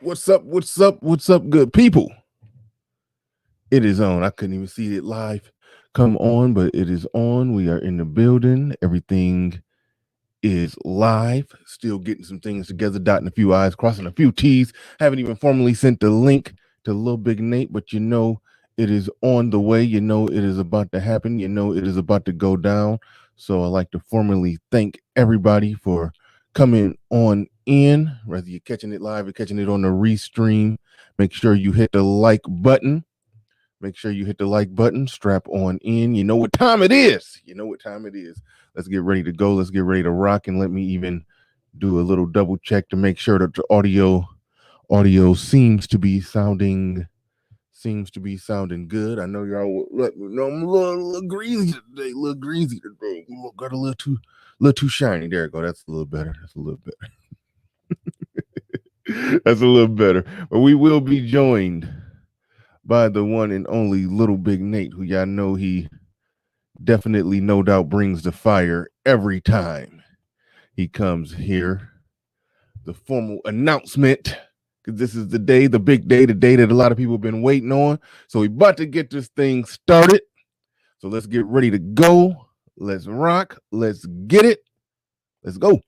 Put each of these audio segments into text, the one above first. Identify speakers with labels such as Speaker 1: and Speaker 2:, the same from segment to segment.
Speaker 1: What's up? What's up? What's up, good people? It is on. I couldn't even see it live come on, but it is on. We are in the building. Everything is live. Still getting some things together, dotting a few I's, crossing a few T's. Haven't even formally sent the link to LilBigNate, but you know it is on the way. You know it is about to happen. You know it is about to go down. So I'd like to formally thank everybody for coming on in, whether you're catching it live or catching it on the restream. Make sure you hit the like button. Make sure you hit the like button, strap on in. You know what time it is. You know what time it is. Let's get ready to go. Let's get ready to rock. And let me even do a little double check to make sure that the audio seems to be sounding good. I know y'all let me know I'm a little greasy today. Got a little too shiny. There we go. That's a little better. That's a little better. That's a little better. But we will be joined by the one and only LilBigNate, who y'all know he definitely, no doubt, brings the fire every time he comes here. The formal announcement, because this is the day, the big day, the day that a lot of people have been waiting on. So we about to get this thing started. So let's get ready to go. Let's rock. Let's get it. Let's go.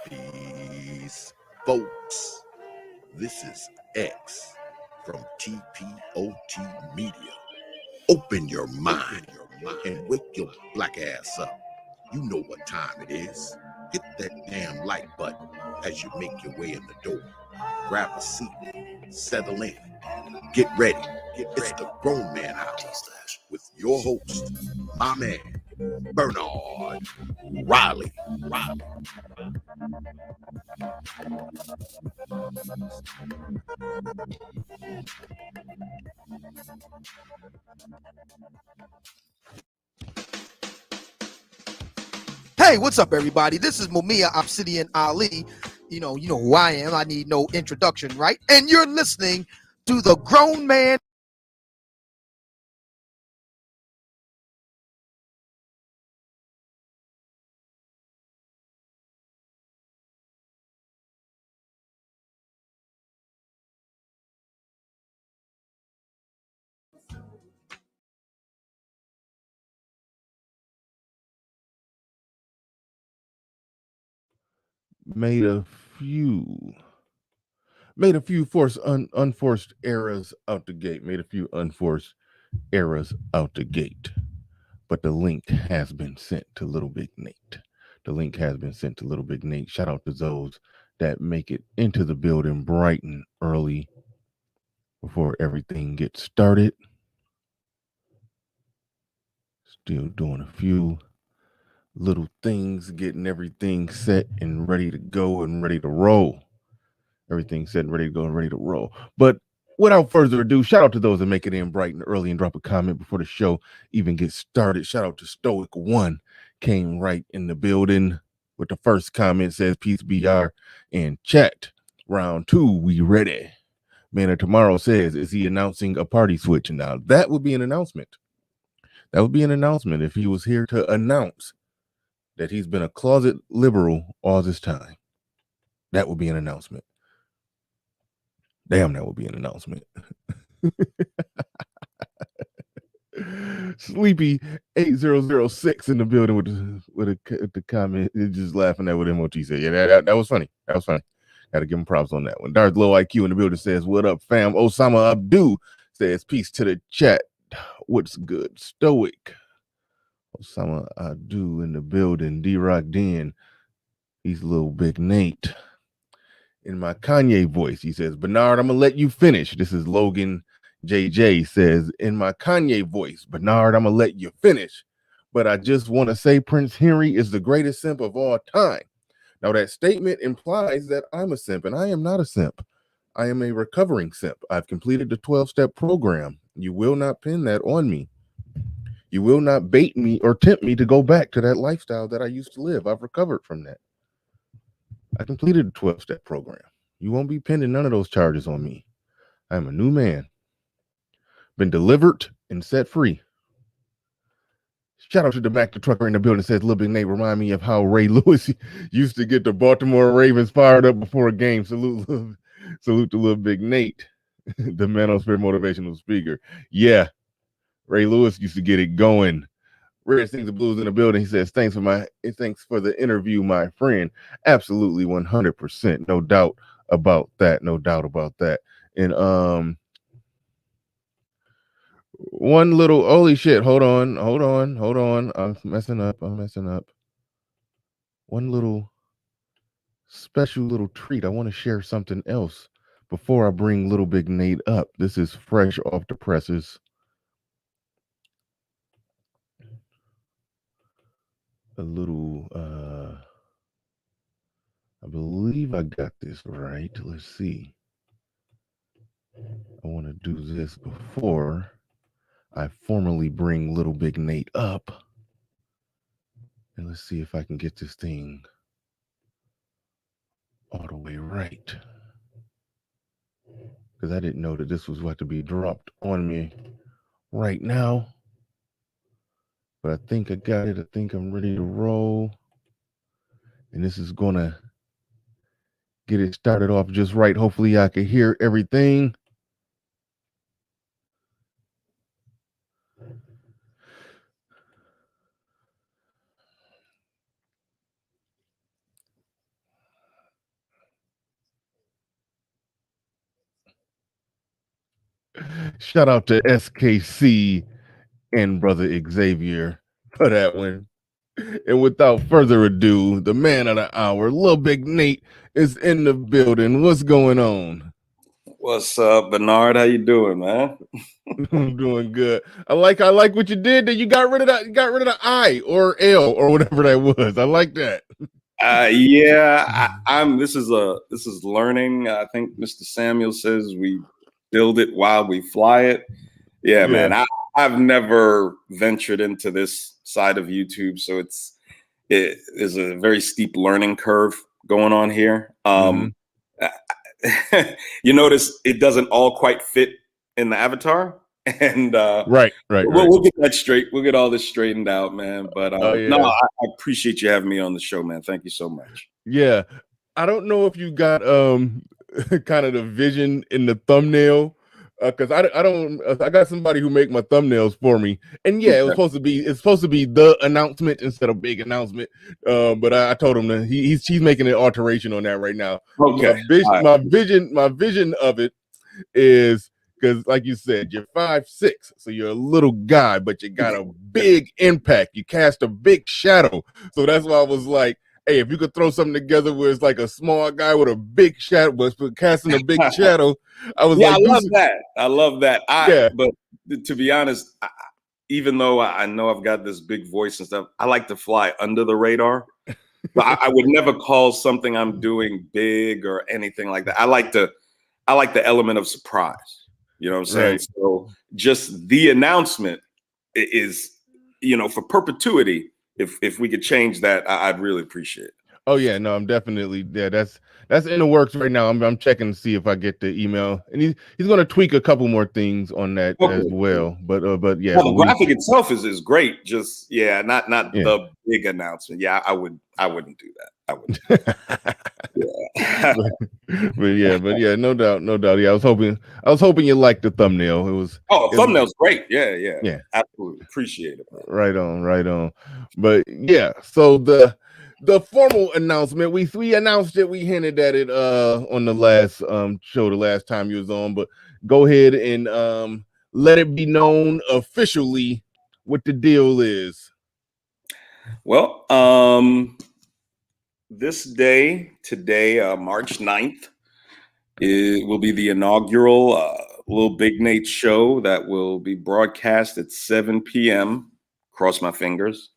Speaker 2: Peace, folks. This is X from TPOT Media. Open your mind and wake your black ass up. You know what time it is. Hit that damn like button as you make your way in the door. Grab a seat, settle in, get ready. It's the Grown Man Hour with your host, my man, Bernard Riley.
Speaker 3: Hey, what's up, everybody? This is Mumia Obsidian Ali. You know who I am. I need no introduction, right? And you're listening to the Grown Man.
Speaker 1: Made a few unforced errors out the gate. Made a few unforced errors out the gate. But the link has been sent to LilBigNate. The link has been sent to LilBigNate. Shout out to those that make it into the building bright and early before everything gets started. Still doing a few little things, getting everything set and ready to go and ready to roll. Everything set and ready to go and ready to roll. But without further ado, shout out to those that make it in bright and early and drop a comment before the show even gets started. Shout out to Stoic One, came right in the building with the first comment, says peace BR and chat. Round 2, we ready. Man of Tomorrow says, is he announcing a party switch? Now that would be an announcement. That would be an announcement if he was here to announce that he's been a closet liberal all this time. That would be an announcement. Damn, that would be an announcement. Sleepy 8006 in the building with the comment, just laughing at what MOT said. Yeah, that was funny. That was funny. Got to give him props on that one. Darth Low IQ in the building says, "What up, fam?" Osama Abdu says, "Peace to the chat. What's good, Stoic?" Osama Abdu in the building. D-Rock Den. He's LilBigNate. In my Kanye voice, he says, "Bernard, I'm gonna let you finish." This is Logan JJ says, "In my Kanye voice, Bernard, I'm gonna let you finish. But I just want to say Prince Henry is the greatest simp of all time." Now, that statement implies that I'm a simp, and I am not a simp. I am a recovering simp. I've completed the 12-step program. You will not pin that on me. You will not bait me or tempt me to go back to that lifestyle that I used to live. I've recovered from that. I completed the 12-step program. You won't be pinning none of those charges on me. I'm a new man. Been delivered and set free. Shout out to the Mac the trucker in the building. Says, LilBigNate remind me of how Ray Lewis used to get the Baltimore Ravens fired up before a game. Salute to LilBigNate, the man on spirit motivational speaker. Yeah, Ray Lewis used to get it going. Rare Sings the Blues in the building. He says, thanks for the interview, my friend. Absolutely 100%. No doubt about that. No doubt about that. And one little holy shit. Hold on. I'm messing up. One little special little treat. I want to share something else before I bring LilBigNate up. This is fresh off the presses. A little I believe I got this right. Let's see. I want to do this before I formally bring LilBigNate up. And let's see if I can get this thing all the way right. Because I didn't know that this was about to be dropped on me right now. But I think I got it. I think I'm ready to roll. And this is going to get it started off just right. Hopefully I can hear everything. Shout out to SKC and Brother Xavier for that one. And without further ado, the man of the hour, LilBigNate, is in the building. What's going on?
Speaker 4: What's up, Bernard? How you doing, man?
Speaker 1: I'm doing good. I like what you did. That you got rid of the I or L or whatever that was. I like that.
Speaker 4: Yeah, I'm. This is learning. I think Mr. Samuel says we build it while we fly it. Yeah. Man. I've never ventured into this side of YouTube, so it is a very steep learning curve going on here. You notice it doesn't all quite fit in the avatar, and
Speaker 1: right.
Speaker 4: We'll get that straight. We'll get all this straightened out, man. But
Speaker 1: yeah.
Speaker 4: No, I appreciate you having me on the show, man. Thank you so much.
Speaker 1: Yeah, I don't know if you got kind of the vision in the thumbnail, because I got somebody who make my thumbnails for me, and yeah, it's supposed to be the announcement instead of big announcement. But I told him that he's making an alteration on that right now.
Speaker 4: Okay,
Speaker 1: my vision of it is, because like you said, you're 5'6", so you're a little guy, but you got a big impact. You cast a big shadow, so that's why I was like, hey, if you could throw something together where it's like a small guy with a big shadow, but casting a big shadow, I was like,
Speaker 4: I love that. But to be honest, even though I know I've got this big voice and stuff, I like to fly under the radar. But I would never call something I'm doing big or anything like that. I like the element of surprise. You know what I'm saying? Right. So just the announcement is, for perpetuity. If we could change that, I'd really appreciate it.
Speaker 1: Oh yeah, no, I'm definitely that's in the works right now. I'm checking to see if I get the email, and he's going to tweak a couple more things on that as
Speaker 4: Okay.
Speaker 1: well. But yeah,
Speaker 4: Well,
Speaker 1: but
Speaker 4: the graphic itself is great. Just not
Speaker 1: yeah.
Speaker 4: the big announcement. Yeah, I wouldn't do that. I wouldn't. Yeah.
Speaker 1: but yeah, no doubt. Yeah, I was hoping you liked the thumbnail.
Speaker 4: Oh, the thumbnail's great. Yeah.
Speaker 1: Yeah.
Speaker 4: Absolutely appreciate it, man.
Speaker 1: Right on. But yeah, so the formal announcement, we announced it, we hinted at it on the last show, the last time you was on, but go ahead and let it be known officially what the deal is.
Speaker 4: Well, this day, today, March 9th, it will be the inaugural LilBigNate show that will be broadcast at 7 p.m. Cross my fingers.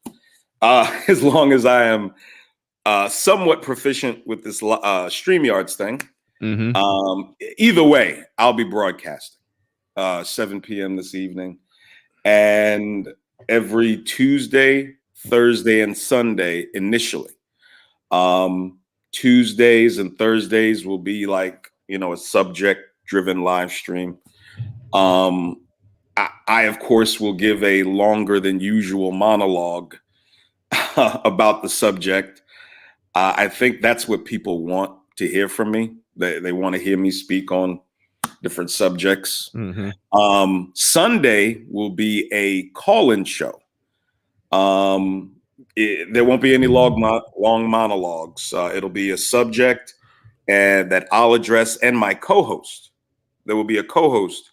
Speaker 4: As long as I am somewhat proficient with this StreamYards thing.
Speaker 1: Mm-hmm.
Speaker 4: Either way, I'll be broadcasting 7 p.m. this evening. And every Tuesday, Thursday, and Sunday initially. Tuesdays and Thursdays will be like, a subject-driven live stream. I, of course, will give a longer than usual monologue about the subject. I think that's what people want to hear from me. They want to hear me speak on different subjects.
Speaker 1: Mm-hmm.
Speaker 4: Sunday will be a call-in show. There won't be any long monologues. It'll be a subject and that I'll address, and my co-host. There will be a co-host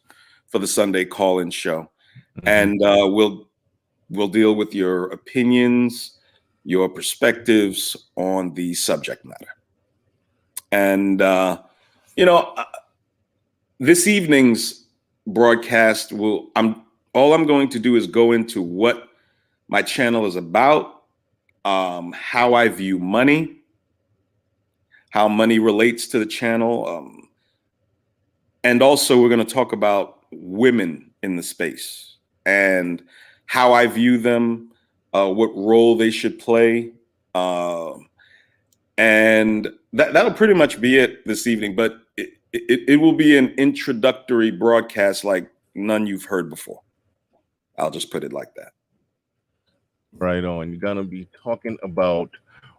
Speaker 4: for the Sunday call-in show, and we'll deal with your opinions, your perspectives on the subject matter. And this evening's broadcast all I'm going to do is go into what my channel is about, how I view money, how money relates to the channel. And also we're going to talk about women in the space and how I view them, what role they should play. And that'll pretty much be it this evening, but it will be an introductory broadcast like none you've heard before. I'll just put it like that.
Speaker 1: Right on. You're gonna be talking about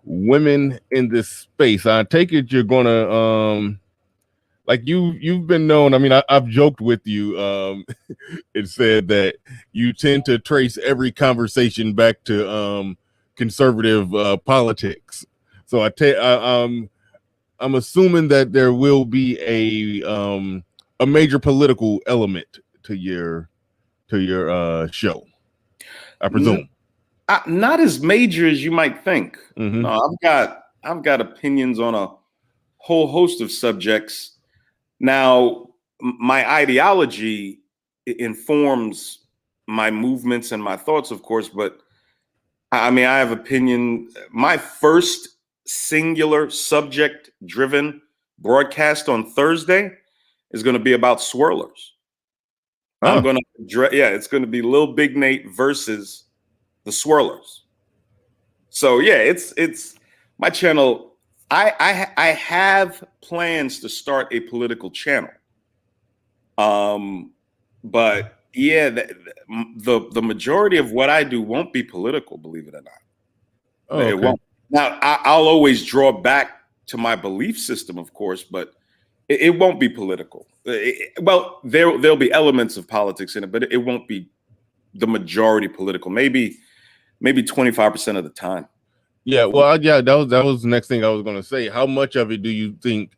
Speaker 1: women in this space. I take it you're gonna like you've been known. I mean, I've joked with you. It said that you tend to trace every conversation back to conservative politics. So I'm assuming that there will be a major political element to your show. I presume.
Speaker 4: Not as major as you might think.
Speaker 1: Mm-hmm.
Speaker 4: No, I've got opinions on a whole host of subjects. Now, my ideology informs my movements and my thoughts, of course, but I mean, I have opinion. My first singular subject-driven broadcast on Thursday is going to be about swirlers. I'm going to it's going to be LilBigNate versus the swirlers. So yeah, it's my channel. I have plans to start a political channel. But yeah, the majority of what I do won't be political, believe it or not. It won't. Now I'll always draw back to my belief system, of course, but it won't be political. Well, there'll be elements of politics in it, but it won't be the majority political. Maybe 25% of the time.
Speaker 1: Yeah, well, that was the next thing I was going to say. How much of it do you think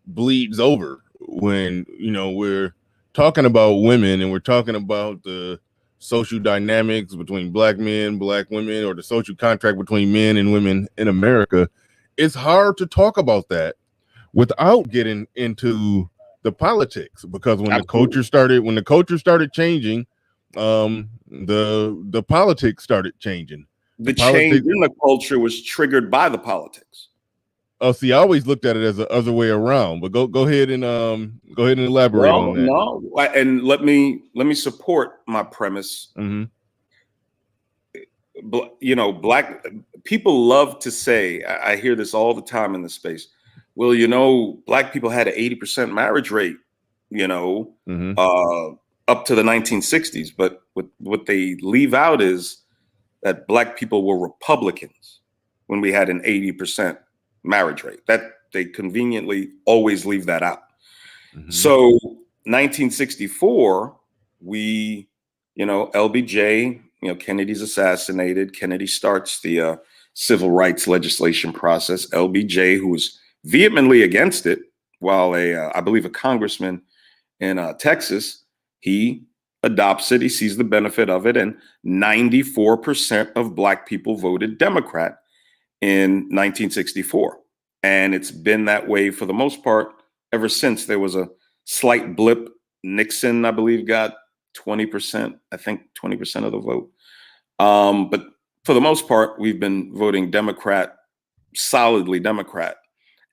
Speaker 1: bleeds over when we're talking about women and we're talking about the social dynamics between black men, black women, or the social contract between men and women in America? It's hard to talk about that without getting into the politics, because when the culture started changing, the politics started changing.
Speaker 4: The change in the culture was triggered by the politics.
Speaker 1: Oh, see, I always looked at it as the other way around. But go ahead and elaborate on that.
Speaker 4: No, and let me support my premise.
Speaker 1: Mm-hmm.
Speaker 4: Black people love to say, I hear this all the time in the space. Well, Black people had an 80% marriage rate, up to the 1960s. But what they leave out is that Black people were Republicans when we had an 80% marriage rate. That they conveniently always leave that out. So 1964, we, LBJ, Kennedy's assassinated. Kennedy starts the civil rights legislation process. LBJ, who was vehemently against it, while I believe a congressman in Texas, he adopts it. He sees the benefit of it. And 94% of Black people voted Democrat in 1964. And it's been that way for the most part ever since. There was a slight blip. Nixon, I believe, got 20%, I think 20% of the vote. But for the most part, we've been voting Democrat, solidly Democrat.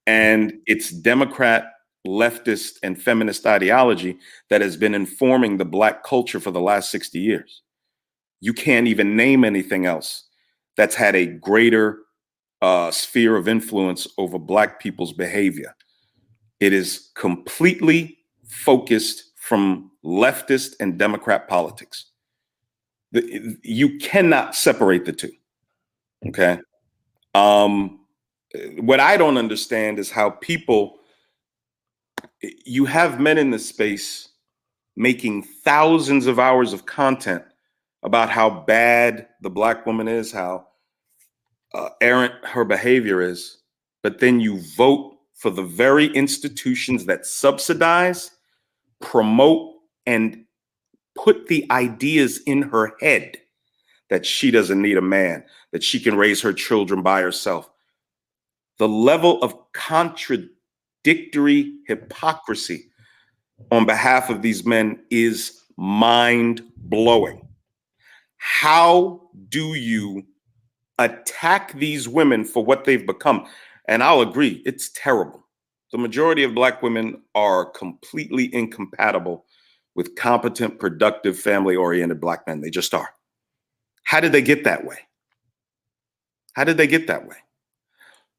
Speaker 4: And it's Democrat, leftist, and feminist ideology that has been informing the Black culture for the last 60 years. You can't even name anything else that's had a greater sphere of influence over Black people's behavior. It is completely focused from leftist and Democrat politics. You cannot separate the two. Okay. What I don't understand is how you have men in this space making thousands of hours of content about how bad the Black woman is, how errant her behavior is, but then you vote for the very institutions that subsidize, promote, and put the ideas in her head that she doesn't need a man, that she can raise her children by herself. The level of contradictory hypocrisy on behalf of these men is mind-blowing. How do you attack these women for what they've become? And I'll agree, it's terrible. The majority of Black women are completely incompatible with competent, productive, family-oriented Black men. They just are. How did they get that way? How did they get that way?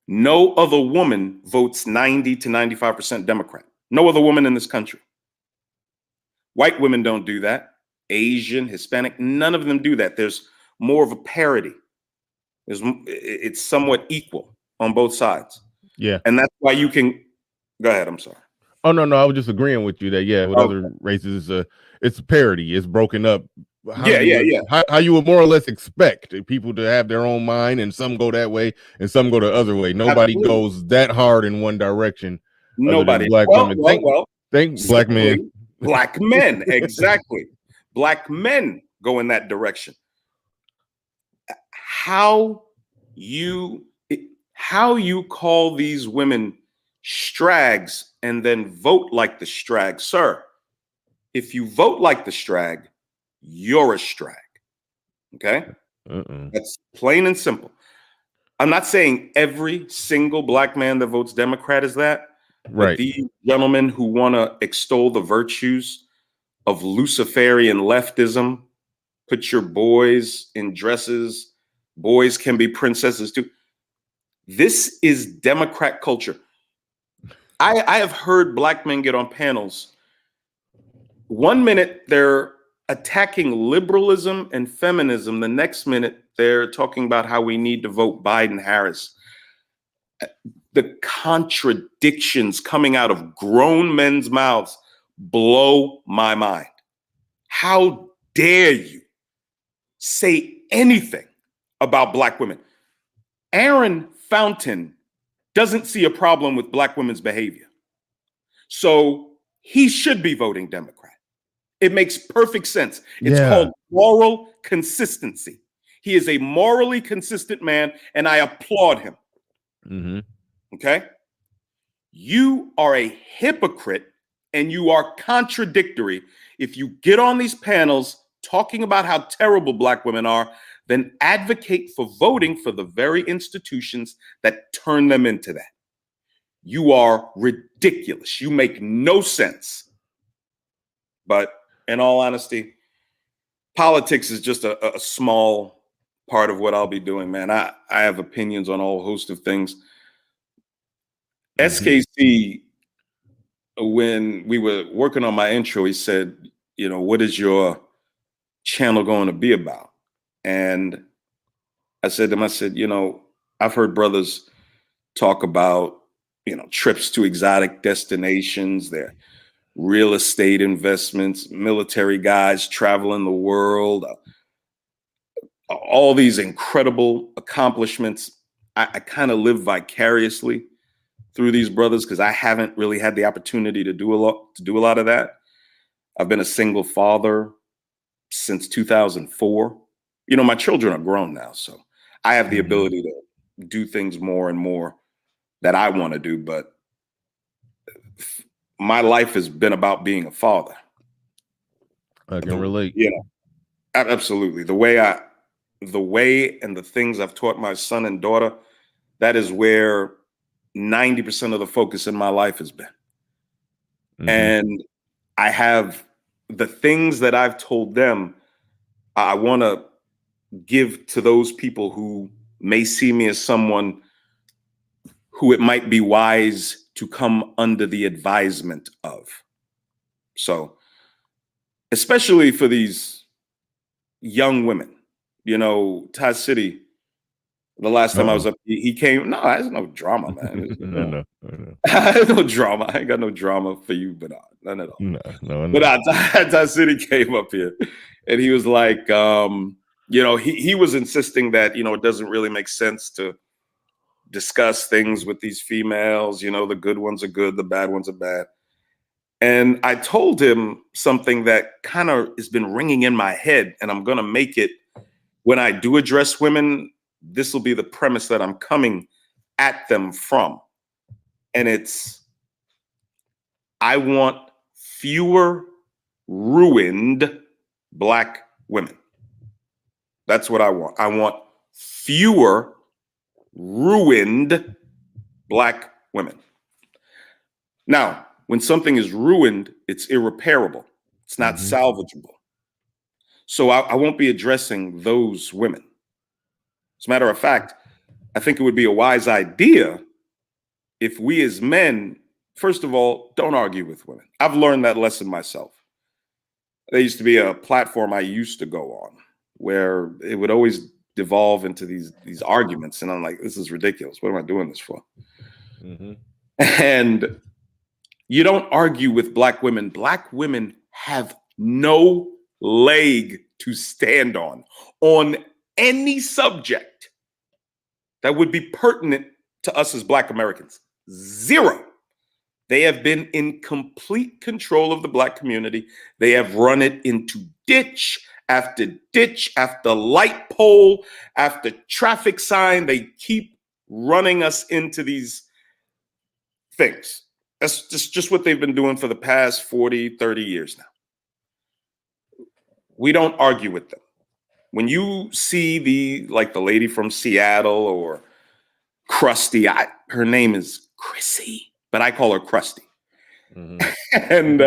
Speaker 4: No other woman votes 90 to 95% Democrat. No other woman in this country. White women don't do that. Asian, Hispanic, none of them do that. There's more of a parity. It's somewhat equal on both sides.
Speaker 1: Yeah.
Speaker 4: And that's why you can, go ahead, I'm sorry.
Speaker 1: Oh, no, I was just agreeing with you that, yeah, with other races, it's parity. It's broken up. How you would more or less expect people to have their own mind, and some go that way and some go the other way. Nobody goes that hard in one direction.
Speaker 4: Nobody.
Speaker 1: Black women. Thank Black men.
Speaker 4: Black men, exactly. Black men go in that direction. How you call these women strags and then vote like the strag, sir? If you vote like the strag, you're a strag. Okay? That's plain and simple. I'm not saying every single Black man that votes Democrat is that.
Speaker 1: Right.
Speaker 4: But these gentlemen who want to extol the virtues of Luciferian leftism, put your boys in dresses, boys can be princesses too. This is Democrat culture. I have heard Black men get on panels. 1 minute they're attacking liberalism and feminism. The next minute they're talking about how we need to vote Biden-Harris. The contradictions coming out of grown men's mouths blow my mind. How dare you say anything about Black women? Aaron Fountain doesn't see a problem with Black women's behavior. So he should be voting Democrat. It makes perfect sense. It's called moral consistency. He is a morally consistent man, and I applaud him. Okay? You are a hypocrite and you are contradictory. If you get on these panels talking about how terrible Black women are, then advocate for voting for the very institutions that turn them into that. You are ridiculous. You make no sense. But in all honesty, politics is just a small part of what I'll be doing, man. I have opinions on a whole host of things. SKC, when we were working on my intro, he said, you know, what is your channel going to be about? And I said to him, I said, you know, I've heard brothers talk about, you know, trips to exotic destinations, their real estate investments, military guys traveling the world, all these incredible accomplishments. I kind of live vicariously through these brothers because I haven't really had the opportunity to do a lot of that. I've been a single father since 2004. You know, my children are grown now, so I have the ability to do things more and more that I want to do. But my life has been about being a father.
Speaker 1: I can relate.
Speaker 4: You know, absolutely. The way and the things I've taught my son and daughter, that is where 90% of the focus in my life has been. And I have the things that I've told them, I want to give to those people who may see me as someone who it might be wise to come under the advisement of. So, especially for these young women, you know, Ty City, the last time I was up, he came. No, there's no drama, man.
Speaker 1: No.
Speaker 4: No drama. I ain't got no drama for you, but none at all.
Speaker 1: No.
Speaker 4: But Ty City came up here, and he was like, you know, he was insisting that, you know, it doesn't really make sense to discuss things with these females. You know, the good ones are good, the bad ones are bad. And I told him something that kind of has been ringing in my head, and I'm going to make it when I do address women. This will be the premise that I'm coming at them from. And it's, I want fewer ruined Black women. That's what I want. I want fewer ruined Black women. Now, when something is ruined, it's irreparable. It's not salvageable. So I won't be addressing those women. As a matter of fact, I think it would be a wise idea if we as men, first of all, don't argue with women. I've learned that lesson myself. There used to be a platform I used to go on where it would always devolve into these arguments. And I'm like, this is ridiculous. What am I doing this for? And you don't argue with Black women. Black women have no leg to stand on any subject that would be pertinent to us as Black Americans. Zero. They have been in complete control of the Black community. They have run it into ditch after light pole, after traffic sign. They keep running us into these things. That's just what they've been doing for the past 40, 30 years now. We don't argue with them. When you see the lady from Seattle or Krusty, her name is Chrissy, but I call her Krusty. And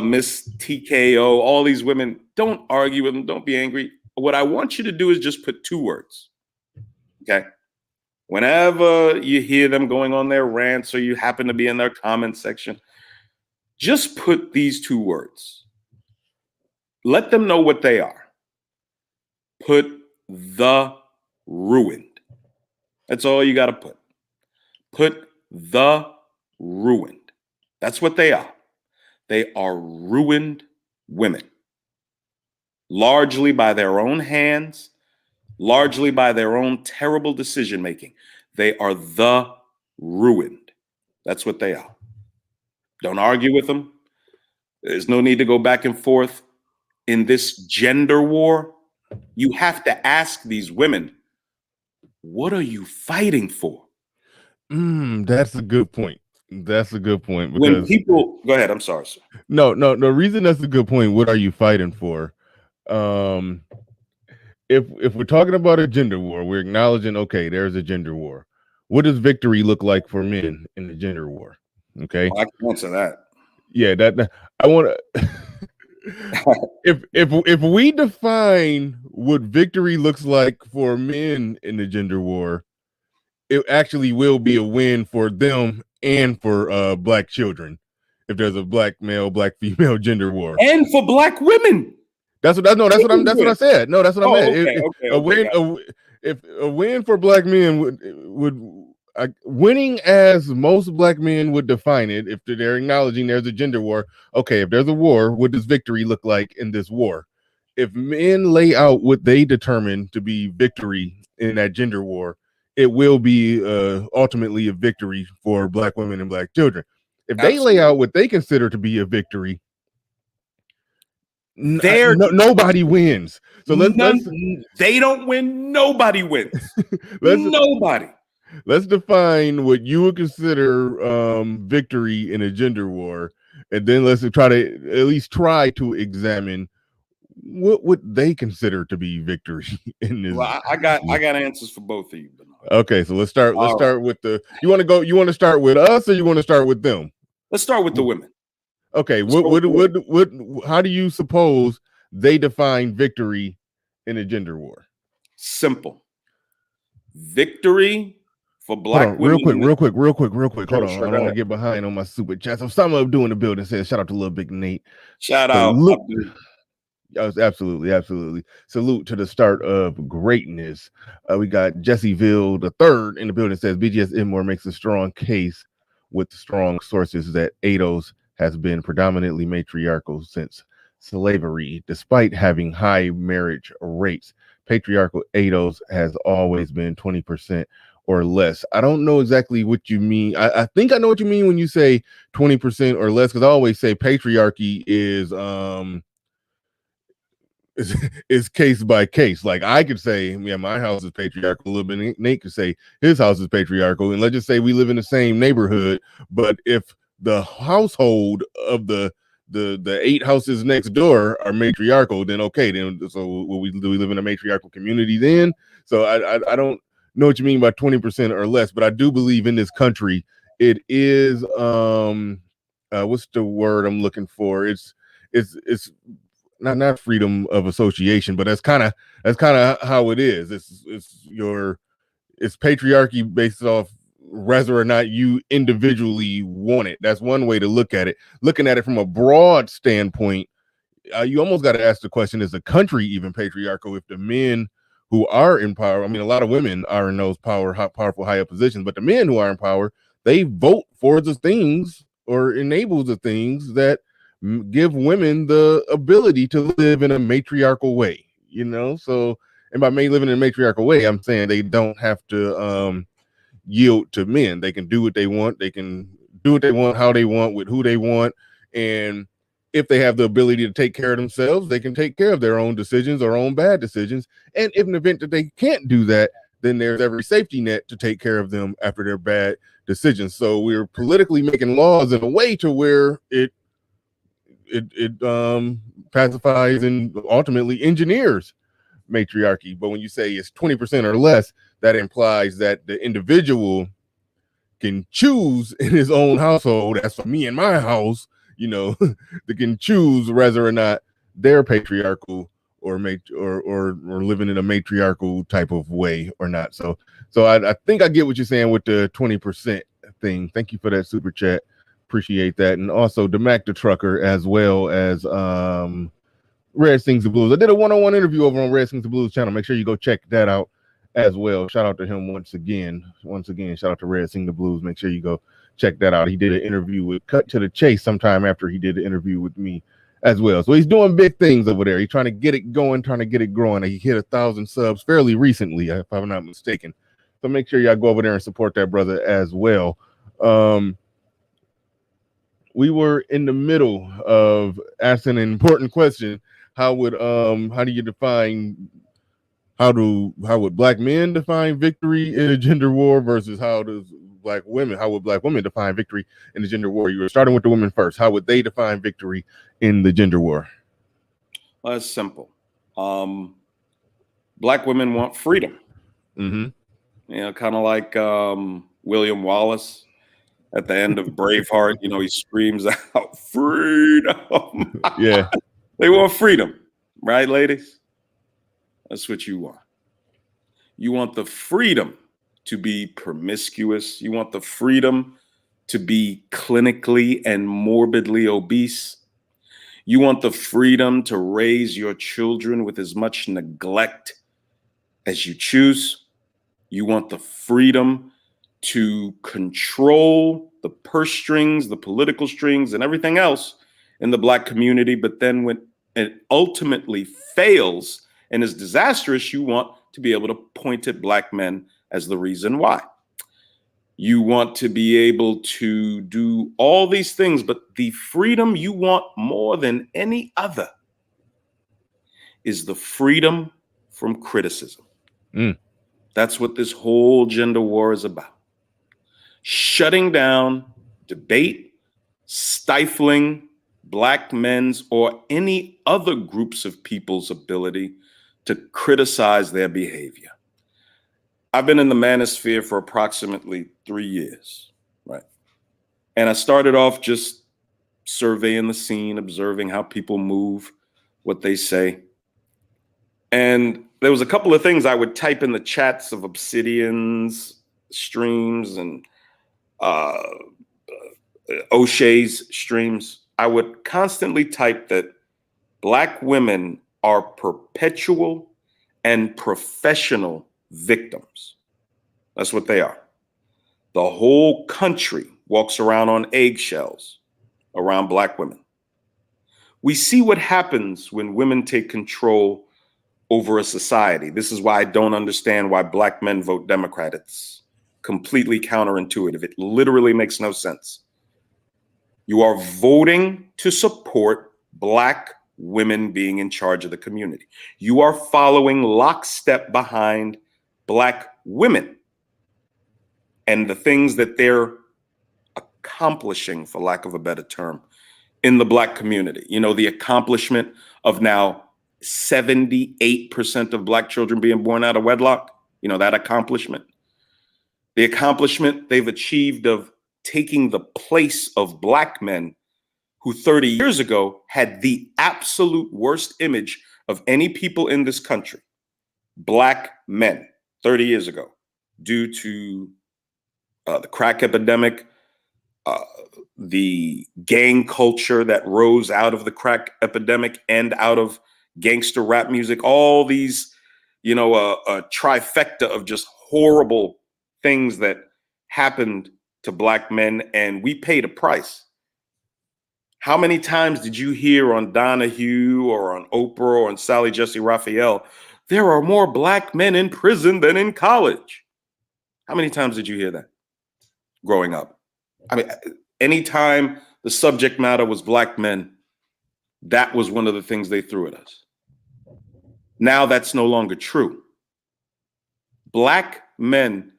Speaker 4: Miss TKO, all these women, don't argue with them. Don't be angry. What I want you to do is just put 2 words. Okay. Whenever you hear them going on their rants or you happen to be in their comment section, just put these 2 words. Let them know what they are. Put the ruined. That's all you got to put. Put the ruined. That's what they are. They are ruined women. Largely by their own hands, largely by their own terrible decision making. They are the ruined. That's what they are. Don't argue with them. There's no need to go back and forth. In this gender war, you have to ask these women, what are you fighting for?
Speaker 1: That's a good point. That's a good point.
Speaker 4: Because when people go ahead, I'm sorry, sir.
Speaker 1: No. The reason that's a good point. What are you fighting for? If we're talking about a gender war, we're acknowledging, okay, there's a gender war. What does victory look like for men in the gender war? Okay,
Speaker 4: I can answer that.
Speaker 1: Yeah, that I want to. if we define what victory looks like for men in the gender war, it actually will be a win for them and for black children. If there's a black male, black female gender war,
Speaker 4: and for black women.
Speaker 1: That's what I said. No, that's what I meant. If a win for black men would winning as most black men would define it, if they're acknowledging there's a gender war. Okay, if there's a war, what does victory look like in this war? If men lay out what they determine to be victory in that gender war, it will be ultimately a victory for black women and black children. If they lay out what they consider to be a victory, nobody wins. So
Speaker 4: they don't win. Nobody wins. Nobody.
Speaker 1: Let's define what you would consider victory in a gender war, and then let's try to examine what would they consider to be victory in this.
Speaker 4: Well, I got answers for both of you.
Speaker 1: Okay, so let's start with the. You want to start with us, or you want to start with them?
Speaker 4: Let's start with the women.
Speaker 1: Okay, how do you suppose they define victory in a gender war?
Speaker 4: Simple. Victory for black women.
Speaker 1: Real quick. Hold on. I don't want to get behind on my super chat. So someone up doing the building says, shout out to LilBigNate.
Speaker 4: Shout out.
Speaker 1: Absolutely. Salute to the start of greatness. We got Jesseville the third in the building says BGS Immore makes a strong case with strong sources that ADOS has been predominantly matriarchal since slavery, despite having high marriage rates. Patriarchal ADOS has always been 20% or less. I don't know exactly what you mean. I think I know what you mean when you say 20% or less, because I always say patriarchy is case by case. Like I could say, yeah, my house is patriarchal. LilBigNate could say his house is patriarchal, and let's just say we live in the same neighborhood. But if the household of the 8 houses next door are matriarchal, then okay, then so do we live in a matriarchal community then? So I don't know what you mean by 20% or less, but I do believe in this country it is what's the word I'm looking for? It's not freedom of association, but that's kind of how it is. It's patriarchy based off whether or not you individually want it. That's one way to look at it. Looking at it from a broad standpoint, you almost got to ask the question: is the country even patriarchal? If the men who are in power, I mean, a lot of women are in those powerful, higher positions, but the men who are in power, they vote for the things or enable the things that give women the ability to live in a matriarchal way, So, and by living in a matriarchal way, I'm saying they don't have to yield to men. They can do what they want. They can do what they want, how they want, with who they want. And if they have the ability to take care of themselves, they can take care of their own decisions or own bad decisions. And if in the event that they can't do that, then there's every safety net to take care of them after their bad decisions. So we're politically making laws in a way to where it pacifies and ultimately engineers matriarchy. But when you say it's 20% or less, that implies that the individual can choose in his own household. As for me and my house, they can choose whether or not they're patriarchal or living in a matriarchal type of way or not. So I think I get what you're saying with the 20% thing. Thank you for that super chat. Appreciate that. And also Demac the Trucker, as well as Red Sings the Blues. I did a one-on-one interview over on Red Sings the Blues channel. Make sure you go check that out as well. Shout out to him once again. Shout out to Red Sing the Blues. Make sure you go check that out. He did an interview with Cut to the Chase sometime after he did the interview with me as well. So he's doing big things over there. He's trying to get it going, trying to get it growing. He hit 1,000 subs fairly recently, if I'm not mistaken. So make sure y'all go over there and support that brother as well. We were in the middle of asking an important question. How would black men define victory in a gender war versus how would black women define victory in the gender war? You were starting with the women first. How would they define victory in the gender war?
Speaker 4: Well, it's simple. Black women want freedom.
Speaker 1: Mm-hmm.
Speaker 4: Kind of like William Wallace at the end of Braveheart. He screams out freedom.
Speaker 1: Yeah.
Speaker 4: They want freedom, right, ladies? That's what you want. You want the freedom to be promiscuous. You want the freedom to be clinically and morbidly obese. You want the freedom to raise your children with as much neglect as you choose. You want the freedom to control the purse strings, the political strings, and everything else in the Black community. But then when it ultimately fails and is disastrous, you want to be able to point at Black men as the reason why. You want to be able to do all these things, but the freedom you want more than any other is the freedom from criticism. That's what this whole gender war is about. Shutting down debate, stifling Black men's or any other groups of people's ability to criticize their behavior. I've been in the manosphere for approximately 3 years, right? And I started off just surveying the scene, observing how people move, what they say. And there was a couple of things I would type in the chats of Obsidian's streams and O'Shea's streams. I would constantly type that Black women are perpetual and professional victims. That's what they are. The whole country walks around on eggshells around Black women. We see what happens when women take control over a society. This is why I don't understand why Black men vote Democrat. It's completely counterintuitive. It literally makes no sense. You are voting to support Black women being in charge of the community. You are following lockstep behind Black women and the things that they're accomplishing, for lack of a better term, in the Black community. You know, the accomplishment of now 78% of Black children being born out of wedlock. You know, that accomplishment. The accomplishment they've achieved of taking the place of Black men who 30 years ago had the absolute worst image of any people in this country. Black men 30 years ago, due to the crack epidemic, the gang culture that rose out of the crack epidemic and out of gangster rap music, all these, you know, a trifecta of just horrible things that happened to Black men, and we paid a price. How many times did you hear on Donahue or on Oprah or on Sally Jesse Raphael, there are more Black men in prison than in college? How many times did you hear that growing up? I mean, anytime the subject matter was Black men, that was one of the things they threw at us. Now that's no longer true. Black men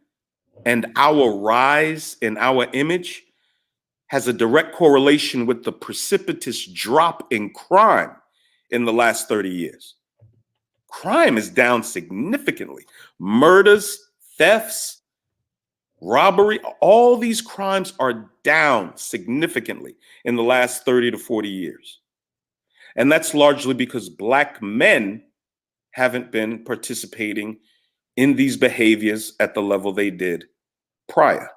Speaker 4: and our rise in our image has a direct correlation with the precipitous drop in crime in the last 30 years. Crime is down significantly. Murders, thefts, robbery, all these crimes are down significantly in the last 30 to 40 years. And that's largely because Black men haven't been participating in these behaviors at the level they did prior.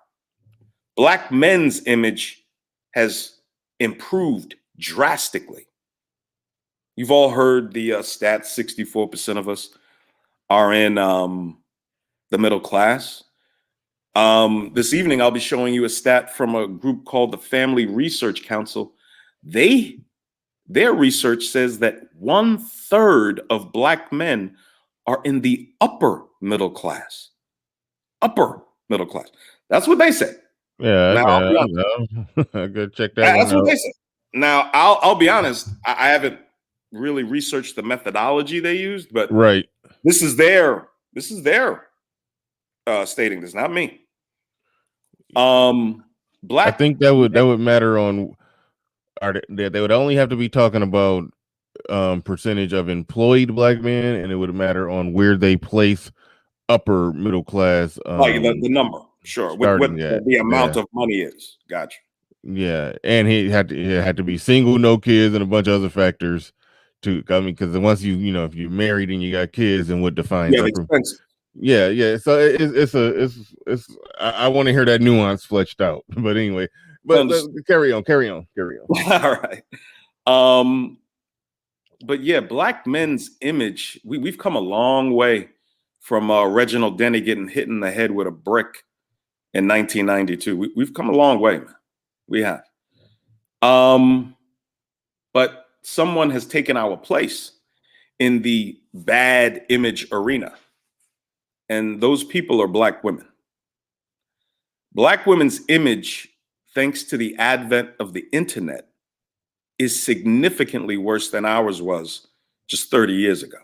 Speaker 4: Black men's image has improved drastically. You've all heard the stats, 64% of us are in the middle class. This evening, I'll be showing you a stat from a group called the Family Research Council. Their research says that 1/3 of Black men are in the upper middle class. Upper middle class. That's what they say.
Speaker 1: Yeah,
Speaker 4: now,
Speaker 1: I gotta check that
Speaker 4: that's
Speaker 1: one
Speaker 4: what
Speaker 1: out.
Speaker 4: they say. Now, I'll be honest. I haven't really researched the methodology they used, but
Speaker 1: Right.
Speaker 4: this is their stating this, not me. Black.
Speaker 1: I think that would matter on. They would only have to be talking about percentage of employed Black men, and it would matter on where they place upper middle class.
Speaker 4: Like the number, sure. What the amount of money is. Gotcha.
Speaker 1: Yeah, and he had to be single, no kids, and a bunch of other factors too. I mean, because once you know, if you're married and you got kids, then what defines
Speaker 4: Yeah,
Speaker 1: that?
Speaker 4: expensive.
Speaker 1: Yeah. So it's I want to hear that nuance fleshed out. But anyway, but carry on.
Speaker 4: All right. But yeah, black men's image, we've come a long way from Reginald Denny getting hit in the head with a brick in 1992. We've come a long way, man. We have. But someone has taken our place in the bad image arena. And those people are black women. Black women's image, thanks to the advent of the internet, is significantly worse than ours was just 30 years ago,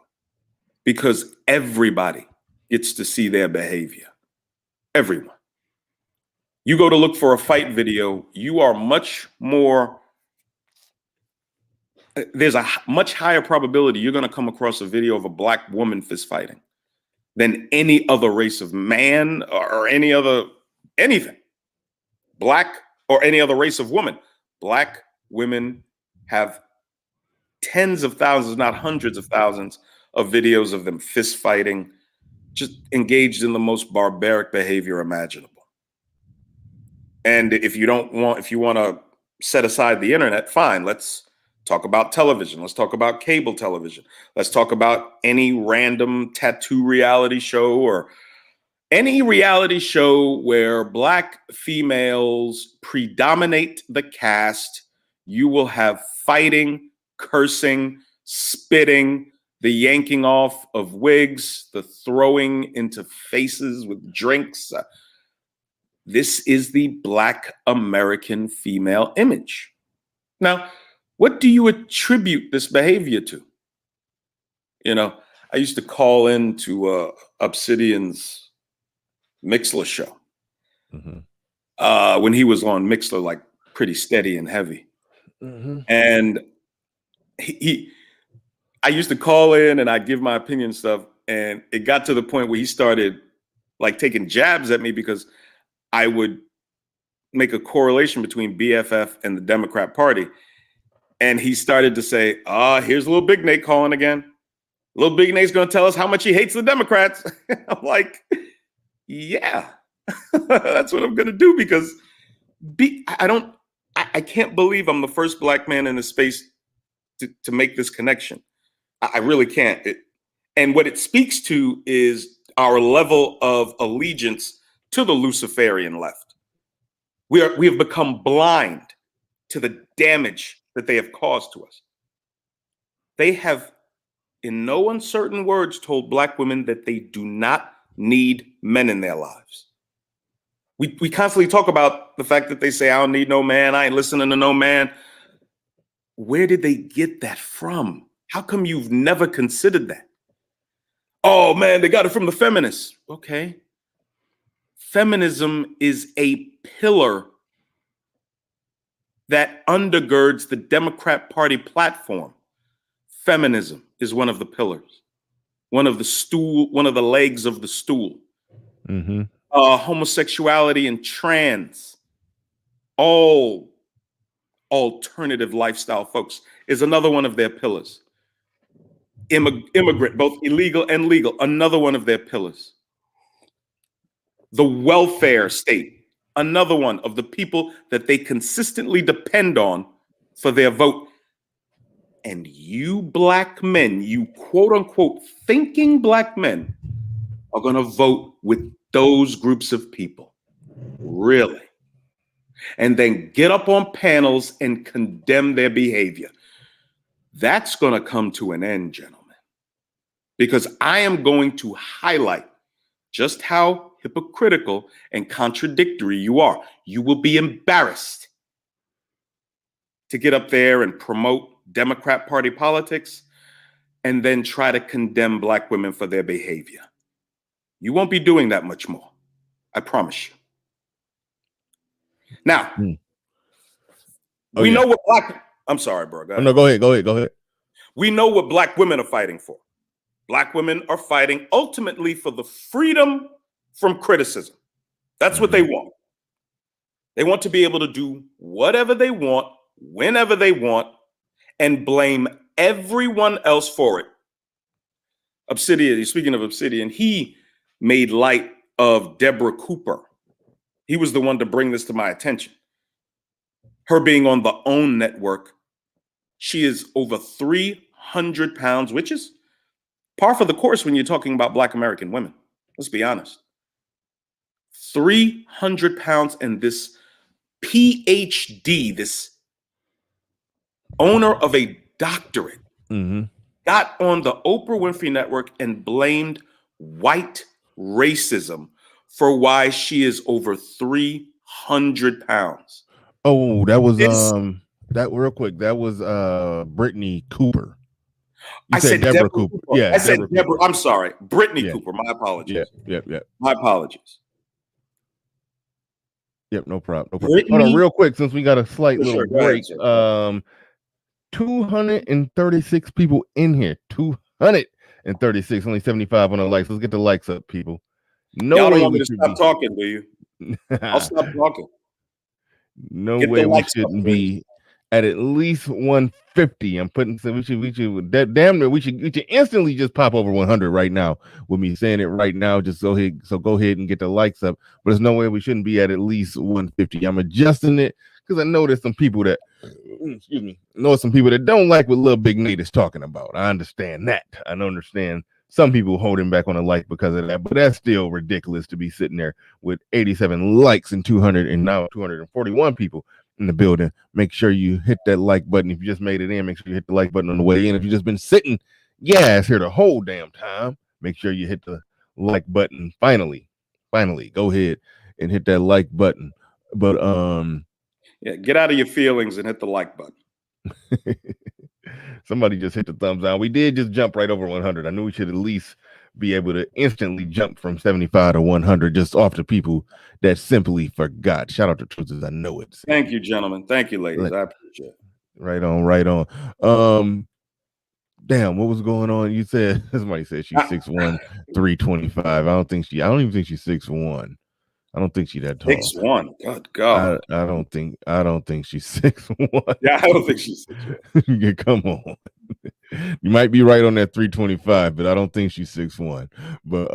Speaker 4: because everybody gets to see their behavior. Everyone. You go to look for a fight video, you are much more, there's a much higher probability you're going to come across a video of a black woman fist fighting than any other race of man or any other anything. Black or any other race of woman. Black women have tens of thousands, not hundreds of thousands, of videos of them fist fighting, just engaged in the most barbaric behavior imaginable. And if you want to set aside the internet, fine, let's talk about television. Let's talk about cable television. Let's talk about any random tattoo reality show or any reality show where black females predominate the cast. You will have fighting, cursing, spitting, the yanking off of wigs, the throwing into faces with drinks. This is the Black American female image. Now, what do you attribute this behavior to? You know, I used to call into Obsidian's Mixler show when he was on Mixler, like pretty steady and heavy. And I used to call in and I'd give my opinion stuff. And it got to the point where he started like taking jabs at me because I would make a correlation between BFF and the Democrat Party. And he started to say, here's LilBigNate calling again. LilBigNate's going to tell us how much he hates the Democrats. I'm like, yeah, that's what I'm going to do, because I can't believe I'm the first black man in this space to make this connection. I really can't. And what it speaks to is our level of allegiance to the Luciferian left. We have become blind to the damage that they have caused to us. They have, in no uncertain words, told black women that they do not need men in their lives. We constantly talk about the fact that they say, I don't need no man, I ain't listening to no man. Where did they get that from? How come you've never considered that? Oh man, they got it from the feminists. Okay. Feminism is a pillar that undergirds the Democrat Party platform. Feminism is one of the pillars, one of the legs of the stool. Homosexuality and trans, all alternative lifestyle folks, is another one of their pillars. Immigrant, both illegal and legal, another one of their pillars. The welfare state, another one of the people that they consistently depend on for their vote. And you black men, you quote unquote thinking black men, are going to vote with those groups of people. Really? And then get up on panels and condemn their behavior. That's going to come to an end, gentlemen, because I am going to highlight just how hypocritical and contradictory you are. You will be embarrassed to get up there and promote Democrat Party politics and then try to condemn black women for their behavior. You won't be doing that much more. I promise you. Now, we know what I'm sorry, bro.
Speaker 1: No, go ahead.
Speaker 4: We know what black women are fighting for. Black women are fighting ultimately for the freedom from criticism. That's what they want. They want to be able to do whatever they want, whenever they want, and blame everyone else for it. Obsidian, speaking of Obsidian, he made light of Deborah Cooper. He was the one to bring this to my attention. Her being on the OWN network, she is over 300 pounds, which is par for the course when you're talking about Black American women. Let's be honest. 300 pounds, and this PhD, this owner of a doctorate, got on the Oprah Winfrey Network and blamed white racism for why she is over 300 pounds.
Speaker 1: Oh, that was that real quick. That was Brittany Cooper.
Speaker 4: I said Deborah Cooper.
Speaker 1: Yeah,
Speaker 4: I said Deborah. I'm sorry, Brittany Cooper. My apologies.
Speaker 1: Yep.
Speaker 4: My apologies.
Speaker 1: Yep, no problem. Hold on, real quick, since we got a slight little break. 236 people in here. 236. Only 75 on the likes. Let's get the likes up, people. No
Speaker 4: Y'all
Speaker 1: way
Speaker 4: don't want
Speaker 1: we
Speaker 4: me to
Speaker 1: should
Speaker 4: stop talking, do you? I'll stop talking.
Speaker 1: No way we shouldn't be at least 150. I'm putting we should damn near we should instantly just pop over 100 right now with me saying it right now. Just go ahead and get the likes up. But there's no way we shouldn't be at least 150. I'm adjusting it because I know there's some people that don't like what LilBigNate is talking about. I understand that. I don't understand some people holding back on a like because of that, but that's still ridiculous to be sitting there with 87 likes and 200 and now 241 people in the building. Make sure you hit that like button. If you just made it in, make sure you hit the like button on the way in. If you've just been sitting here the whole damn time, make sure you hit the like button. Finally, go ahead and hit that like button. But
Speaker 4: yeah, get out of your feelings and hit the like button.
Speaker 1: Somebody just hit the thumbs down. We did just jump right over 100. I knew we should at least be able to instantly jump from 75 to 100 just off the people that simply forgot. Shout out to Truthers. I know it.
Speaker 4: Thank you, gentlemen. Thank you, ladies. I appreciate it.
Speaker 1: Right on. Damn, what was going on? You said somebody said she's 6'1", 325. I don't even think she's 6'1". I don't think she's that tall.
Speaker 4: 6'1". Good God.
Speaker 1: I don't think she's 6'1".
Speaker 4: Yeah, I don't think she's 6'1".
Speaker 1: Yeah, come on. You might be right on that 325, but I don't think she's 6'1". But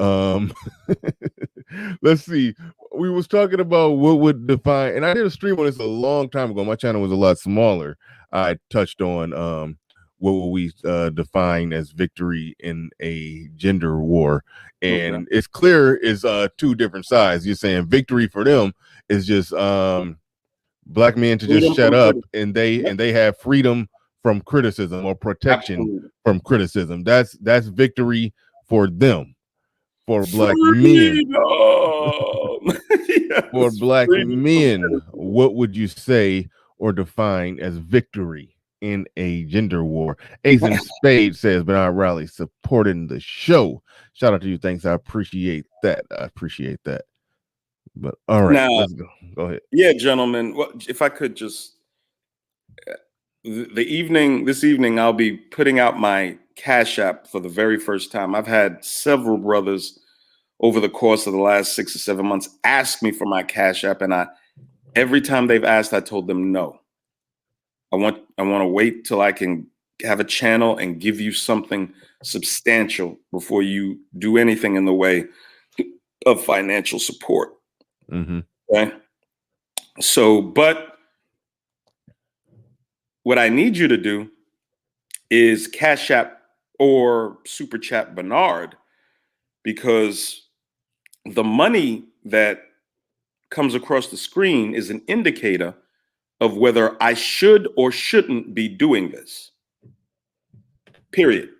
Speaker 1: let's see. We was talking about what would define, and I did a stream on this a long time ago. My channel was a lot smaller. I touched on what will we define as victory in a gender war, and it's clear is two different sides. You're saying victory for them is just black men to just shut up, and they have freedom from criticism or protection from criticism. That's victory for them. For black men. For black men, what would you say or define as victory in a gender war? Ace in Spade says, Bernard Raleigh supporting the show. Shout out to you. Thanks. I appreciate that. But all right, now, let's go. Go ahead.
Speaker 4: Yeah, gentlemen. Well, if I could just this evening, I'll be putting out my Cash App for the very first time. I've had several brothers over the course of the last 6 or 7 months ask me for my Cash App, and every time they've asked, I told them no. I want to wait till I can have a channel and give you something substantial before you do anything in the way of financial support. Okay. So, but what I need you to do is Cash App or Super Chat Bernard, because the money that comes across the screen is an indicator of whether I should or shouldn't be doing this. Period.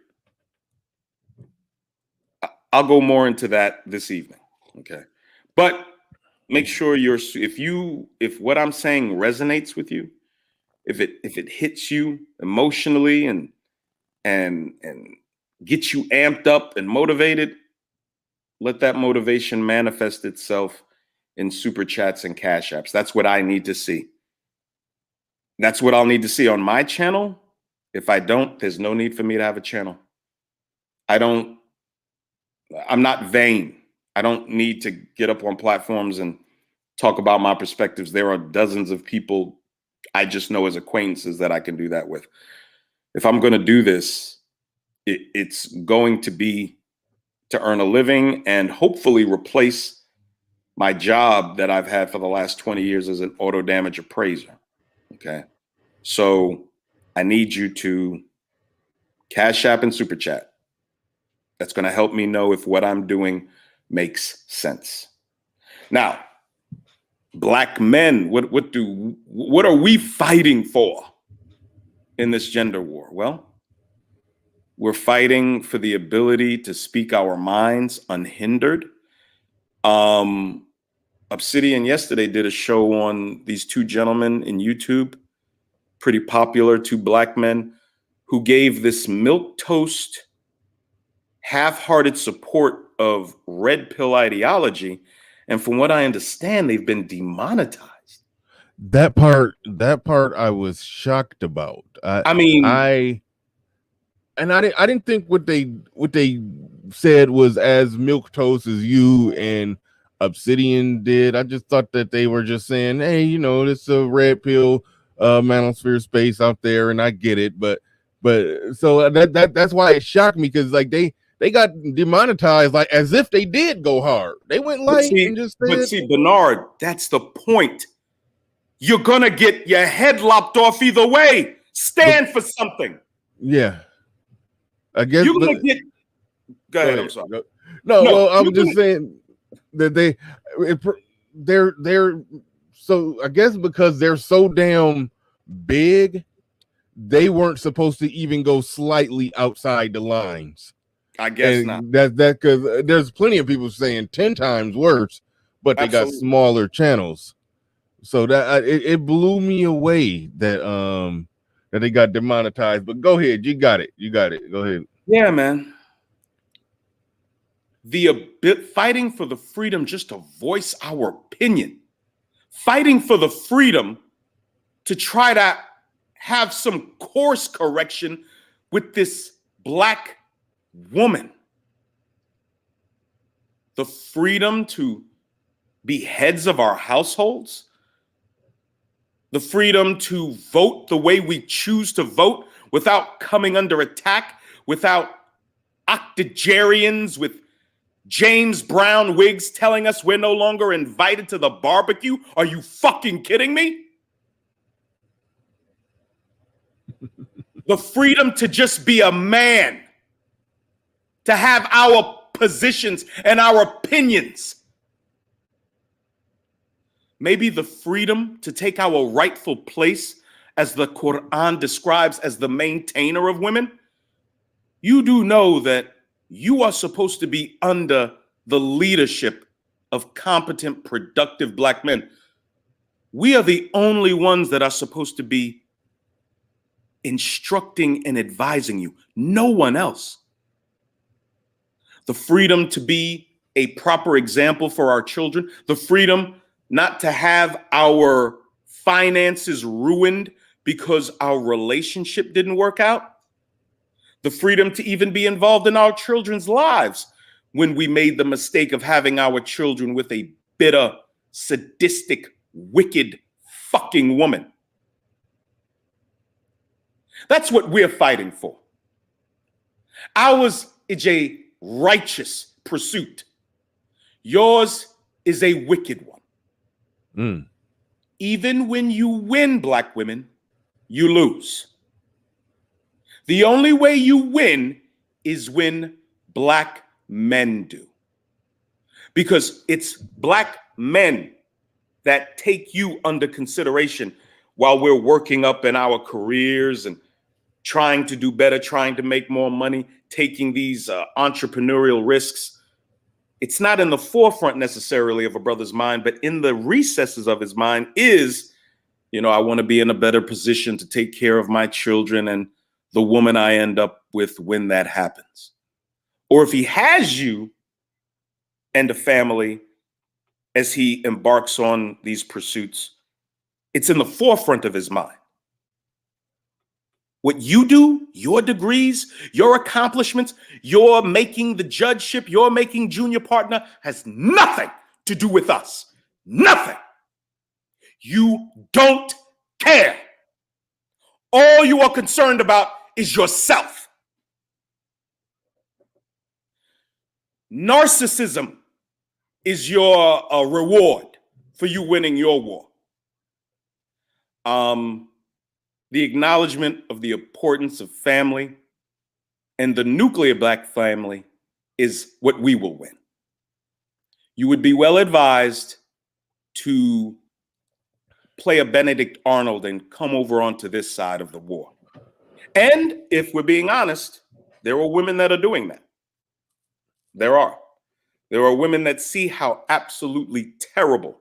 Speaker 4: I'll go more into that this evening. Okay. But make sure if what I'm saying resonates with you, if it hits you emotionally and gets you amped up and motivated, let that motivation manifest itself in super chats and Cash Apps. That's what I need to see. That's what I'll need to see on my channel. If I don't, there's no need for me to have a channel. I'm not vain. I don't need to get up on platforms and talk about my perspectives. There are dozens of people I just know as acquaintances that I can do that with. if I'm going to do this, it's going to be to earn a living and hopefully replace my job that I've had for the last 20 years as an auto damage appraiser. Okay. So I need you to Cash App and Super Chat. That's going to help me know if what I'm doing makes sense. Now, Black men, what are we fighting for in this gender war? Well, we're fighting for the ability to speak our minds unhindered. Obsidian yesterday did a show on these two gentlemen in YouTube, pretty popular, two Black men, who gave this milquetoast, half-hearted support of red pill ideology. And from what I understand, they've been demonetized.
Speaker 1: That part I was shocked about. I didn't think what they said was as milquetoast as you and Obsidian did. I just thought that they were just saying, hey, you know, this is a red pill manosphere space out there, and I get it, but so that's why it shocked me, because like they got demonetized like as if they did go hard. They went light and just said,
Speaker 4: but see, Bernard, that's the point. You're gonna get your head lopped off either way. Stand for something.
Speaker 1: Yeah, I guess
Speaker 4: you're gonna get. Go ahead. I'm sorry.
Speaker 1: No, well, I'm just saying that they're so, I guess because they're so damn big, they weren't supposed to even go slightly outside the lines.
Speaker 4: I guess
Speaker 1: and
Speaker 4: not.
Speaker 1: That because there's plenty of people saying 10 times worse, but they got smaller channels. So that it blew me away that that they got demonetized. But go ahead, you got it. Go ahead.
Speaker 4: Yeah, man. Fighting for the freedom just to voice our opinion, fighting for the freedom to try to have some course correction with this Black woman, the freedom to be heads of our households, the freedom to vote the way we choose to vote without coming under attack, without octogenarians with James Brown wigs telling us we're no longer invited to the barbecue. Are you fucking kidding me? The freedom to just be a man, to have our positions and our opinions. Maybe the freedom to take our rightful place, as the Quran describes as the maintainer of women. You do know that you are supposed to be under the leadership of competent, productive Black men. We are the only ones that are supposed to be instructing and advising you. No one else. The freedom to be a proper example for our children. The freedom not to have our finances ruined because our relationship didn't work out. The freedom to even be involved in our children's lives when we made the mistake of having our children with a bitter, sadistic, wicked, fucking woman. That's what we're fighting for. Ours is a righteous pursuit. Yours is a wicked one. Even when you win, Black women, you lose. The only way you win is when Black men do. Because it's Black men that take you under consideration while we're working up in our careers and trying to do better, trying to make more money, taking these entrepreneurial risks. It's not in the forefront necessarily of a brother's mind, but in the recesses of his mind is, you know, I want to be in a better position to take care of my children and the woman I end up with when that happens. Or if he has you and a family as he embarks on these pursuits, it's in the forefront of his mind. What you do, your degrees, your accomplishments, your making the judgeship, your making junior partner has nothing to do with us. Nothing. You don't care. All you are concerned about is yourself. Narcissism is your reward for you winning your war. The acknowledgement of the importance of family and the nuclear Black family is what we will win. You would be well advised to play a Benedict Arnold and come over onto this side of the war. And if we're being honest, there are women that are doing that. There are. There are women that see how absolutely terrible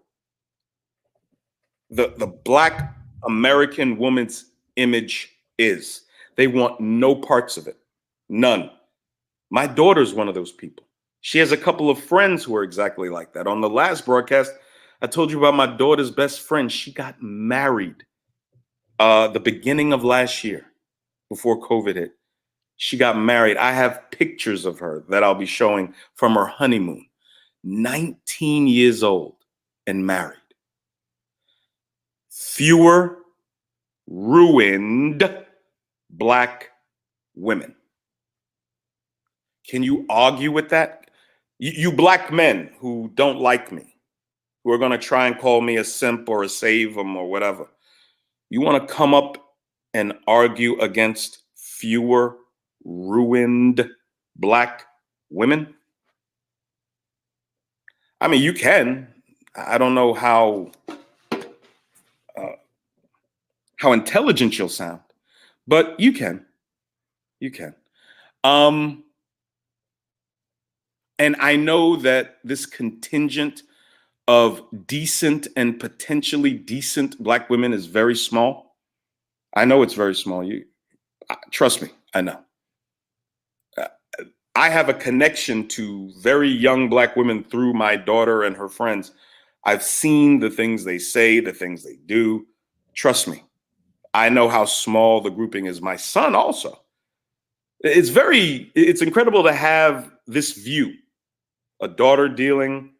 Speaker 4: the Black American woman's image is. They want no parts of it. None. My daughter's one of those people. She has a couple of friends who are exactly like that. On the last broadcast, I told you about my daughter's best friend. She got married the beginning of last year before COVID hit. She got married. I have pictures of her that I'll be showing from her honeymoon. 19 years old and married. Fewer ruined Black women. Can you argue with that? You Black men who don't like me, who are going to try and call me a simp or a save them or whatever. You want to come up and argue against fewer ruined Black women? I mean, you can. I don't know how intelligent you'll sound, but you can. You can. And I know that this contingent of decent and potentially decent Black women is very small. I know it's very small. Trust me, I know. I have a connection to very young Black women through my daughter and her friends. I've seen the things they say, the things they do. Trust me, I know how small the grouping is. My son also. It's incredible to have this view. A daughter dealing,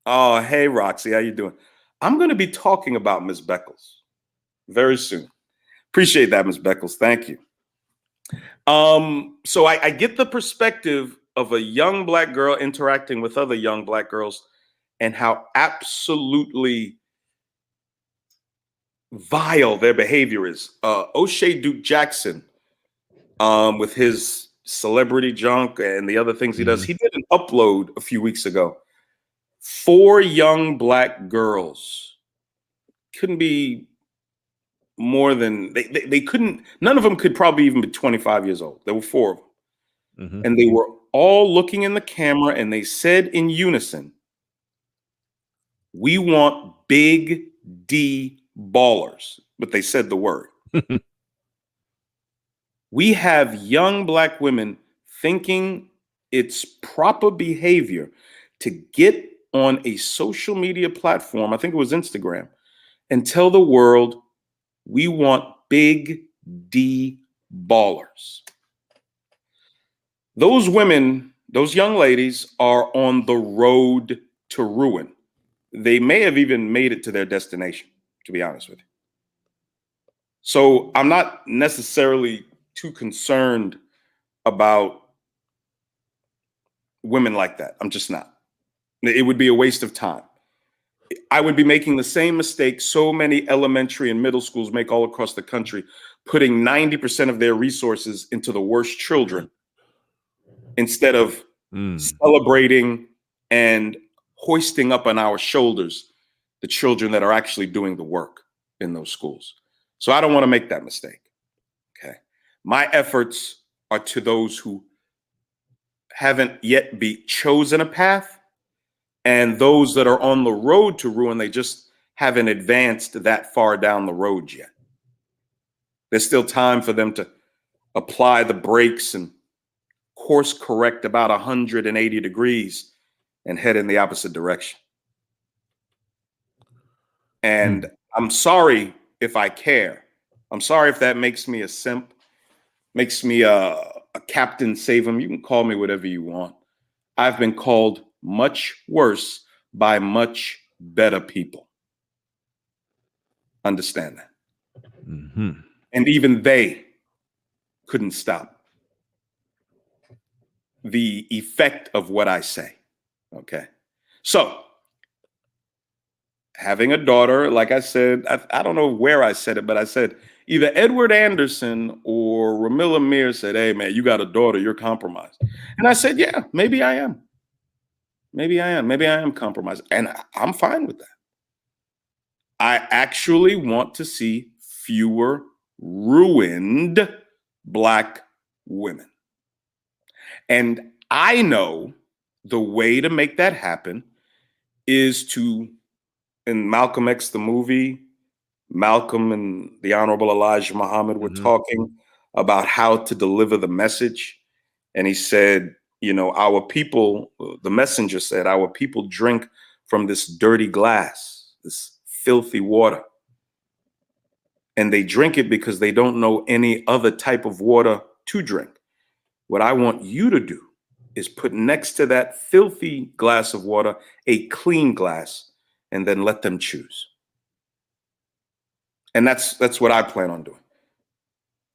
Speaker 4: oh, hey, Roxy, how you doing? I'm going to be talking about Ms. Beckles very soon. Appreciate that, Ms. Beckles. Thank you. So I get the perspective of a young Black girl interacting with other young Black girls and how absolutely vile their behavior is. O'Shea Duke Jackson, with his celebrity junk and the other things he does, he did an upload a few weeks ago. 4 young Black girls, couldn't be more than, they couldn't, none of them could probably even be 25 years old. There were 4 of them. And they were all looking in the camera and they said in unison, "We want big D ballers." But they said the word. We have young Black women thinking it's proper behavior to get on a social media platform, I think it was Instagram, and tell the world, we want big D ballers. Those women, those young ladies are on the road to ruin. They may have even made it to their destination, to be honest with you. So I'm not necessarily too concerned about women like that. I'm just not. It would be a waste of time. I would be making the same mistake so many elementary and middle schools make all across the country, putting 90% of their resources into the worst children instead of celebrating and hoisting up on our shoulders the children that are actually doing the work in those schools. So I don't want to make that mistake. Okay. My efforts are to those who haven't yet be chosen a path, and those that are on the road to ruin, they just haven't advanced that far down the road yet. There's still time for them to apply the brakes and course correct about 180 degrees and head in the opposite direction. And I'm sorry if I care. I'm sorry if that makes me a simp, makes me a Captain Save 'em. You can call me whatever you want. I've been called much worse by much better people. Understand that. And even they couldn't stop the effect of what I say. Okay. So having a daughter, like I said, I don't know where I said it, but I said either Edward Anderson or Ramila Mir said, hey, man, you got a daughter, you're compromised. And I said, yeah, maybe I am. Maybe I am. Maybe I am compromised. And I'm fine with that. I actually want to see fewer ruined Black women. And I know the way to make that happen is to, in Malcolm X, the movie, Malcolm and the Honorable Elijah Muhammad were talking about how to deliver the message. And he said, you know, our people, the messenger said, our people drink from this dirty glass, this filthy water. And they drink it because they don't know any other type of water to drink. What I want you to do is put next to that filthy glass of water a clean glass, and then let them choose. And that's what I plan on doing.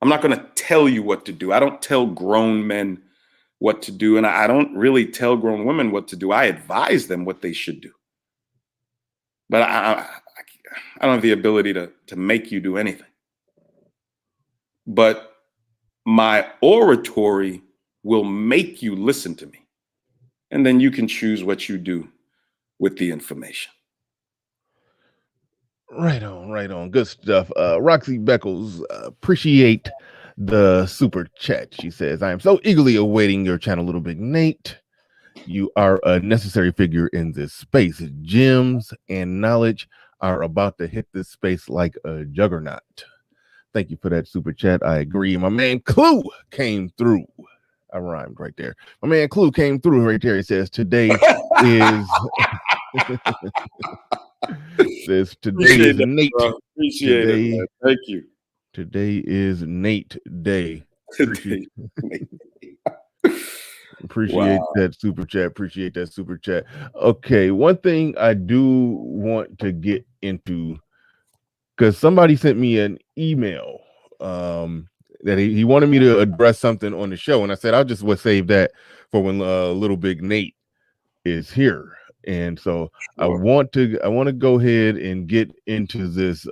Speaker 4: I'm not going to tell you what to do. I don't tell grown men what to do, and I don't really tell grown women what to do. I advise them what they should do. But I don't have the ability to make you do anything. But my oratory will make you listen to me. And then you can choose what you do with the information.
Speaker 1: Right on. Good stuff. Roxy Beckles, appreciate the super chat. She says, I am so eagerly awaiting your channel, LilBigNate. You are a necessary figure in this space. Gems and knowledge are about to hit this space like a juggernaut. Thank you for that super chat. I agree. My man Clue came through. I rhymed right there. My man Clue came through right there. He says, today is... says today is Nate.
Speaker 4: Appreciate it, man. Thank you.
Speaker 1: Today is Nate Day. Appreciate that super chat. Appreciate that super chat. Okay, one thing I do want to get into, because somebody sent me an email that he wanted me to address something on the show, and I said I'll just save that for when LilBigNate is here. And so sure. I want to go ahead and get into this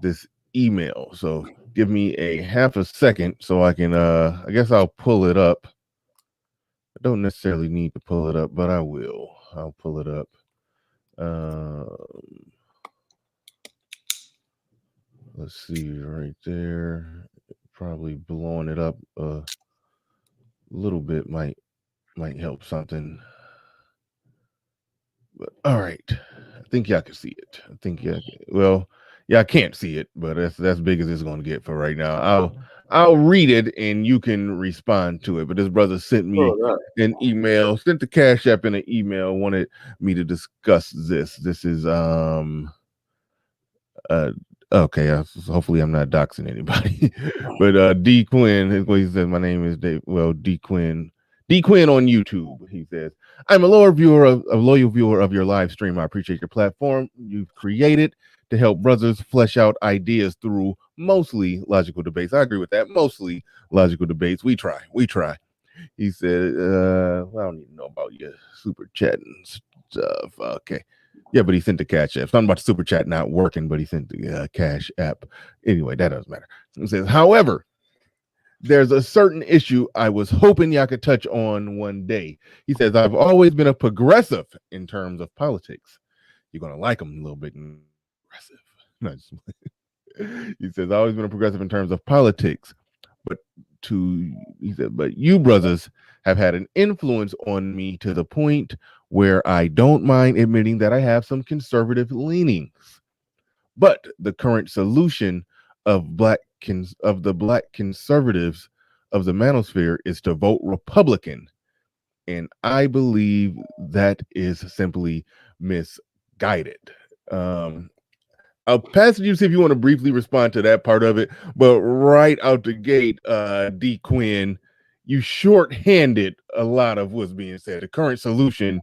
Speaker 1: this email. So give me a half a second so I can I guess I'll pull it up. I don't necessarily need to pull it up, but I will. I'll pull it up. Let's see right there. Probably blowing it up a little bit might help something. But all right, I think y'all can see it. I think I can't see it, but that's big as it's going to get for right now. I'll read it and you can respond to it. But this brother sent me an email, sent the Cash App in an email, wanted me to discuss this. This is okay. Hopefully I'm not doxing anybody, but D Quinn, he says my name is Dave. Well, D Quinn on YouTube. He says, I'm a loyal viewer of your live stream. I appreciate your platform you've created to help brothers flesh out ideas through mostly logical debates. I agree with that. Mostly logical debates. We try. He said, I don't even know about your super chat and stuff. Okay. Yeah, but he sent the Cash App. Something about the super chat not working, but he sent the Cash App. Anyway, that doesn't matter. He says, however, there's a certain issue I was hoping y'all could touch on one day. He says, I've always been a progressive in terms of politics. You're going to like him a little bit progressive. He says, I've always been a progressive in terms of politics. But you brothers have had an influence on me to the point where I don't mind admitting that I have some conservative leanings. But the current solution of the black conservatives of the manosphere is to vote Republican. And I believe that is simply misguided. I'll pass it to you, see if you want to briefly respond to that part of it. But right out the gate, D Quinn, you shorthanded a lot of what's being said. The current solution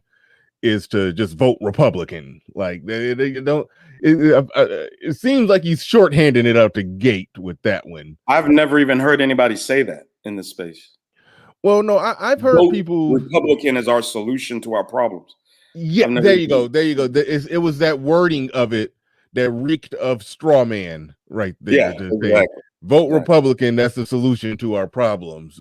Speaker 1: is to just vote Republican. Like they don't. It seems like he's shorthanding it out the gate with that one.
Speaker 4: I've never even heard anybody say that in this space.
Speaker 1: Well, no, I've heard
Speaker 4: Vote
Speaker 1: people.
Speaker 4: Republican is our solution to our problems.
Speaker 1: Yeah, there you go. There you go. It was that wording of it that reeked of straw man right there.
Speaker 4: Yeah, exactly.
Speaker 1: Vote Republican. That's the solution to our problems.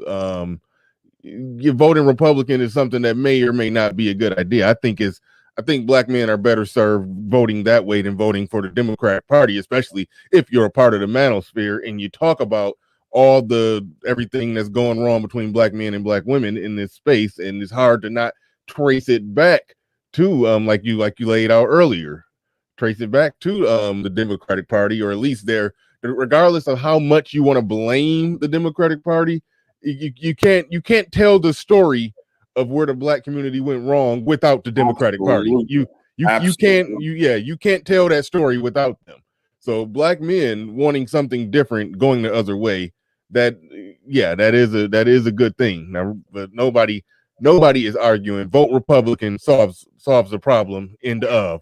Speaker 1: You voting Republican is something that may or may not be a good idea. I think black men are better served voting that way than voting for the Democratic Party, especially if you're a part of the manosphere and you talk about all the everything that's going wrong between black men and black women in this space, and it's hard to not trace it back to like you laid out earlier, trace it back to the Democratic Party, or at least regardless of how much you want to blame the Democratic Party, you can't tell the story of where the black community went wrong without the Democratic Party. You can't tell that story without them. So black men wanting something different, going the other way, that is a good thing. Now, but nobody is arguing vote Republican solves the problem. End of.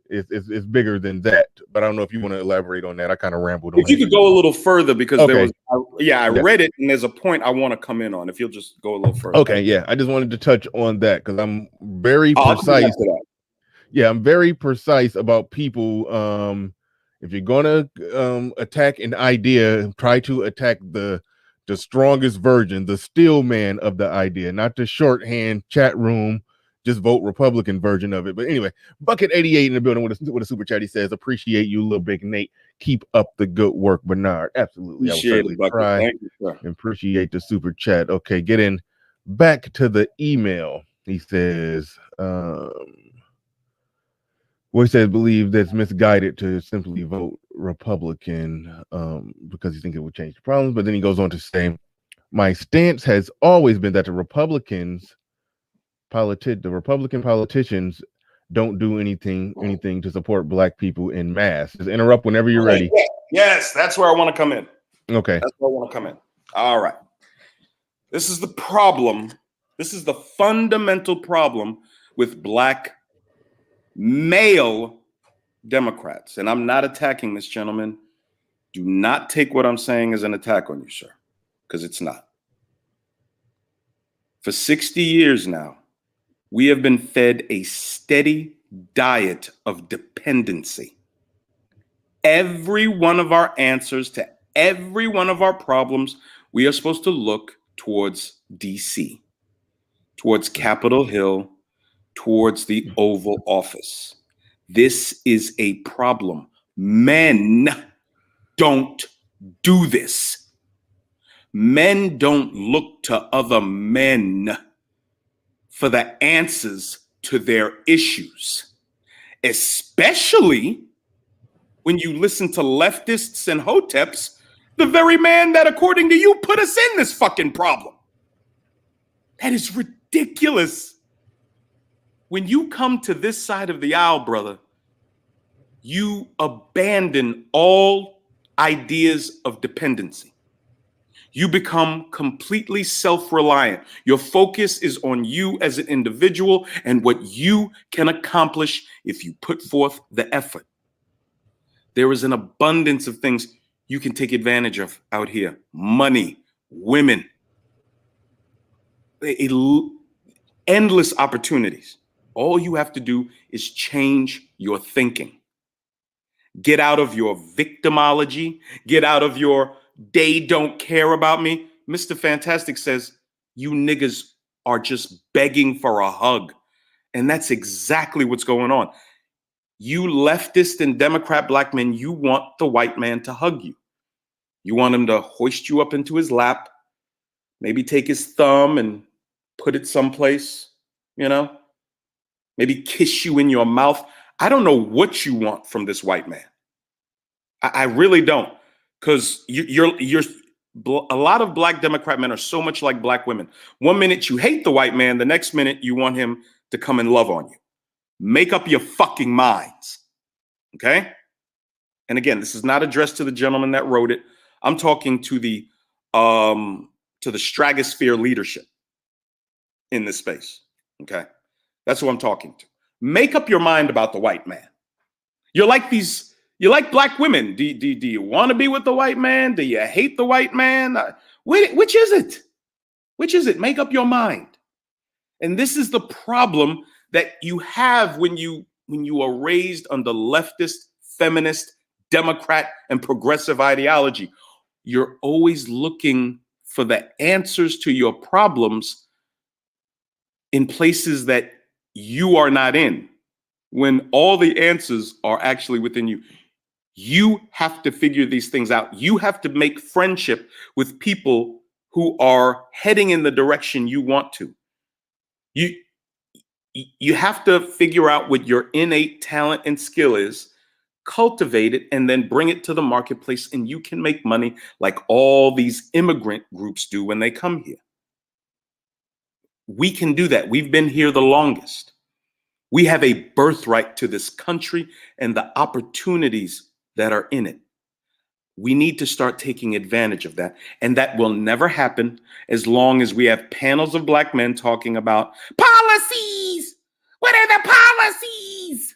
Speaker 1: It's bigger than that. But I don't know if you want to elaborate on that. I kind of rambled on
Speaker 4: If you could go a little further, because
Speaker 1: okay.
Speaker 4: I read it, and there's a point I want to come in on. If you'll just go a little further.
Speaker 1: Okay, yeah. I just wanted to touch on that because I'm very precise. Yeah, I'm very precise about people. If you're gonna attack an idea, try to attack the strongest version, the steel man of the idea, not the shorthand chat room, just vote Republican version of it. But anyway, Bucket 88 in the building with a super chat. He says, appreciate you, LilBigNate. Keep up the good work, Bernard. Absolutely. I will certainly try.
Speaker 4: Thank you, sir.
Speaker 1: Appreciate the super chat. Okay, getting back to the email. He says, he says, believe that's misguided to simply vote Republican because you think it would change the problems. But then he goes on to say, my stance has always been that the Republican politicians don't do anything to support black people in mass. Just interrupt whenever you're ready.
Speaker 4: Yes, that's where I want to come in.
Speaker 1: Okay.
Speaker 4: That's where I want to come in. All right. This is the problem. This is the fundamental problem with black male Democrats. And I'm not attacking this gentleman. Do not take what I'm saying as an attack on you, sir, because it's not. For 60 years now, we have been fed a steady diet of dependency. Every one of our answers to every one of our problems, we are supposed to look towards DC, towards Capitol Hill, towards the Oval Office. This is a problem. Men don't do this. Men don't look to other men for the answers to their issues, especially when you listen to leftists and hoteps, the very man that, according to you, put us in this fucking problem. That is ridiculous. When you come to this side of the aisle, brother, you abandon all ideas of dependency. You become completely self-reliant. Your focus is on you as an individual and what you can accomplish if you put forth the effort. There is an abundance of things you can take advantage of out here. Money, women, endless opportunities. All you have to do is change your thinking. Get out of your victimology. Get out of your they don't care about me. Mr. Fantastic says, you niggas are just begging for a hug. And that's exactly what's going on. You leftist and Democrat black men, you want the white man to hug you. You want him to hoist you up into his lap, maybe take his thumb and put it someplace, maybe kiss you in your mouth. I don't know what you want from this white man. I really don't, because a lot of black Democrat men are so much like black women. One minute you hate the white man, the next minute you want him to come and love on you. Make up your fucking minds, okay? And again, this is not addressed to the gentleman that wrote it. I'm talking to the stratosphere leadership in this space, okay? That's who I'm talking to. Make up your mind about the white man. You're like black women. Do you want to be with the white man? Do you hate the white man? Which is it? Which is it? Make up your mind. And this is the problem that you have when you are raised under leftist, feminist, Democrat, and progressive ideology. You're always looking for the answers to your problems in places that you are not in, when all the answers are actually within you. You have to figure these things out. You have to make friendship with people who are heading in the direction you want to. You have to figure out what your innate talent and skill is, cultivate it, and then bring it to the marketplace, and you can make money like all these immigrant groups do when they come here. We can do that. We've been here the longest. We have a birthright to this country and the opportunities that are in it. We need to start taking advantage of that. And that will never happen as long as we have panels of black men talking about policies. What are the policies?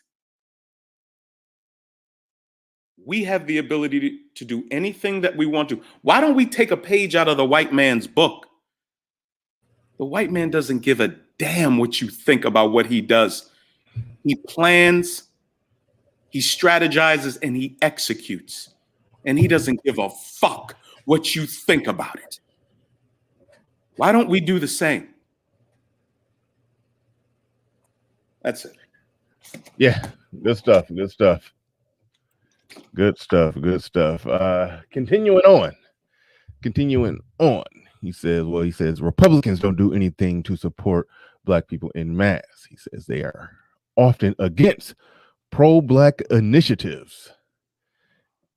Speaker 4: We have the ability to do anything that we want to. Why don't we take a page out of the white man's book? The white man doesn't give a damn what you think about what he does. He plans, he strategizes, and he executes. And he doesn't give a fuck what you think about it. Why don't we do the same? That's it.
Speaker 1: Yeah, good stuff. Good stuff. Good stuff. Good stuff. Continuing on. He says Republicans don't do anything to support black people en masse. He says they are often against pro-black initiatives.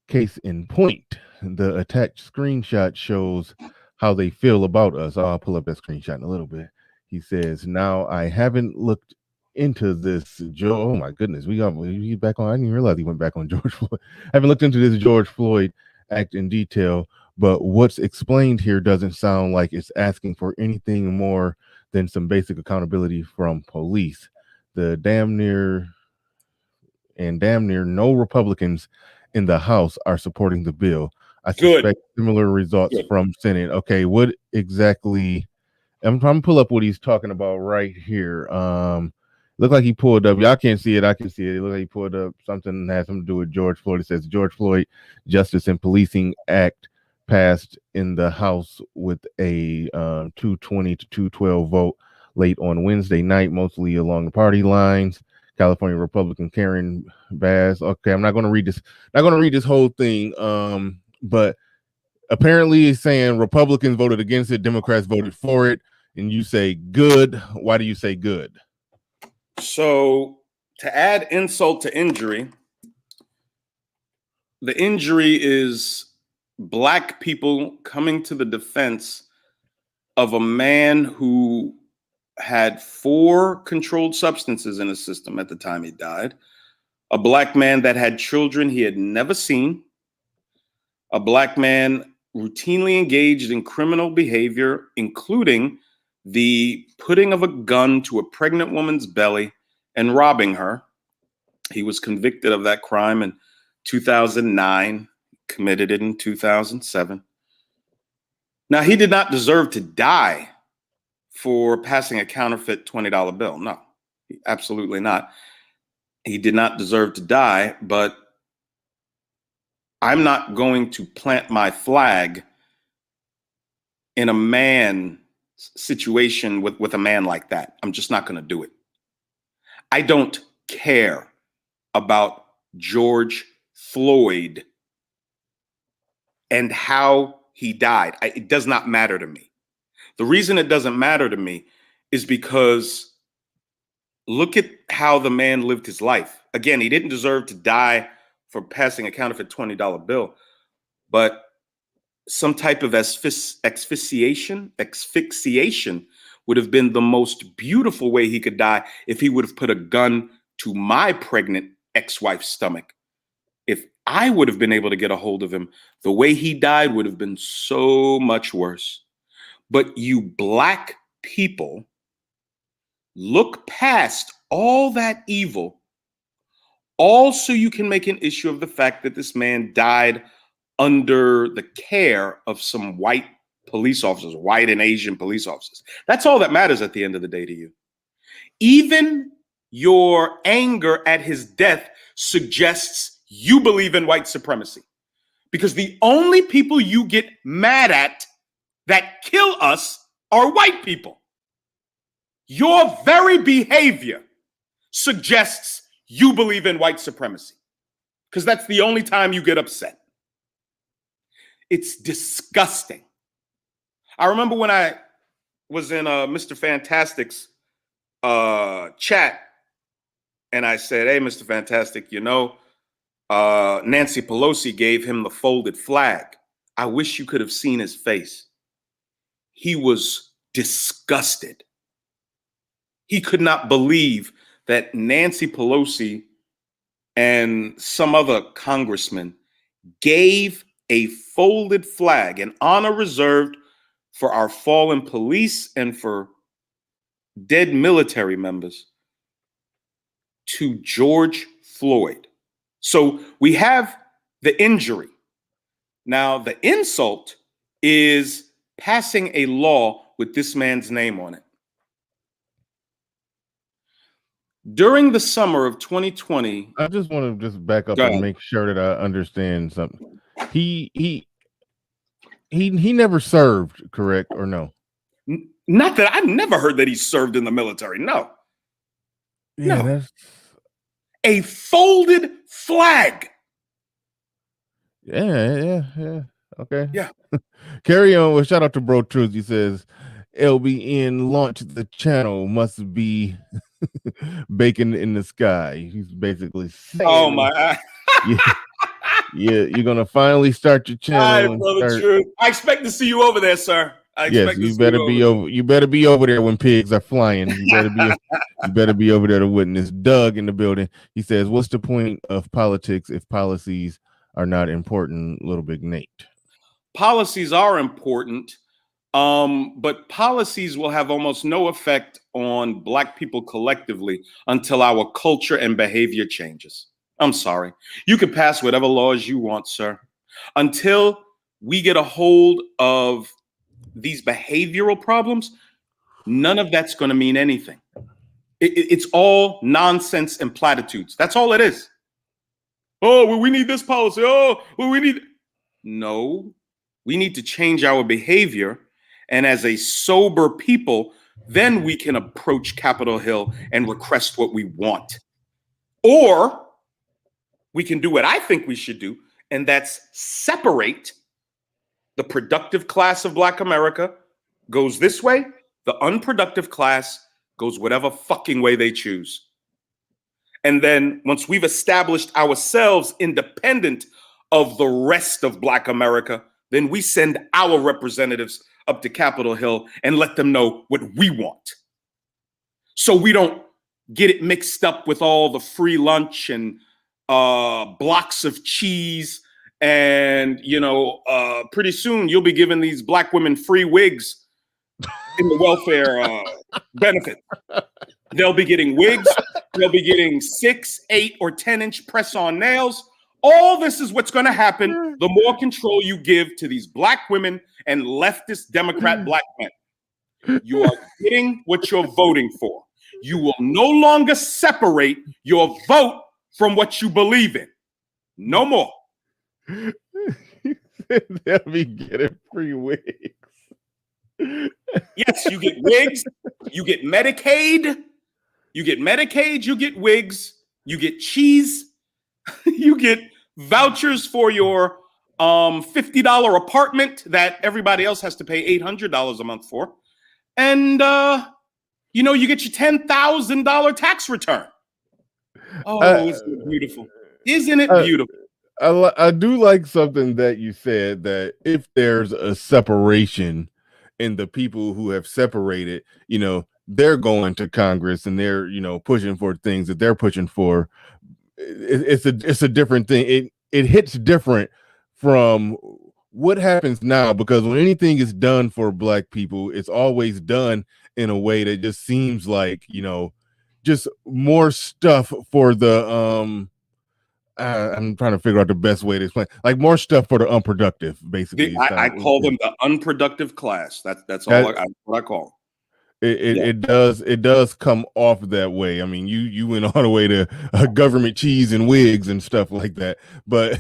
Speaker 1: Case in point, the attached screenshot shows how they feel about us. I'll pull up that screenshot in a little bit. He says, now I haven't looked into this. Oh my goodness, he's back on. I didn't even realize he went back on George Floyd. I haven't looked into this George Floyd act in detail, but what's explained here doesn't sound like it's asking for anything more than some basic accountability from police. The damn near no Republicans in the House are supporting the bill. I suspect similar results from Senate. Okay, what exactly? I'm trying to pull up what he's talking about right here. Look like he pulled up. Y'all can't see it. I can see it. It looks like he pulled up something that has something to do with George Floyd. It says George Floyd Justice and Policing Act passed in the House with a 220 to 212 vote late on Wednesday night, mostly along the party lines. California Republican Karen Bass. Okay, I'm not going to read this. Not going to read this whole thing. But apparently, it's saying Republicans voted against it, Democrats voted for it, and you say good. Why do you say good?
Speaker 4: So, to add insult to injury, the injury is black people coming to the defense of a man who had 4 controlled substances in his system at the time he died, a black man that had children he had never seen, a black man routinely engaged in criminal behavior, including the putting of a gun to a pregnant woman's belly and robbing her. He was convicted of that crime in 2009, committed it in 2007. Now, he did not deserve to die for passing a counterfeit $20 bill. No, absolutely not. He did not deserve to die, but I'm not going to plant my flag in a man situation with a man like that. I'm just not going to do it. I don't care about George Floyd and how he died. It does not matter to me. The reason it doesn't matter to me is because look at how the man lived his life. Again, he didn't deserve to die for passing a counterfeit $20 bill, but some type of asphyxiation would have been the most beautiful way he could die if he would have put a gun to my pregnant ex-wife's stomach. If I would have been able to get a hold of him, the way he died would have been so much worse. But you black people Look past all that evil, all so you can make an issue of the fact that this man died under the care of some white police officers, white and Asian police officers. That's all that matters at the end of the day to you. Even your anger at his death suggests you believe in white supremacy, because the only people you get mad at that kill us are white people. Your very behavior suggests you believe in white supremacy, because that's the only time you get upset. It's disgusting. I remember when I was in Mr. Fantastic's chat, and I said, hey, Mr. Fantastic, Nancy Pelosi gave him the folded flag. I wish you could have seen his face. He was disgusted. He could not believe that Nancy Pelosi and some other congressman gave a folded flag, an honor reserved for our fallen police and for dead military members, to George Floyd. So we have the injury. Now, the insult is passing a law with this man's name on it. During the summer of 2020,
Speaker 1: I just want to just back up and make sure that I understand something. He never served, correct or no?
Speaker 4: Not that I've never heard that he served in the military. No.
Speaker 1: Yeah,
Speaker 4: no.
Speaker 1: That's
Speaker 4: a folded flag.
Speaker 1: Yeah. Okay.
Speaker 4: Yeah.
Speaker 1: Carry on. Well, shout out to Bro Truth. He says LBN launched the channel, must be bacon in the sky. He's basically saying,
Speaker 4: oh my
Speaker 1: yeah, you're gonna finally start your channel.
Speaker 4: All right, brother Truth. I expect to see you over there, sir.
Speaker 1: Yes, you better be over. You better be over there when pigs are flying. You better be over there to witness. Doug in the building. He says, "What's the point of politics if policies are not important?" LilBigNate.
Speaker 4: Policies are important, but policies will have almost no effect on Black people collectively until our culture and behavior changes. I'm sorry. You can pass whatever laws you want, sir. Until we get a hold of these behavioral problems, none of that's going to mean anything. It's all nonsense and platitudes. That's all it is. Oh, well, we need this policy. Oh, well, we need. No, we need to change our behavior. And as a sober people, then we can approach Capitol Hill and request what we want. Or we can do what I think we should do, and that's separate. The productive class of Black America goes this way. The unproductive class goes whatever fucking way they choose. And then once we've established ourselves independent of the rest of Black America, then we send our representatives up to Capitol Hill and let them know what we want. So we don't get it mixed up with all the free lunch and blocks of cheese. And, pretty soon you'll be giving these Black women free wigs in the welfare benefit. They'll be getting wigs. They'll be getting 6, 8, or 10-inch press-on nails. All this is what's going to happen the more control you give to these Black women and leftist Democrat Black men. You are getting what you're voting for. You will no longer separate your vote from what you believe in. No more.
Speaker 1: They'll be getting free wigs.
Speaker 4: Yes, you get wigs. You get Medicaid. You get Medicaid. You get wigs. You get cheese. You get vouchers for your $50 apartment that everybody else has to pay $800 a month for. And, you get your $10,000 tax return. Oh, isn't it beautiful? Isn't it beautiful?
Speaker 1: I do like something that you said, that if there's a separation in the people who have separated, they're going to Congress and they're, pushing for things that they're pushing for. It's a different thing. It hits different from what happens now, because when anything is done for Black people, it's always done in a way that just seems like, just more stuff for the I'm trying to figure out the best way to explain, like more stuff for the unproductive, basically.
Speaker 4: I call them the unproductive class. That's all what I call them.
Speaker 1: It does come off that way. I mean, you went all the way to government cheese and wigs and stuff like that, but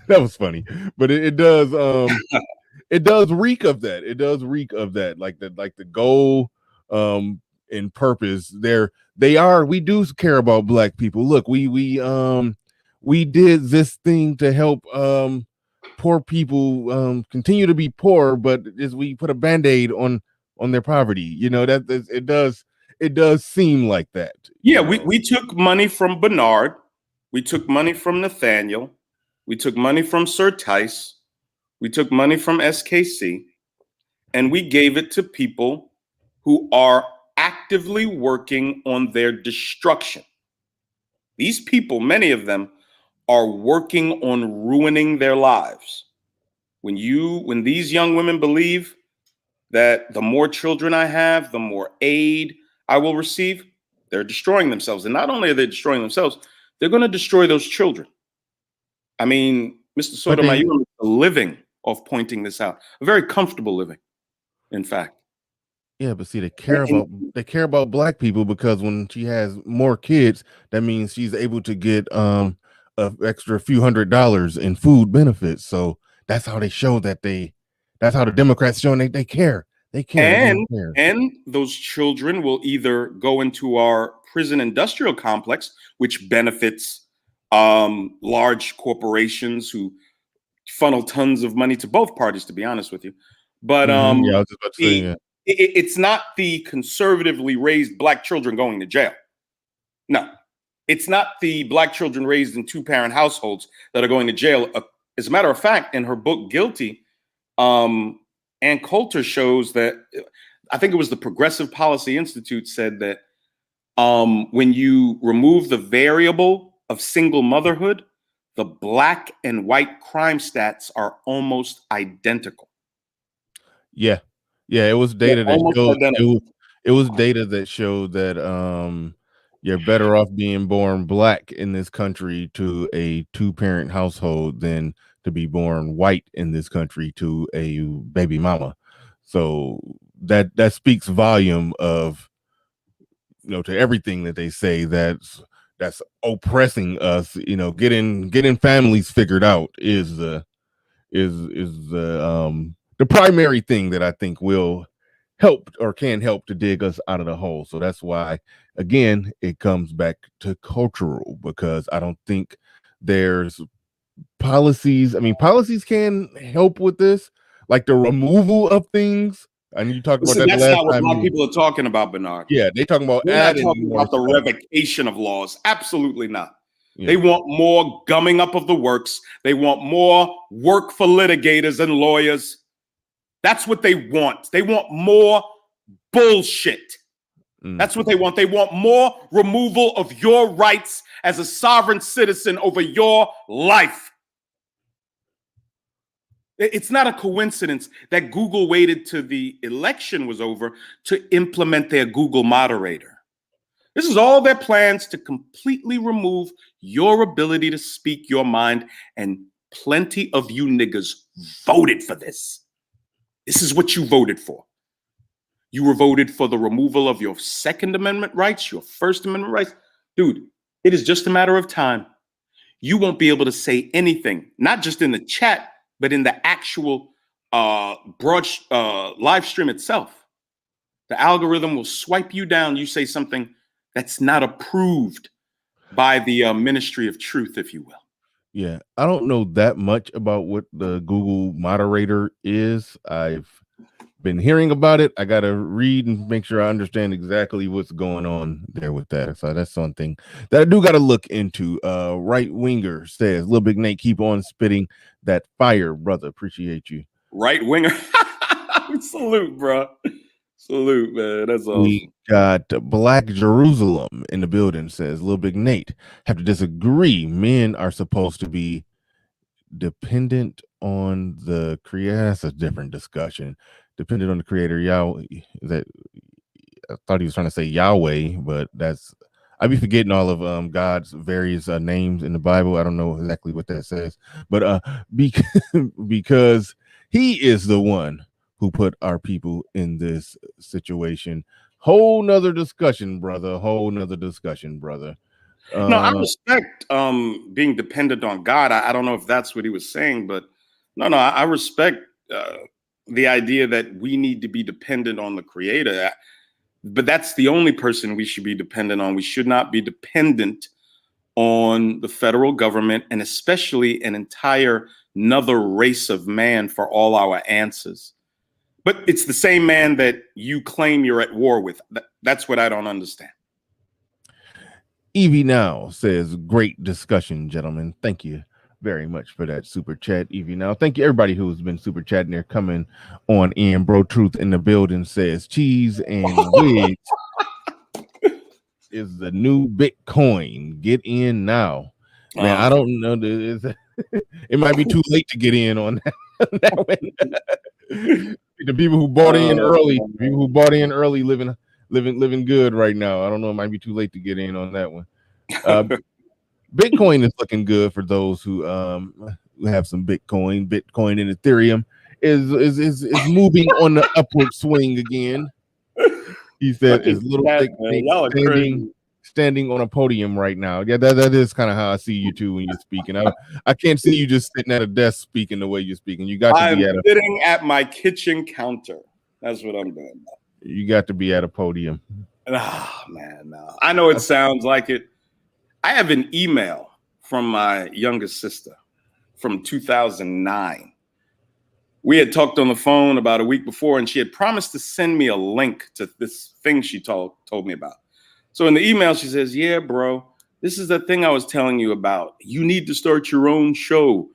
Speaker 1: that was funny. But it does it does reek of that. It does reek of that, like the goal and purpose. We do care about Black people. Look, we did this thing to help poor people continue to be poor, but as we put a band-aid on their poverty, that it does seem like that.
Speaker 4: Yeah, we took money from Bernard, we took money from Nathaniel, we took money from Sir Tice, we took money from SKC, and we gave it to people who are actively working on their destruction. These people, many of them, are working on ruining their lives. When these young women believe that the more children I have, the more aid I will receive, they're destroying themselves. And not only are they destroying themselves, they're going to destroy those children. I mean, Mr. Sotomayor, you're living off pointing this out. A very comfortable living, in fact.
Speaker 1: Yeah, but see, they care about Black people, because when she has more kids, that means she's able to get an extra few $100s in food benefits. So that's how they show that's how the Democrats show they care. They care.
Speaker 4: And those children will either go into our prison industrial complex, which benefits large corporations who funnel tons of money to both parties, to be honest with you. But
Speaker 1: yeah, I was just about to say, yeah.
Speaker 4: It's not the conservatively raised Black children going to jail. No, it's not the Black children raised in two-parent households that are going to jail. As a matter of fact, in her book, Guilty, Ann Coulter shows that, I think it was the Progressive Policy Institute said that when you remove the variable of single motherhood, the Black and white crime stats are almost identical.
Speaker 1: Yeah. Yeah, it was data that showed it was data that showed that you're better off being born Black in this country to a two-parent household than to be born white in this country to a baby mama. So that speaks volume of, to everything that they say that's oppressing us. Getting families figured out is the primary thing that I think will help or can help to dig us out of the hole. So that's why, again, it comes back to cultural, because I don't think there's policies. I mean, policies can help with this, like the removal of things. And you talked about that
Speaker 4: that's
Speaker 1: last
Speaker 4: not what
Speaker 1: time.
Speaker 4: Black people are talking about, Bernard.
Speaker 1: Yeah, they talking about
Speaker 4: We're not talking about the revocation of laws. Absolutely not. Yeah. They want more gumming up of the works. They want more work for litigators and lawyers. That's what they want. They want more bullshit. That's what they want. They want more removal of your rights as a sovereign citizen over your life. It's not a coincidence that Google waited till the election was over to implement their Google moderator. This is all their plans to completely remove your ability to speak your mind, and plenty of you niggas voted for this. This is what you voted for. You were voted for the removal of your Second Amendment rights, your First Amendment rights. Dude, it is just a matter of time. You won't be able to say anything, not just in the chat, but in the actual broad live stream itself. The algorithm will swipe you down. You say something that's not approved by the Ministry of Truth, if you will.
Speaker 1: Yeah, I don't know that much about what the Google moderator is. I've been hearing about it. I got to read and make sure I understand exactly what's going on there with that. So that's something that I do got to look into. Right Winger says, LilBigNate, keep on spitting that fire, brother. Appreciate you.
Speaker 4: Right Winger. Salute, bro. Salute, man. That's awesome.
Speaker 1: We got Black Jerusalem in the building, says LilBigNate. Have to disagree. Men are supposed to be dependent on the creator. That's a different discussion. Dependent on the creator. Y'all, that thought he was trying to say Yahweh, but I be forgetting all of God's various names in the Bible. I don't know exactly what that says, but because he is the one who put our people in this situation. Whole nother discussion, brother.
Speaker 4: No, I respect being dependent on God. I don't know if that's what he was saying, but no, I respect the idea that we need to be dependent on the Creator. But that's the only person we should be dependent on. We should not be dependent on the federal government, and especially an entire another race of man for all our answers. But it's the same man that you claim you're at war with. That's what I don't understand.
Speaker 1: Evie Now says, great discussion, gentlemen. Thank you very much for that super chat, Evie Now. Thank you, everybody who's been super chatting there, coming on in. Bro Truth in the building says, cheese and wigs is the new Bitcoin. Get in now. Man, I don't know. It might be too late to get in on that one. The people who bought in early, living good right now. I don't know. It might be too late to get in on that one. Bitcoin is looking good for those who have some Bitcoin. Bitcoin and Ethereum is moving on the upward swing again. He said, "Is little thick standing on a podium right now." Yeah, that is kind of how I see you too when you're speaking. I can't see you just sitting at a desk speaking the way you're speaking. You got to be
Speaker 4: sitting at my kitchen counter. That's what I'm doing.
Speaker 1: You got to be at a podium.
Speaker 4: Oh man, no. I know it sounds like it. I have an email from my youngest sister from 2009. We had talked on the phone about a week before, and she had promised to send me a link to this thing she told me about. So in the email, she says, yeah, bro, this is the thing I was telling you about. You need to start your own show.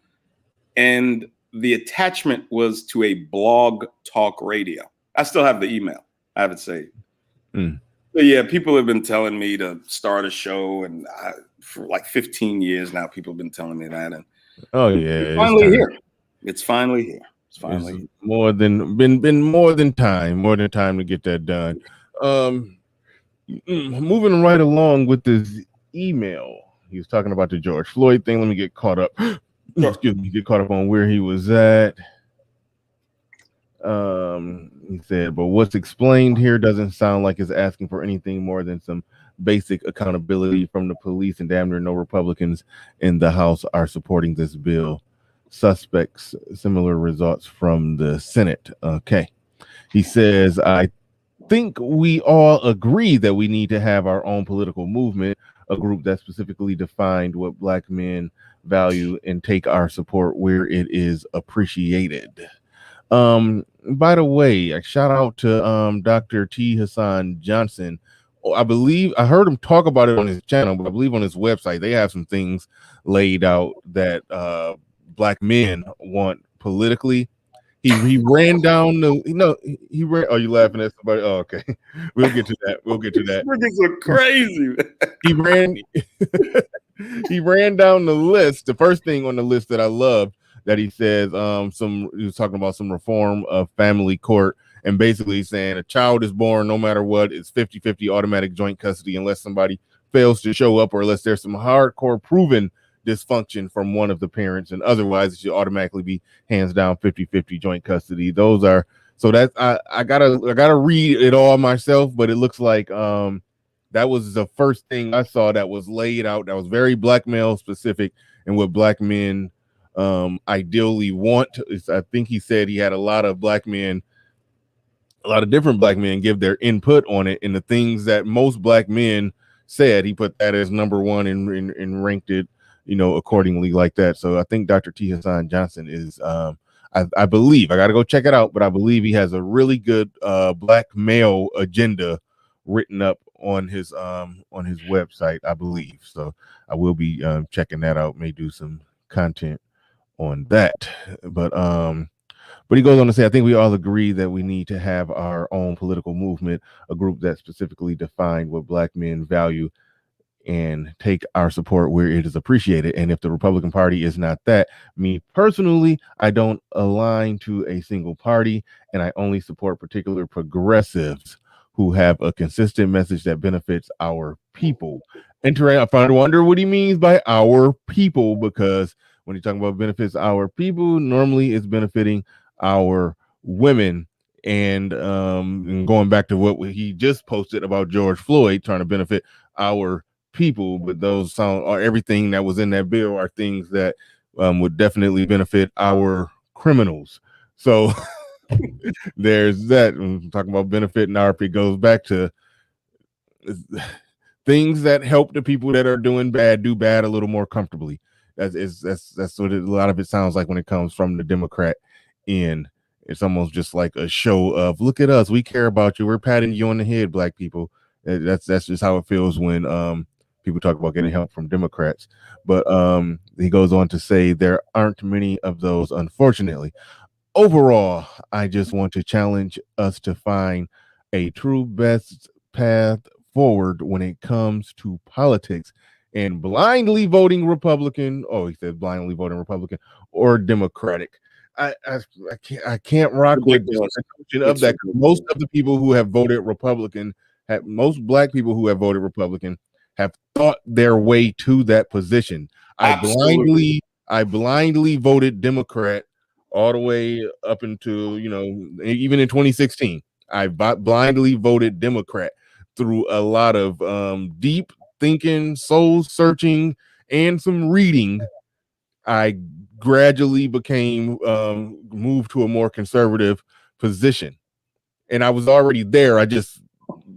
Speaker 4: And the attachment was to a blog talk radio. I still have the email. I have it saved. So yeah, people have been telling me to start a show, and for like 15 years now, people have been telling me that. And it's finally here. It's finally here. It's finally
Speaker 1: more than time to get that done. Moving right along with this email, he was talking about the George Floyd thing. Let me get caught up. Get caught up on where he was at. He said, but what's explained here doesn't sound like it's asking for anything more than some basic accountability from the police, and damn near no Republicans in the House are supporting this bill. Suspects similar results from the Senate. Okay. He says, I think we all agree that we need to have our own political movement, a group that specifically defined what Black men value and take our support where it is appreciated. By the way, a shout out to Dr. T. Hassan Johnson. I believe I heard him talk about it on his channel, but I believe on his website they have some things laid out that Black men want politically. He ran down the he ran. Oh, you laughing at somebody? Oh, okay. We'll get to that.
Speaker 4: Niggas are crazy.
Speaker 1: He ran down the list. The first thing on the list that I loved that he says he was talking about some reform of family court, and basically saying a child is born no matter what, it's 50-50 automatic joint custody unless somebody fails to show up or unless there's some hardcore proven dysfunction from one of the parents, and otherwise it should automatically be hands down 50-50 joint custody. Those are so that I gotta read it all myself, but it looks like that was the first thing I saw that was laid out that was very Black male specific and what Black men ideally want. I think he said he had a lot of different Black men give their input on it, and the things that most Black men said, he put that as number one and ranked it, accordingly like that. So I think Dr. T. Hassan Johnson is I believe, I gotta go check it out, but I believe he has a really good Black male agenda written up on his website, I believe. So I will be checking that out, may do some content on that. But he goes on to say, I think we all agree that we need to have our own political movement, a group that specifically defined what Black men value and take our support where it is appreciated. And if the Republican Party is not that, me personally, I don't align to a single party, and I only support particular progressives who have a consistent message that benefits our people. I find to wonder what he means by our people, because when you're talking about benefits our people, normally it's benefiting our women. And going back to what he just posted about George Floyd trying to benefit our people, but those sound, or everything that was in that bill are things that would definitely benefit our criminals. So there's that. I'm talking about benefiting our people, goes back to things that help the people that are doing bad do bad a little more comfortably. That's what a lot of it sounds like when it comes from the Democrat end. It's almost just like a show of, look at us, we care about you, we're patting you on the head, black people. That's just how it feels when people talk about getting help from Democrats. But he goes on to say there aren't many of those, unfortunately. Overall, I just want to challenge us to find a true best path forward when it comes to politics, and blindly voting Republican. Oh, he said blindly voting Republican or Democratic. I can't rock with this notion of that. Most of the people who have voted Republican, most black people who have voted Republican, have thought their way to that position. I blindly voted Democrat all the way up into, even in 2016. I blindly voted Democrat through a lot of deep thinking, soul searching, and some reading. I gradually became moved to a more conservative position, and I was already there. I just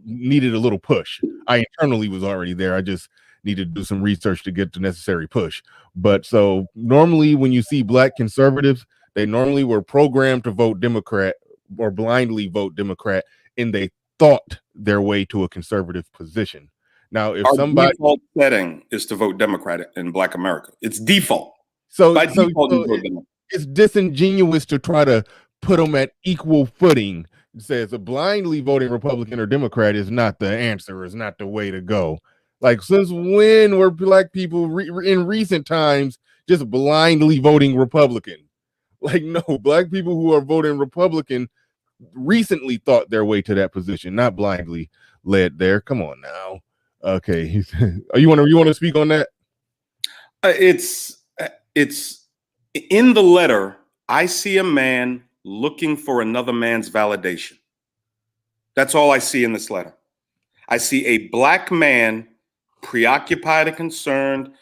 Speaker 1: needed a little push. I internally was already there. I just needed to do some research to get the necessary push. But so normally when you see black conservatives, they normally were programmed to vote Democrat or blindly vote Democrat, and they thought their way to a conservative position. Now, if
Speaker 4: our default setting is to vote Democrat in Black America, it's default.
Speaker 1: So it's disingenuous to try to put them at equal footing. It says a blindly voting Republican or Democrat is not the answer, is not the way to go. Like, since when were black people in recent times just blindly voting Republican? Like, no, black people who are voting Republican recently thought their way to that position, not blindly led there. Come on now. Okay. you want to speak on that?
Speaker 4: It's in the letter. I see a man looking for another man's validation. That's all I see in this letter. I see a black man preoccupied and concerned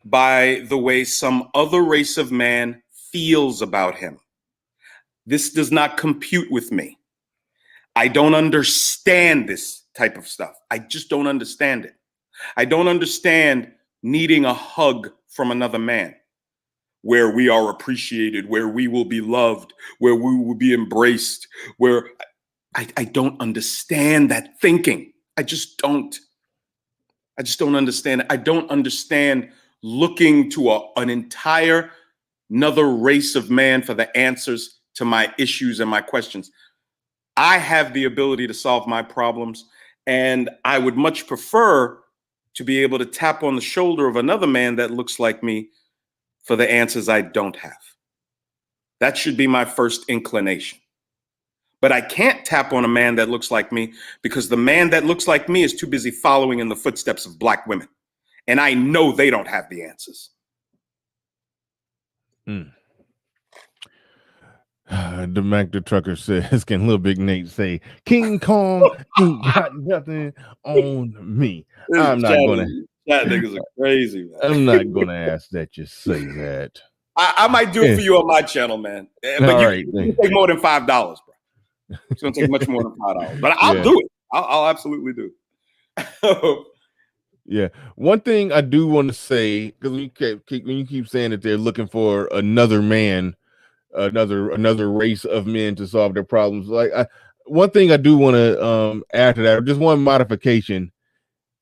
Speaker 4: by the way some other race of man feels about him. This does not compute with me. I don't understand this type of stuff. I just don't understand it. I don't understand needing a hug from another man, where we are appreciated, where we will be loved, where we will be embraced, where I don't understand that thinking. I just don't understand it. I don't understand looking to an entire another race of man for the answers to my issues and my questions. I have the ability to solve my problems, and I would much prefer to be able to tap on the shoulder of another man that looks like me for the answers I don't have. That should be my first inclination. But I can't tap on a man that looks like me, because the man that looks like me is too busy following in the footsteps of black women. And I know they don't have the answers.
Speaker 1: The Mac the Trucker says, can LilBigNate say King Kong ain't got nothing on me? I'm not gonna.
Speaker 4: That niggas are crazy, man.
Speaker 1: I'm not gonna ask that you say that.
Speaker 4: I might do it for you on my channel, man. But you take more than $5, bro. It's gonna take much more than $5. But I'll do it. I'll absolutely do it.
Speaker 1: Yeah. One thing I do want to say, because when you keep saying that they're looking for another man, another race of men to solve their problems, like one thing I do want to add to that, or just one modification,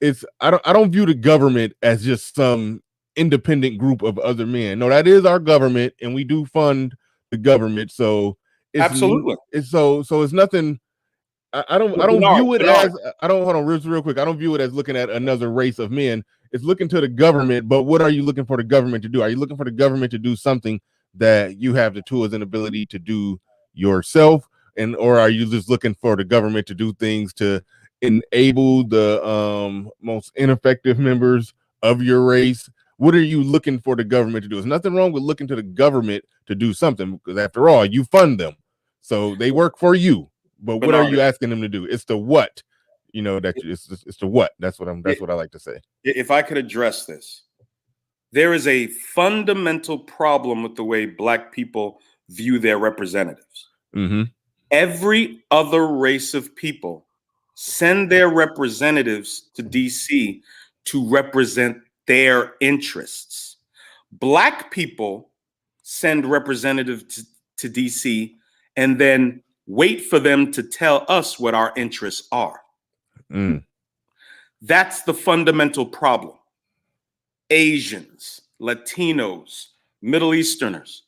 Speaker 1: is I don't view the government as just some independent group of other men. No, that is our government, and we do fund the government. So it's
Speaker 4: absolutely.
Speaker 1: So it's nothing. I don't view it as hold on real quick. I don't view it as looking at another race of men. It's looking to the government, but what are you looking for the government to do? Are you looking for the government to do something that you have the tools and ability to do yourself, or are you just looking for the government to do things to enable the most ineffective members of your race? What are you looking for the government to do? There's nothing wrong with looking to the government to do something, because after all, you fund them, so they work for you. But what are you asking them to do? It's the what, it's the what. That's what I like to say.
Speaker 4: If I could address this, there is a fundamental problem with the way Black people view their representatives.
Speaker 1: Mm-hmm.
Speaker 4: Every other race of people send their representatives to DC to represent their interests. Black people send representatives to DC and then wait for them to tell us what our interests are. That's the fundamental problem. Asians, Latinos, Middle Easterners,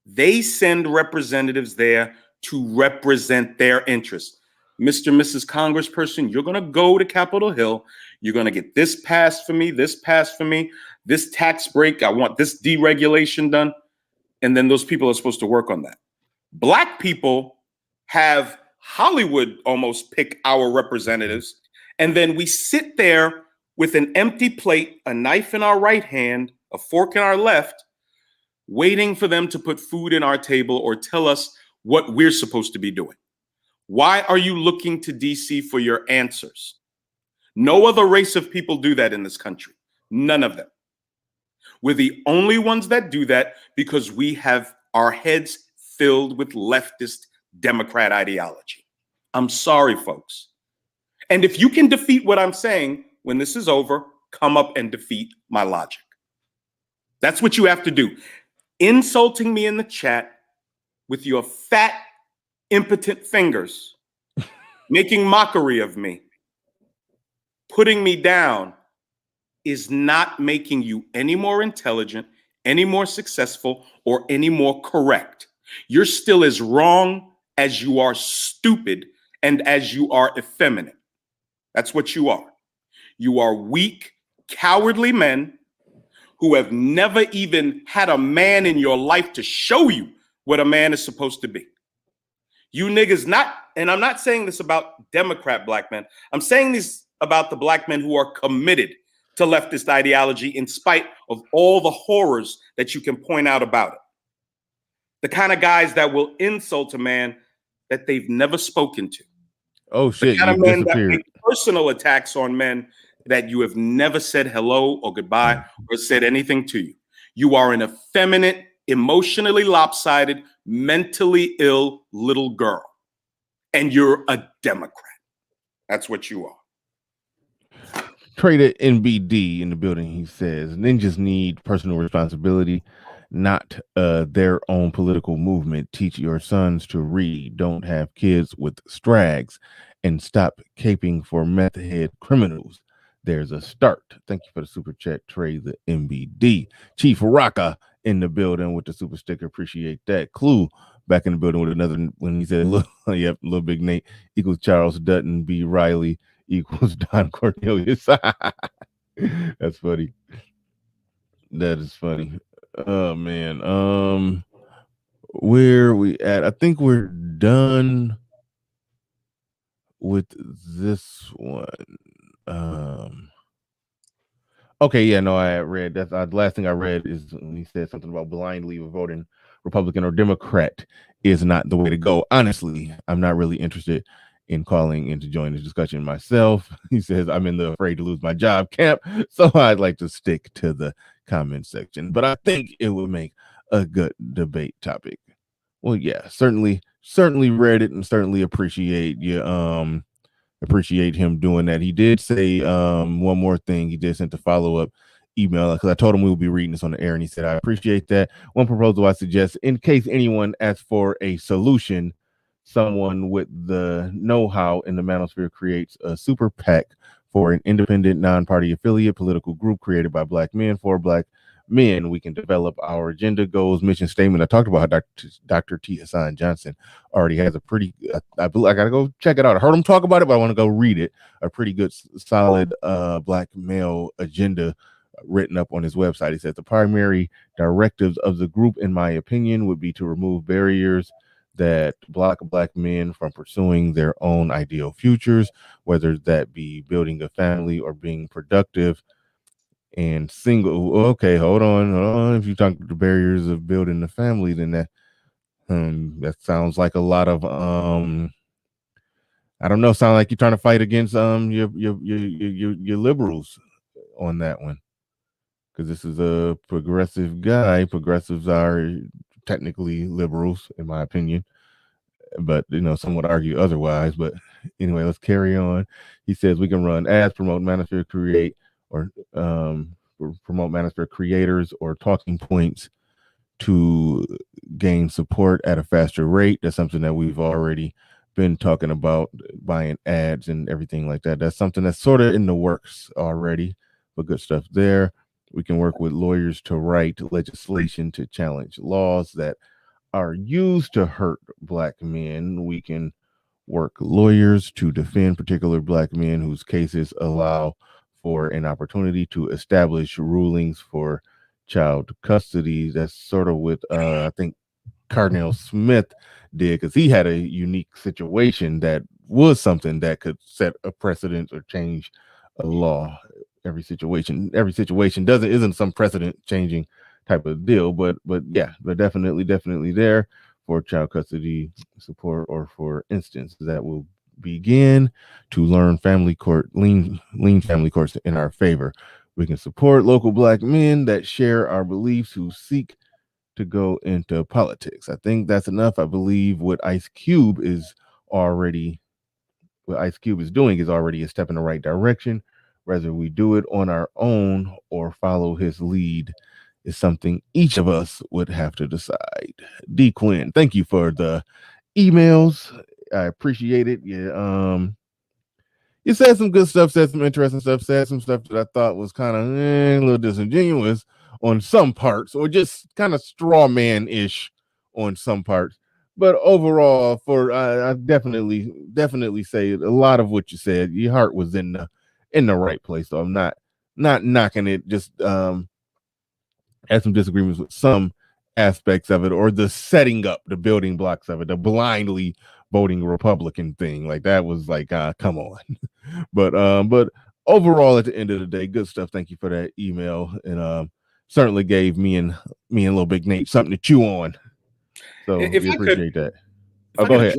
Speaker 4: they send representatives there to represent their interests. Mr. and Mrs. Congressperson, you're going to go to Capitol Hill. You're going to get this passed for me, this tax break. I want this deregulation done. And then those people are supposed to work on that. Black people have Hollywood almost pick our representatives. And then we sit there with an empty plate, a knife in our right hand, a fork in our left, waiting for them to put food in our table or tell us what we're supposed to be doing. Why are you looking to DC for your answers? No other race of people do that in this country. None of them. We're the only ones that do that because we have our heads filled with leftist Democrat ideology. I'm sorry, folks. And if you can defeat what I'm saying, when this is over, come up and defeat my logic. That's what you have to do. Insulting me in the chat with your fat, impotent fingers, making mockery of me, putting me down, is not making you any more intelligent, any more successful, or any more correct. You're still as wrong as you are stupid and as you are effeminate. That's what you are. You are weak, cowardly men who have never even had a man in your life to show you what a man is supposed to be. You niggas and I'm not saying this about Democrat Black men. I'm saying this about the Black men who are committed to leftist ideology in spite of all the horrors that you can point out about it. The kind of guys that will insult a man that they've never spoken to.
Speaker 1: Oh shit,
Speaker 4: the kind of men that make personal attacks on men that you have never said hello or goodbye or said anything to you. You are an effeminate, emotionally lopsided, mentally ill little girl. And you're a Democrat. That's what you are.
Speaker 1: Trader NBD in the building, he says, ninjas need personal responsibility, not their own political movement. Teach your sons to read. Don't have kids with strags, and stop caping for meth head criminals. There's a start. Thank you for the super chat, Trey, the MBD. Chief Raka in the building with the super sticker. Appreciate that. Clue back in the building with another when he said, yep, LilBigNate equals Charles Dutton B. Riley equals Don Cornelius. That's funny. That is funny. Oh man. Where are we at? I think we're done with this one. Okay, yeah, no, I read that. The last thing I read is when he said something about blindly voting Republican or Democrat is not the way to go. Honestly, I'm not really interested in calling in to join the discussion myself. He says, I'm in the afraid to lose my job camp, so I'd like to stick to the comment section. But I think it would make a good debate topic. Well, yeah, certainly read it and certainly appreciate you. Appreciate him doing that. He did say one more thing. He did send a follow-up email because I told him we will be reading this on the air, and he said, I appreciate that. One proposal I suggest, in case anyone asks for a solution, someone with the know-how in the manosphere creates a super PAC for an independent, non-party affiliate political group created by Black men for Black men. We can develop our agenda, goals, mission statement. I talked about how Dr. T. Hassan Johnson already has a pretty, I gotta go check it out. I heard him talk about it, but I want to go read it. A pretty good, solid Black male agenda written up on his website. He says the primary directives of the group, in my opinion, would be to remove barriers that block black men from pursuing their own ideal futures, whether that be building a family or being productive and single. Okay, hold on. If you talk the barriers of building a family, then that sounds like a lot of I don't know. Sound like you're trying to fight against your liberals on that one, because this is a progressive guy. Progressives are technically liberals, in my opinion, but some would argue otherwise. But anyway, let's carry on. He says we can run ads, promote manosphere, create or promote manosphere creators or talking points to gain support at a faster rate. That's something that we've already been talking about, buying ads and everything like that. That's something that's sort of in the works already, but good stuff there. We can work with lawyers to write legislation to challenge laws that are used to hurt black men. We can work lawyers to defend particular black men whose cases allow for an opportunity to establish rulings for child custody. That's sort of what I think Cardinal Smith did, because he had a unique situation that was something that could set a precedent or change a law. Every situation isn't some precedent changing type of deal, but yeah, they're definitely there for child custody support, or for instance that will begin to learn lean family courts in our favor. We can support local black men that share our beliefs who seek to go into politics. I think that's enough. I believe what Ice Cube is doing is already a step in the right direction. Whether we do it on our own or follow his lead is something each of us would have to decide. D Quinn, thank you for the emails. I appreciate it. Yeah, you said some good stuff, said some interesting stuff, said some stuff that I thought was kind of a little disingenuous on some parts, or just kind of straw man-ish on some parts. But overall, I definitely say a lot of what you said, your heart was in the right place. So I'm not knocking it. Just had some disagreements with some aspects of it, or the setting up, the building blocks of it, the blindly voting Republican thing. Like that was like, come on. but overall, at the end of the day, good stuff. Thank you for that email, and certainly gave me and LilBigNate something to chew on. So we appreciate that.
Speaker 4: Go ahead.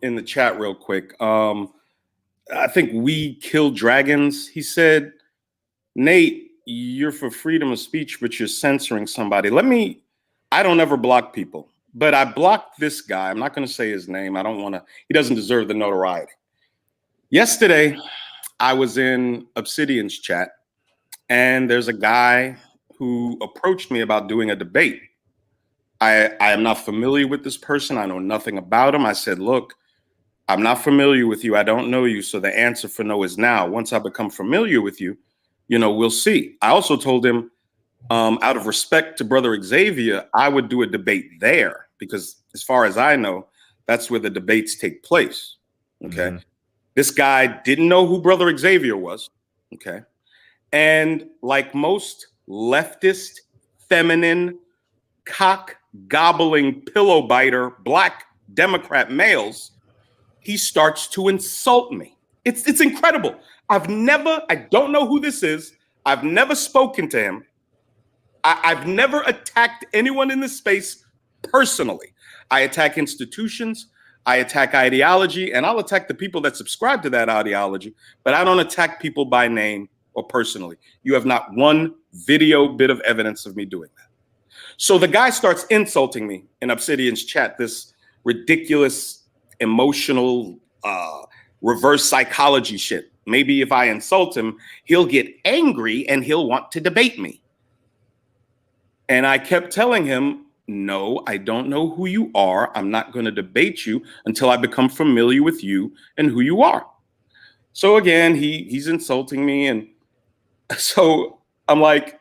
Speaker 4: In the chat real quick. I think We Kill Dragons. He said, Nate, you're for freedom of speech, but you're censoring somebody. I don't ever block people, but I blocked this guy. I'm not going to say his name. He doesn't deserve the notoriety. Yesterday, I was in Obsidian's chat, and there's a guy who approached me about doing a debate. I am not familiar with this person. I know nothing about him. I said, look, I'm not familiar with you. I don't know you. So the answer for no is now. Once I become familiar with you, we'll see. I also told him, out of respect to Brother Xavier, I would do a debate there, because as far as I know, that's where the debates take place. Okay. Mm-hmm. This guy didn't know who Brother Xavier was. Okay. And like most leftist, feminine, cock gobbling, pillow biter, black Democrat males, he starts to insult me. It's incredible. I don't know who this is. I've never spoken to him. I've never attacked anyone in this space personally. I attack institutions, I attack ideology, and I'll attack the people that subscribe to that ideology, but I don't attack people by name or personally. You have not one video bit of evidence of me doing that. So the guy starts insulting me in Obsidian's chat, this ridiculous, emotional, reverse psychology shit. Maybe if I insult him, he'll get angry and he'll want to debate me. And I kept telling him, no, I don't know who you are. I'm not going to debate you until I become familiar with you and who you are. So again, he's insulting me. And so I'm like,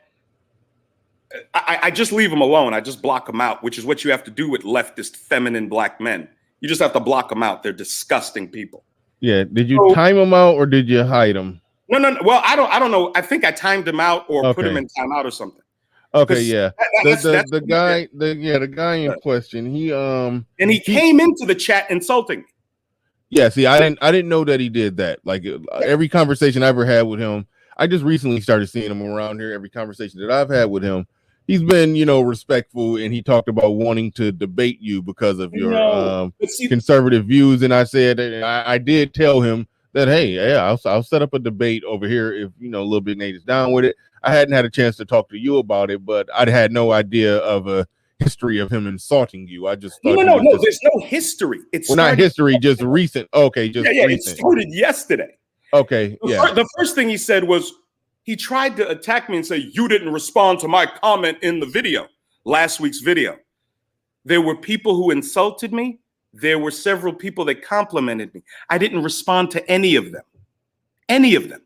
Speaker 4: I just leave him alone. I just block him out, which is what you have to do with leftist, feminine black men. You just have to block them out. They're disgusting people.
Speaker 1: Yeah. Did you time them out, or did you hide them?
Speaker 4: No. Well, I don't know. I think I timed him out or put him in timeout or something.
Speaker 1: Okay, yeah. The guy,
Speaker 4: said.
Speaker 1: the guy in question,
Speaker 4: he came into the chat insulting me.
Speaker 1: Yeah, see, I didn't know that he did that. Like every conversation I ever had with him, I just recently started seeing him around here. Every conversation that I've had with him, he's been, respectful, and he talked about wanting to debate you because of your conservative views. And I said, I did tell him that, hey, yeah, I'll set up a debate over here if LilBigNate is down with it. I hadn't had a chance to talk to you about it, but I had no idea of a history of him insulting you. I just thought
Speaker 4: no. There's no history. It's
Speaker 1: not history, just recent. Okay, just recent.
Speaker 4: It started yesterday.
Speaker 1: Okay,
Speaker 4: The first thing he said was he tried to attack me and say, you didn't respond to my comment in the video, last week's video. There were people who insulted me. There were several people that complimented me. I didn't respond to any of them. Any of them.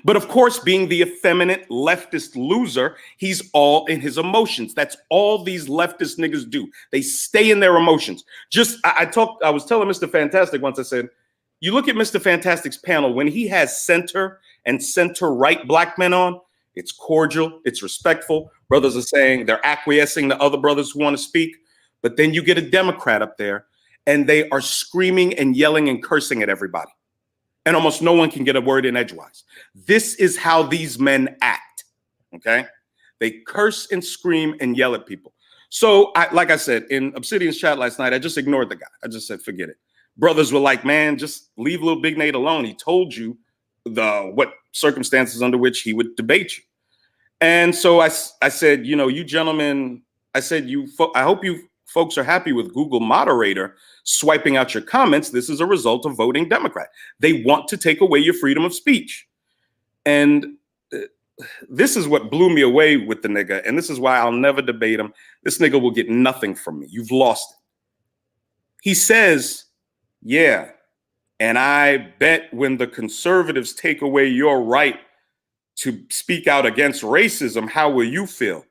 Speaker 4: But of course, being the effeminate leftist loser, he's all in his emotions. That's all these leftist niggas do. They stay in their emotions. I was telling Mr. Fantastic once, I said, you look at Mr. Fantastic's panel, when he has center and center right black men on, it's cordial, it's respectful. Brothers are saying they're acquiescing to other brothers who want to speak. But then you get a Democrat up there and they are screaming and yelling and cursing at everybody. And almost no one can get a word in edgewise. This is how these men act, okay? They curse and scream and yell at people. So, like I said, in Obsidian's chat last night, I just ignored the guy. I just said, forget it. Brothers were like, man, just leave LilBigNate alone. He told you what circumstances under which he would debate you. And so I said, you gentlemen, I said, I hope you folks are happy with Google moderator swiping out your comments. This is a result of voting Democrat. They want to take away your freedom of speech. And this is what blew me away with the nigga. And this is why I'll never debate him. This nigga will get nothing from me. You've lost it. He says, yeah, and I bet when the conservatives take away your right to speak out against racism, how will you feel?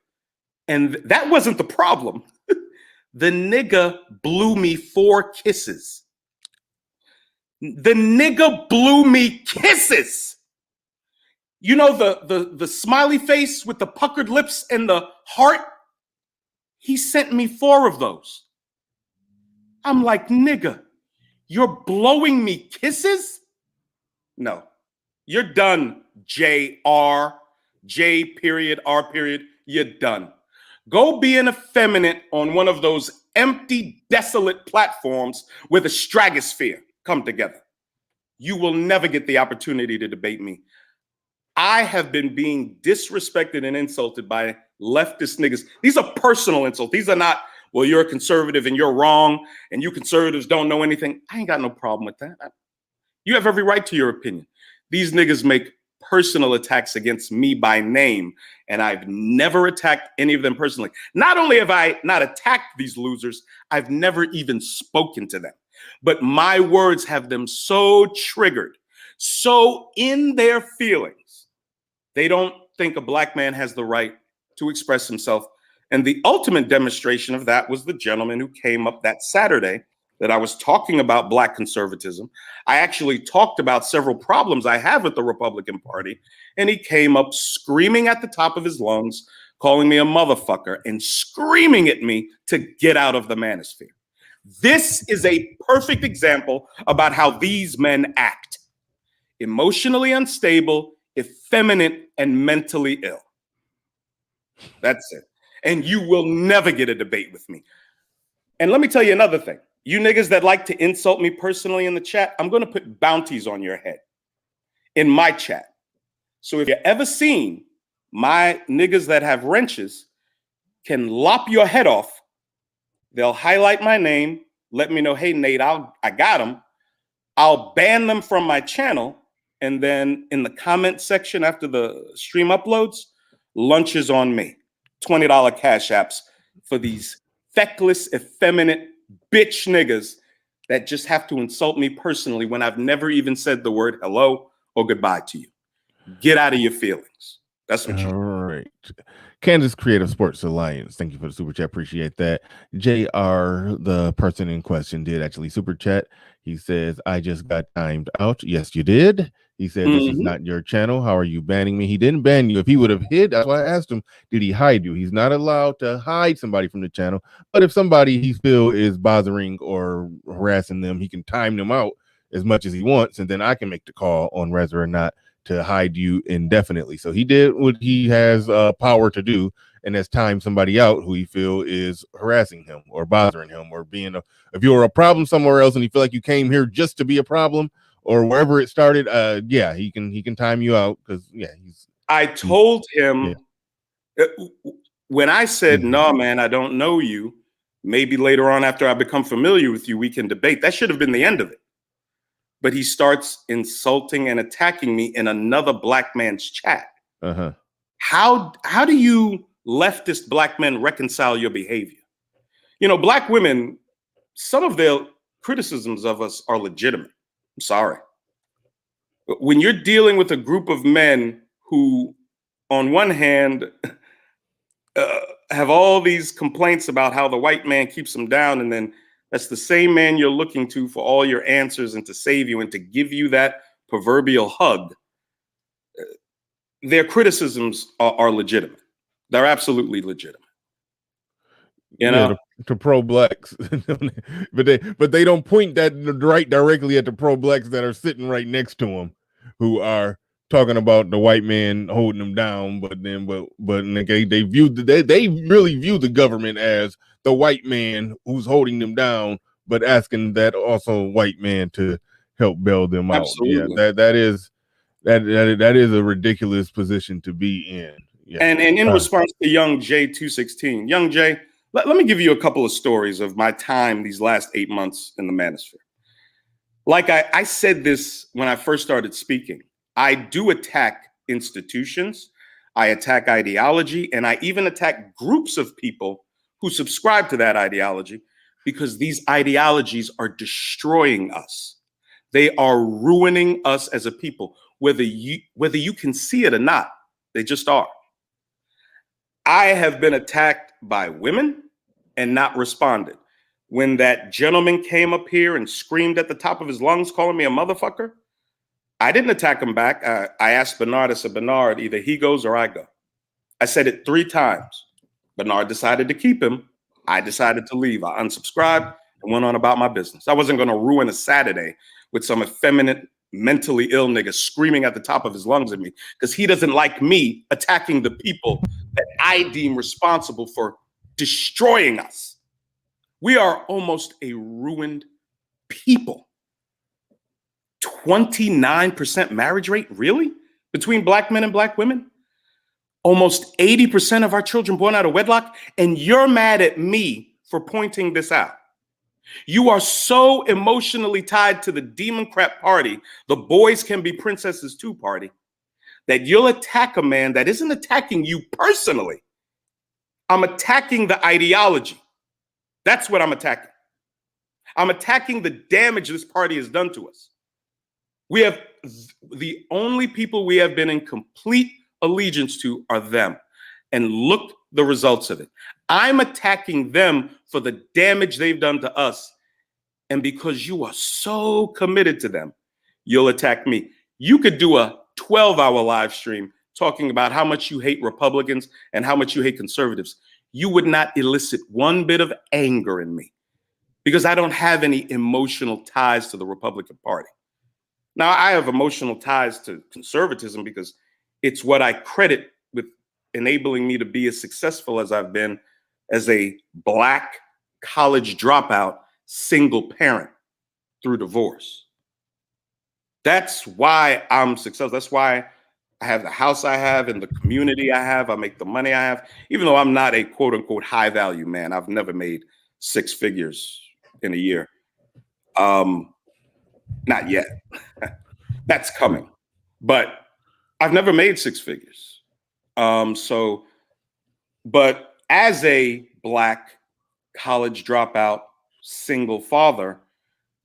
Speaker 4: And that wasn't the problem. The nigga blew me 4 kisses. The nigga blew me kisses. You know the smiley face with the puckered lips and the heart? He sent me 4 of those. I'm like, nigga, you're blowing me kisses? No, you're done, J.R. J period, R period, you're done. Go be an effeminate on one of those empty, desolate platforms where the stratosphere come together. You will never get the opportunity to debate me. I have been being disrespected and insulted by leftist niggas. These are personal insults. These are not, well, you're a conservative and you're wrong and you conservatives don't know anything. I ain't got no problem with that. You have every right to your opinion. These niggas make personal attacks against me by name, and I've never attacked any of them personally. Not only have I not attacked these losers, I've never even spoken to them. But my words have them so triggered, so in their feelings, they don't think a black man has the right to express himself. And the ultimate demonstration of that was the gentleman who came up that Saturday that I was talking about black conservatism. I actually talked about several problems I have with the Republican Party, and he came up screaming at the top of his lungs, calling me a motherfucker and screaming at me to get out of the manosphere. This is a perfect example about how these men act. Emotionally unstable, effeminate, and mentally ill. That's it. And you will never get a debate with me. And let me tell you another thing. You niggas that like to insult me personally in the chat, I'm going to put bounties on your head in my chat. So if you've ever seen my niggas that have wrenches can lop your head off, they'll highlight my name, let me know, hey, Nate, I got him. I'll ban them from my channel. And then in the comment section after the stream uploads, lunch is on me. $20 cash apps for these feckless, effeminate bitch niggas that just have to insult me personally when I've never even said the word hello or goodbye to you. Get out of your feelings. That's what you do.
Speaker 1: All right. Kansas Creative Sports Alliance. Thank you for the super chat. Appreciate that. JR, the person in question, did actually super chat. He says, I just got timed out. Yes, you did. He said, this is not your channel. How are you banning me? He didn't ban you. If he would have hid, that's why I asked him, did he hide you? He's not allowed to hide somebody from the channel. But if somebody he feel is bothering or harassing them, he can time them out as much as he wants. And then I can make the call on whether or not to hide you indefinitely. So he did what he has power to do, and that's time somebody out who he feel is harassing him or bothering him or being if you're a problem somewhere else and you feel like you came here just to be a problem or wherever it started, yeah, he can time you out because
Speaker 4: I told him when I said, no, man, I don't know you. Maybe later on after I become familiar with you, we can debate. That should have been the end of it. But he starts insulting and attacking me in another black man's chat. How do you leftist black men reconcile your behavior? You know, black women, some of their criticisms of us are legitimate. I'm sorry. But when you're dealing with a group of men who, on one hand, have all these complaints about how the white man keeps them down, and then that's the same man you're looking to for all your answers and to save you and to give you that proverbial hug. Their criticisms are legitimate. They're absolutely legitimate. You know,
Speaker 1: to pro-blacks, but they don't point that right directly at the pro-blacks that are sitting right next to them, who are talking about the white man holding them down. But they really view the government as the white man who's holding them down, but asking that also white man to help bail them out.
Speaker 4: Absolutely.
Speaker 1: Yeah, that is a ridiculous position to be in. Yeah.
Speaker 4: And in response to Young J 216, Young J, let me give you a couple of stories of my time these last 8 months in the manosphere. Like I said this when I first started speaking, I do attack institutions, I attack ideology, and I even attack groups of people who subscribe to that ideology, because these ideologies are destroying us. They are ruining us as a people, whether you can see it or not. They just are. I have been attacked by women and not responded. When that gentleman came up here and screamed at the top of his lungs, calling me a motherfucker, I didn't attack him back. I asked Bernard, I said, Bernard, either he goes or I go. I said it 3 times. Bernard decided to keep him. I decided to leave. I unsubscribed and went on about my business. I wasn't going to ruin a Saturday with some effeminate, mentally ill nigga screaming at the top of his lungs at me because he doesn't like me attacking the people that I deem responsible for destroying us. We are almost a ruined people. 29% marriage rate, really? Between black men and black women? Almost 80% of our children born out of wedlock, and you're mad at me for pointing this out. You are so emotionally tied to the demon crap party, the boys can be princesses too party, that you'll attack a man that isn't attacking you personally. I'm attacking the ideology. That's what I'm attacking. I'm attacking the damage this party has done to us. We have the only people we have been in complete allegiance to are them. And look the results of it. I'm attacking them for the damage they've done to us. And because you are so committed to them, you'll attack me. You could do a 12-hour live stream talking about how much you hate Republicans and how much you hate conservatives. You would not elicit one bit of anger in me because I don't have any emotional ties to the Republican Party. Now, I have emotional ties to conservatism because it's what I credit with enabling me to be as successful as I've been as a black college dropout, single parent through divorce. That's why I'm successful. That's why I have the house I have and the community I have. I make the money I have, even though I'm not a quote unquote high value man. I've never made 6 figures in a year. Not yet. That's coming. But I've never made 6 figures. But as a black college dropout, single father,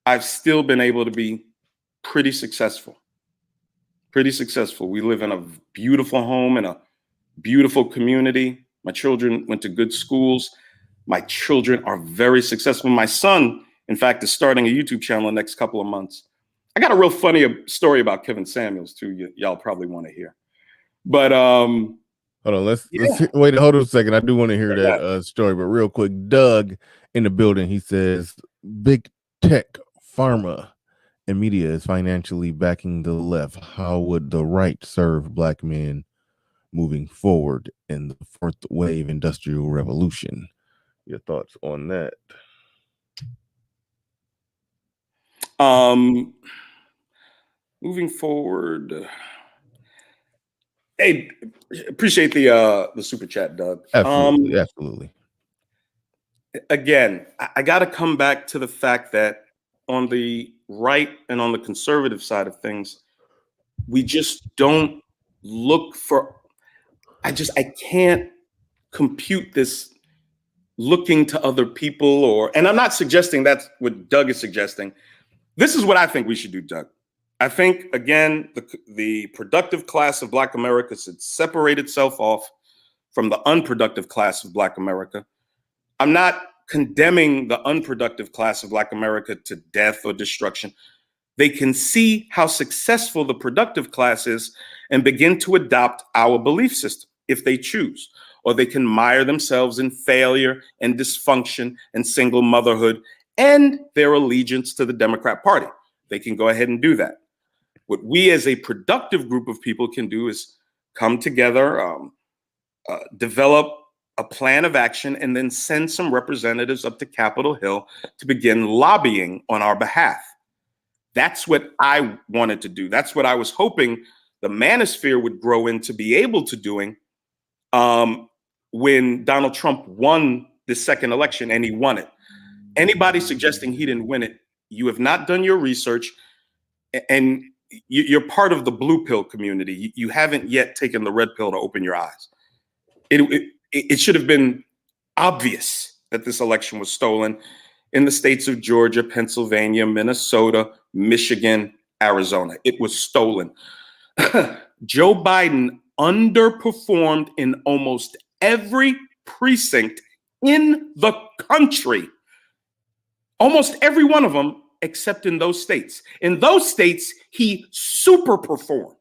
Speaker 4: I've still been able to be pretty successful. Pretty successful. We live in a beautiful home in a beautiful community. My children went to good schools. My children are very successful. My son, in fact, is starting a YouTube channel in the next couple of months. I got a real funny story about Kevin Samuels too. Y'all probably want to hear, but
Speaker 1: hold on. Let's wait. Hold on a second. I do want to hear that story, but real quick, Doug in the building. He says, "Big tech, pharma, and media is financially backing the left. How would the right serve black men moving forward in the fourth wave industrial revolution?" Your thoughts on that?
Speaker 4: Moving forward, hey, appreciate the super chat, Doug.
Speaker 1: Absolutely, absolutely.
Speaker 4: Again, I got to come back to the fact that on the right and on the conservative side of things, we just don't look for. I can't compute this looking to other people, and I'm not suggesting that's what Doug is suggesting. This is what I think we should do, Doug. I think, again, the productive class of Black America should separate itself off from the unproductive class of Black America. I'm not condemning the unproductive class of Black America to death or destruction. They can see how successful the productive class is and begin to adopt our belief system if they choose, or they can mire themselves in failure and dysfunction and single motherhood and their allegiance to the Democrat Party. They can go ahead and do that. What we as a productive group of people can do is come together, develop a plan of action, and then send some representatives up to Capitol Hill to begin lobbying on our behalf. That's what I wanted to do. That's what I was hoping the manosphere would grow into be able to doing when Donald Trump won the second election, and he won it. Anybody suggesting he didn't win it, you have not done your research, and you're part of the blue pill community. You haven't yet taken the red pill to open your eyes. It should have been obvious that this election was stolen in the states of Georgia, Pennsylvania, Minnesota, Michigan, Arizona. It was stolen. Joe Biden underperformed in almost every precinct in the country. Almost every one of them, except in those states. In those states, he super performed.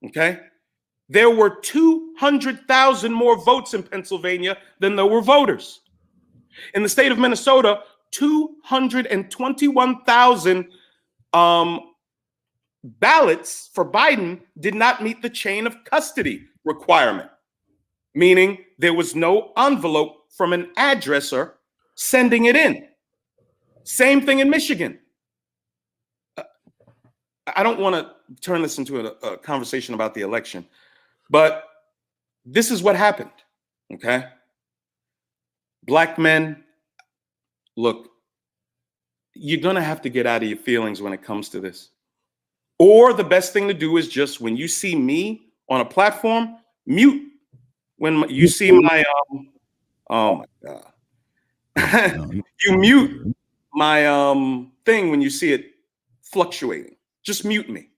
Speaker 4: Okay? There were 200,000 more votes in Pennsylvania than there were voters. In the state of Minnesota, 221,000 ballots for Biden did not meet the chain of custody requirement, meaning there was no envelope from an addresser sending it in. Same thing in Michigan. I don't want to turn this into a conversation about the election, but this is what happened, okay? Black men, look, you're going to have to get out of your feelings when it comes to this. Or the best thing to do is just when you see me on a platform, mute. When you see my, oh my God. You mute my thing when you see it fluctuating. Just mute me.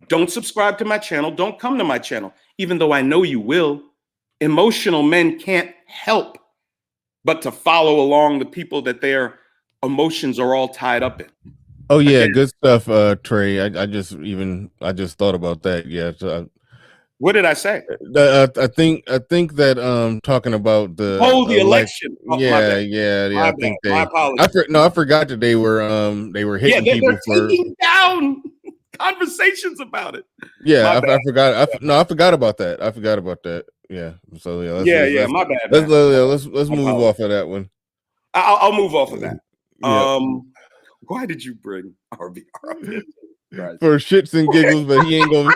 Speaker 4: Don't subscribe to my channel. Don't come to my channel, even though I know you will. Emotional men can't help but to follow along the people that their emotions are all tied up in.
Speaker 1: Oh yeah, again, good stuff, Trey. I just thought about that. Yeah. So
Speaker 4: what did I say?
Speaker 1: I think that talking about the
Speaker 4: election.
Speaker 1: Oh, yeah. I think they. I forgot that they were hitting people for
Speaker 4: taking down conversations about it.
Speaker 1: Yeah, I forgot. I forgot about that. Yeah. So yeah.
Speaker 4: My bad.
Speaker 1: Let's move off of that one.
Speaker 4: I'll move off of that. Yeah. Why did you bring RBR up?
Speaker 1: For shits and giggles, but he ain't gonna.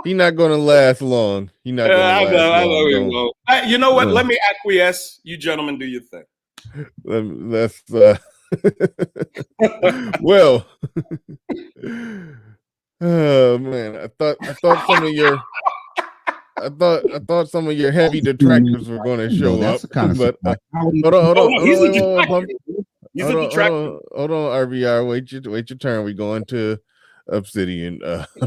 Speaker 1: He not gonna last long. He not gonna last long. I know he won't.
Speaker 4: You know what? Let me acquiesce. You gentlemen do your thing.
Speaker 1: That's well. Oh man, I thought some of your heavy detractors were going to show up. But hold on. Hold on, RBR. Wait your turn. We going to Obsidian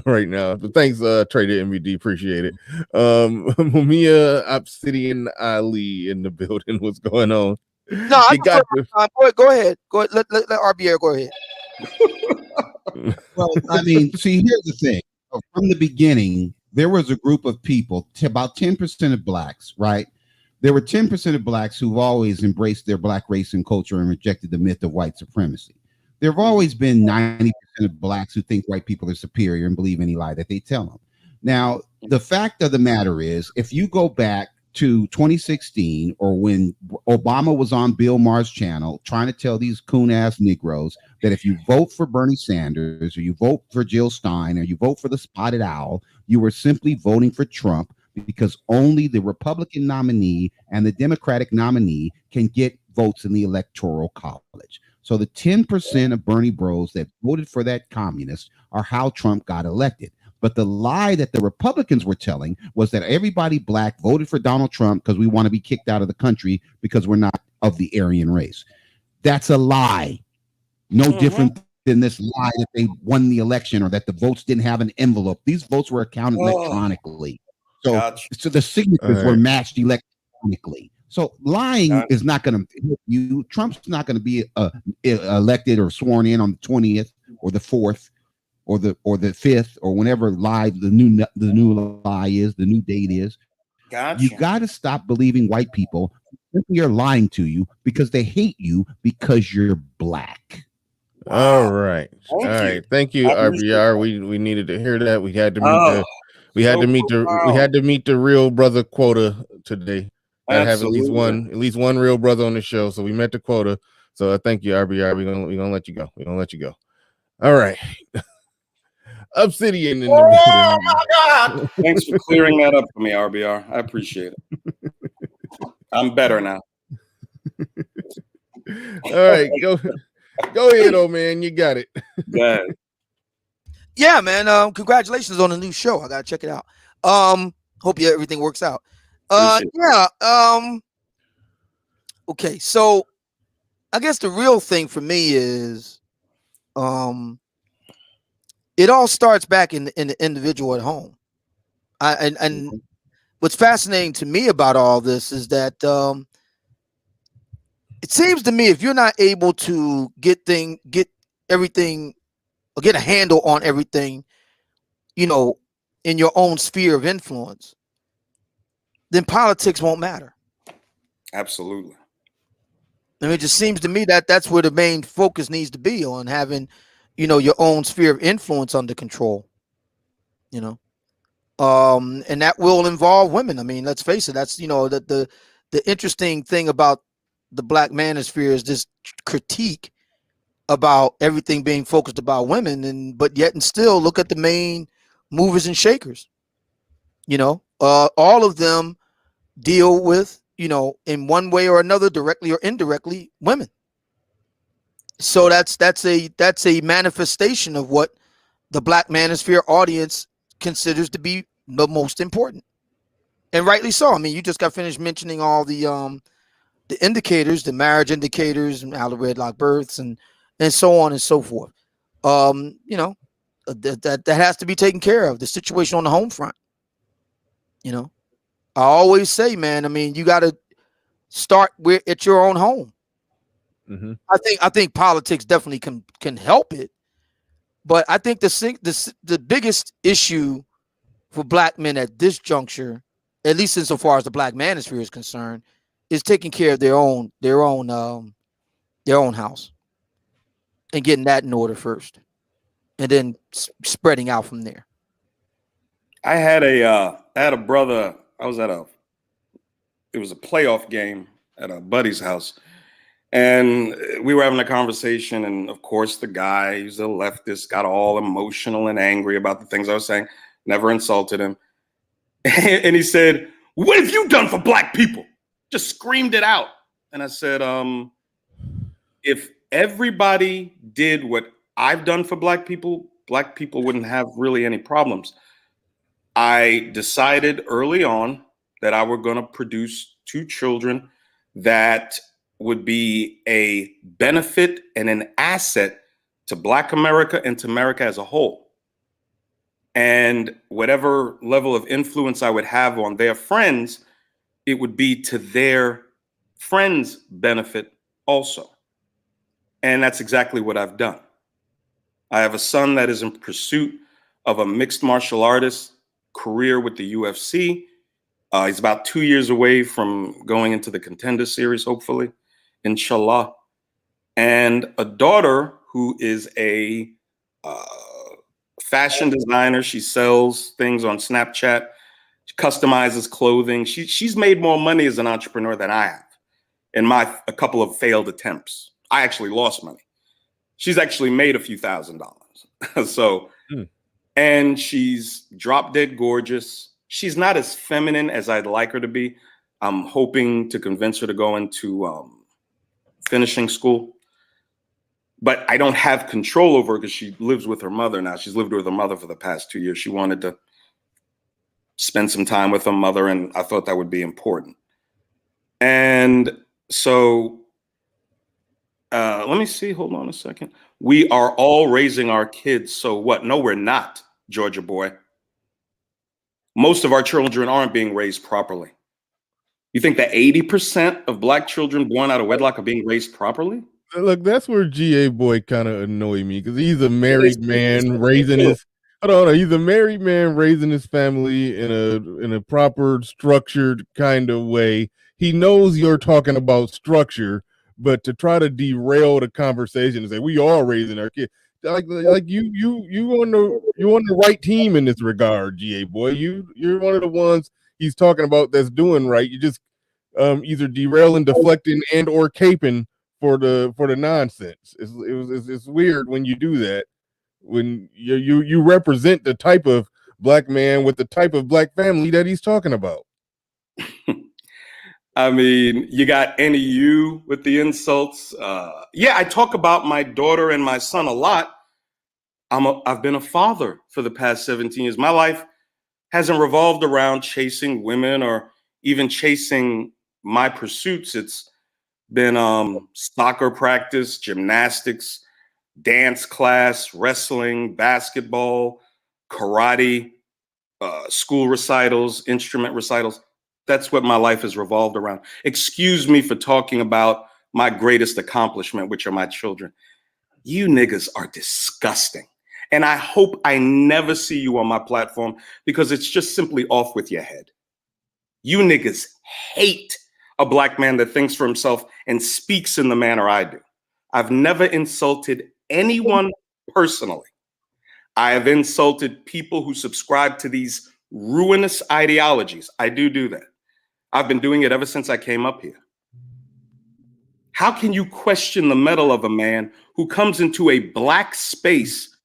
Speaker 1: right now. But thanks, Trey to MVD. Appreciate it. Mumia Obsidian Ali in the building. What's going on?
Speaker 3: No, go ahead. Go ahead. Let RBR go ahead.
Speaker 5: Well, I mean, see, here's the thing. From the beginning, there was a group of people, about 10% of blacks, right? There were 10% of blacks who've always embraced their black race and culture and rejected the myth of white supremacy. There have always been 90% of blacks who think white people are superior and believe any lie that they tell them. Now, the fact of the matter is, if you go back to 2016 or when Obama was on Bill Maher's channel trying to tell these coon ass Negroes that if you vote for Bernie Sanders or you vote for Jill Stein or you vote for the spotted owl, you were simply voting for Trump because only the Republican nominee and the Democratic nominee can get votes in the Electoral College. So the 10% of Bernie bros that voted for that communist are how Trump got elected. But the lie that the Republicans were telling was that everybody black voted for Donald Trump because we want to be kicked out of the country because we're not of the Aryan race. That's a lie. No different than this lie that they won the election or that the votes didn't have an envelope. These votes were counted electronically. So, so the signatures were matched electronically. So lying is not going to help you. Trump's not going to be elected or sworn in on the 20th or the 4th or the 5th or whenever live the new lie is, the new date is. You got to stop believing white people simply are lying to you because they hate you because you're black.
Speaker 1: Wow. All right. Thank you, RBR. We needed to hear that. We had to meet we had to meet the real brother quota today. I have at least one real brother on the show, so we met the quota. So thank you, RBR. We're gonna let you go. We're gonna let you go. All right. Obsidian in the building.
Speaker 4: My God. Thanks for clearing that up for me, RBR. I appreciate it. I'm better now.
Speaker 1: All right, go ahead, old man. You got it.
Speaker 4: Yeah.
Speaker 3: Yeah, man. Congratulations on the new show. I gotta check it out. Hope everything works out. Yeah. Okay, so I guess the real thing for me is it all starts back in the individual at home. And what's fascinating to me about all this is that it seems to me if you're not able to get everything or get a handle on everything, in your own sphere of influence, then politics won't matter.
Speaker 4: Absolutely.
Speaker 3: And it just seems to me that that's where the main focus needs to be on having, your own sphere of influence under control, and that will involve women. I mean, let's face it. That's, the interesting thing about the black manosphere is this critique about everything being focused about women, but yet and still look at the main movers and shakers. All of them deal with, in one way or another, directly or indirectly, women. So that's a manifestation of what the black manosphere audience considers to be the most important, and rightly so. I mean, you just got finished mentioning all the indicators, the marriage indicators, and out of wedlock births, and so on and so forth. That has to be taken care of. The situation on the home front. I always say, man, I mean, you got to start at your own home. Mm-hmm. I think politics definitely can help it, but I think the biggest issue for black men at this juncture, at least insofar as the black manosphere is concerned, is taking care of their own house and getting that in order first, and then spreading out from there.
Speaker 4: I had a brother. I was it was a playoff game at a buddy's house, and we were having a conversation. And of course, the guy, who's a leftist, got all emotional and angry about the things I was saying. Never insulted him, and he said, "What have you done for black people?" Just screamed it out. And I said, if everybody did what I've done for black people wouldn't have really any problems. I decided early on that I were going to produce 2 children that would be a benefit and an asset to Black America and to America as a whole. And whatever level of influence I would have on their friends, it would be to their friends' benefit also. And that's exactly what I've done. I have a son that is in pursuit of a mixed martial artist career with the UFC. He's about 2 years away from going into the Contender Series, hopefully, inshallah. And a daughter who is a fashion designer. She sells things on Snapchat. She customizes clothing. She's made more money as an entrepreneur than I have in a couple of failed attempts. I actually lost money. She's actually made a few $1,000s. So, and she's drop dead gorgeous. She's not as feminine as I'd like her to be. I'm hoping to convince her to go into finishing school. But I don't have control over her because she lives with her mother now. She's lived with her mother for the past 2 years. She wanted to spend some time with her mother, and I thought that would be important. And so let me see. Hold on a second. We are all raising our kids. So what? No, we're not, Georgia boy. Most of our children aren't being raised properly. You think that 80% of Black children born out of wedlock are being raised properly?
Speaker 1: Look, that's where GA boy kind of annoy me because he's a married man raising his. Hold on, he's a married man raising his family in a proper, structured kind of way. He knows you're talking about structure, but to try to derail the conversation and say we are raising our kids, like you on the right team in this regard, GA boy. You're one of the ones he's talking about that's doing right. You just either derailing, deflecting, and or caping for the nonsense. It's weird when you do that. When you represent the type of Black man with the type of Black family that he's talking about.
Speaker 4: I mean, you got NEU with the insults. Yeah, I talk about my daughter and my son a lot. I've been a father for the past 17 years. My life hasn't revolved around chasing women or even chasing my pursuits. It's been soccer practice, gymnastics, dance class, wrestling, basketball, karate, school recitals, instrument recitals. That's what my life has revolved around. Excuse me for talking about my greatest accomplishment, which are my children. You niggas are disgusting. And I hope I never see you on my platform because it's just simply off with your head. You niggas hate a Black man that thinks for himself and speaks in the manner I do. I've never insulted anyone personally. I have insulted people who subscribe to these ruinous ideologies. I do that. I've been doing it ever since I came up here. How can you question the mettle of a man who comes into a Black space?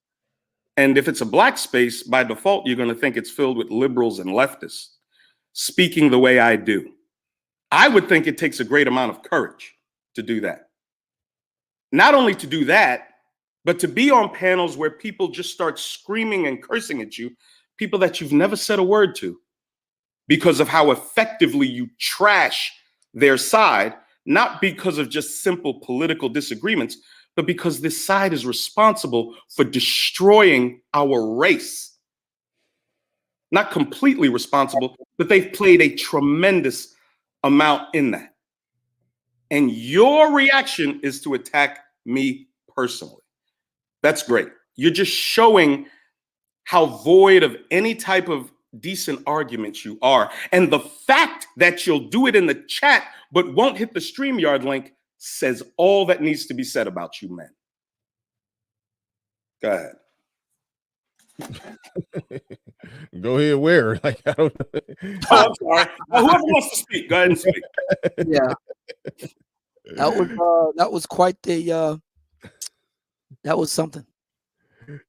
Speaker 4: And if it's a Black space, by default, you're going to think it's filled with liberals and leftists speaking the way I do. I would think it takes a great amount of courage to do that. Not only to do that, but to be on panels where people just start screaming and cursing at you, people that you've never said a word to, because of how effectively you trash their side, not because of just simple political disagreements, but because this side is responsible for destroying our race. Not completely responsible, but they've played a tremendous amount in that. And your reaction is to attack me personally. That's great. You're just showing how void of any type of decent arguments you are. And the fact that you'll do it in the chat, but won't hit the StreamYard link says all that needs to be said about you, man. Go ahead.
Speaker 1: Go ahead, where? Like, I don't know.
Speaker 4: Oh, I'm sorry. Whoever wants to speak, go ahead and speak.
Speaker 3: Yeah. That was quite the that was something.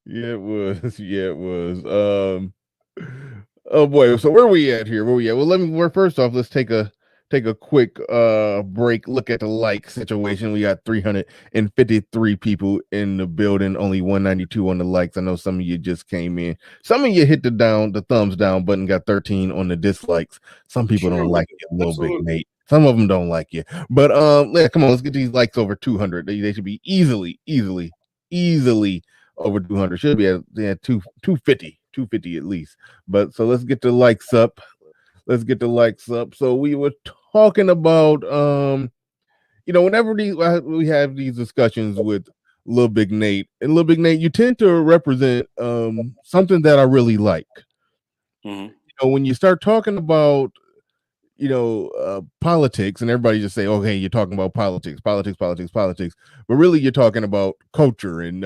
Speaker 1: Yeah, it was. Yeah, it was. Oh boy. So where are we at here? Where we at? Well, first off, let's take a quick break, look at the like situation. We got 353 people in the building, only 192 on the likes. I know some of you just came in. Some of you hit the thumbs down button, got 13 on the dislikes. Some people don't like you, LilBigNate. Some of them don't like you. But yeah, come on, let's get these likes over 200. They should be easily over 200. Should be at 250 at least. But so let's get the likes up. So we were talking about whenever we have these discussions with LilBigNate. And LilBigNate, you tend to represent something that I really like.
Speaker 4: Mm-hmm.
Speaker 1: When you start talking about politics, and everybody just say, okay, you're talking about politics, but really you're talking about culture, and